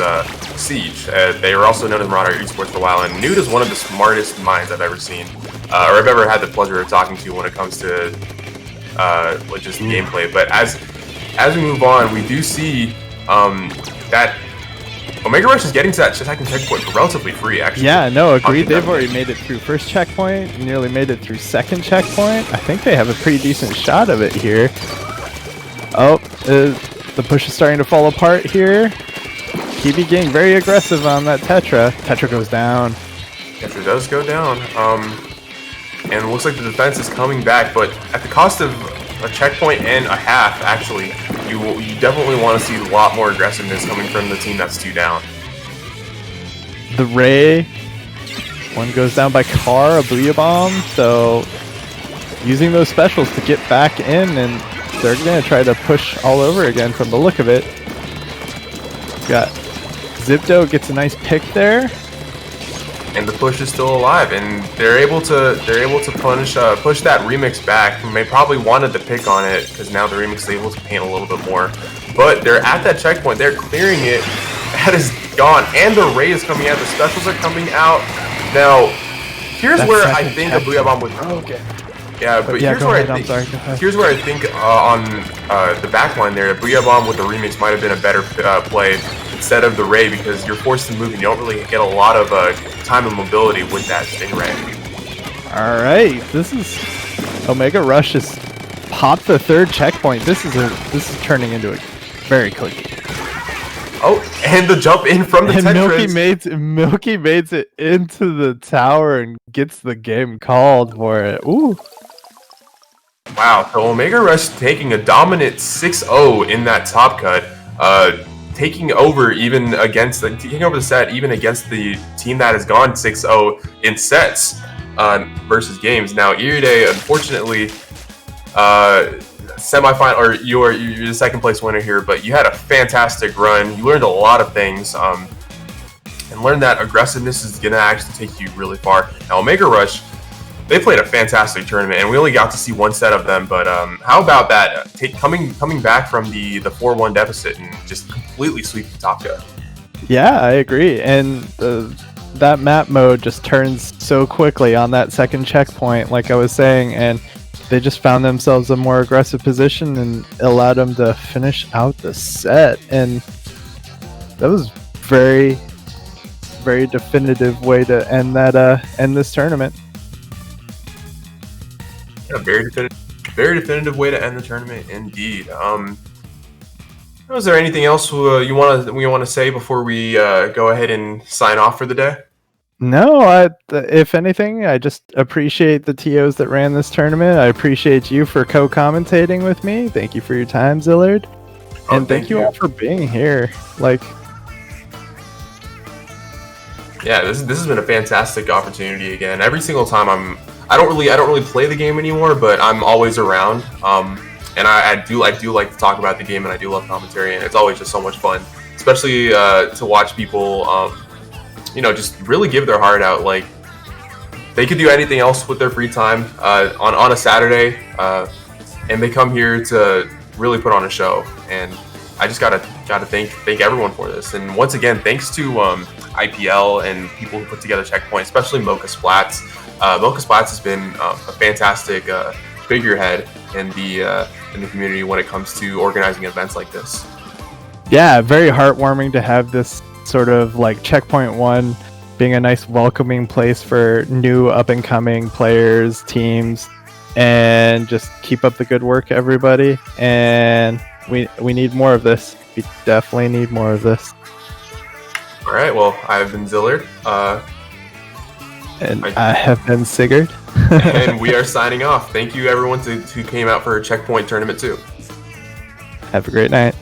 Siege. They were also known as Marauder Esports for a while, and Newt is one of the smartest minds I've ever seen, or I've ever had the pleasure of talking to when it comes to just gameplay. But as we move on, we do see that Omega Rush is getting to that second checkpoint relatively free, actually. Yeah, no, agreed. They've already made it through first checkpoint, nearly made it through second checkpoint. I think they have a pretty decent shot of it here. Oh, the push is starting to fall apart here. Kibi getting very aggressive on that Tetra. Tetra goes down. Tetra does go down. And it looks like the defense is coming back, but at the cost of a checkpoint and a half, actually. You definitely want to see a lot more aggressiveness coming from the team that's 2 down. The Ray, one goes down by Car, a Booyah Bomb, so using those specials to get back in, and they're going to try to push all over again from the look of it. Got Zipdo gets a nice pick there. And the push is still alive, and they're able to push that remix back. They probably wanted to pick on it because now the remix is able to paint a little bit more. But they're at that checkpoint, they're clearing it. That is gone, and the Ray is coming out. The specials are coming out. Now, here's where I think a Booyah Bomb would. Okay. Yeah, but here's where I think on the back line there, a Booyah Bomb with the remix might have been a better play instead of the Ray, because you're forced to move and you don't really get a lot of time and mobility with that Stingray. All right, this is Omega Rush has popped the third checkpoint. This is turning into a very quick game. Oh, and the jump in from the Tetra. Milky makes it into the tower and gets the game called for it. Ooh. Wow, so Omega Rush taking a dominant 6-0 in that top cut, taking over the set even against the team that has gone 6-0 in sets versus games. Now Iride, unfortunately, semifinal, or you're the second place winner here, but you had a fantastic run. You learned a lot of things, and learned that aggressiveness is gonna actually take you really far. Now Omega Rush, they played a fantastic tournament, and we only got to see one set of them. But how about that? Coming back from the 4-1 deficit and just completely sweep the top cut. Yeah, I agree. And that map mode just turns so quickly on that second checkpoint, like I was saying, and they just found themselves a more aggressive position and allowed them to finish out the set. And that was very, very definitive way to end this tournament. Yeah, very definitive way to end the tournament, indeed. Was there anything else we want to say before we go ahead and sign off for the day? No, if anything, I just appreciate the TOs that ran this tournament. I appreciate you for co-commentating with me. Thank you for your time, Zillard. And thank you all for being here. Yeah, this has been a fantastic opportunity again. Every single time I don't really play the game anymore, but I'm always around. And I do like to talk about the game, and I do love commentary, and it's always just so much fun, especially to watch people just really give their heart out. Like, they could do anything else with their free time on a Saturday, and they come here to really put on a show. And I just gotta thank everyone for this. And once again, thanks to IPL and people who put together Checkpoint, especially Mocha Splats. Mocha Splats has been a fantastic figurehead in the community when it comes to organizing events like this. Yeah, very heartwarming to have this sort of like Checkpoint 1 being a nice welcoming place for new up-and-coming players, teams, and just keep up the good work, everybody. And we need more of this. We definitely need more of this. All right, well, I've been Zillard. And I have been Sigurd. And we are signing off. Thank you, everyone, who came out for a Checkpoint tournament, too. Have a great night.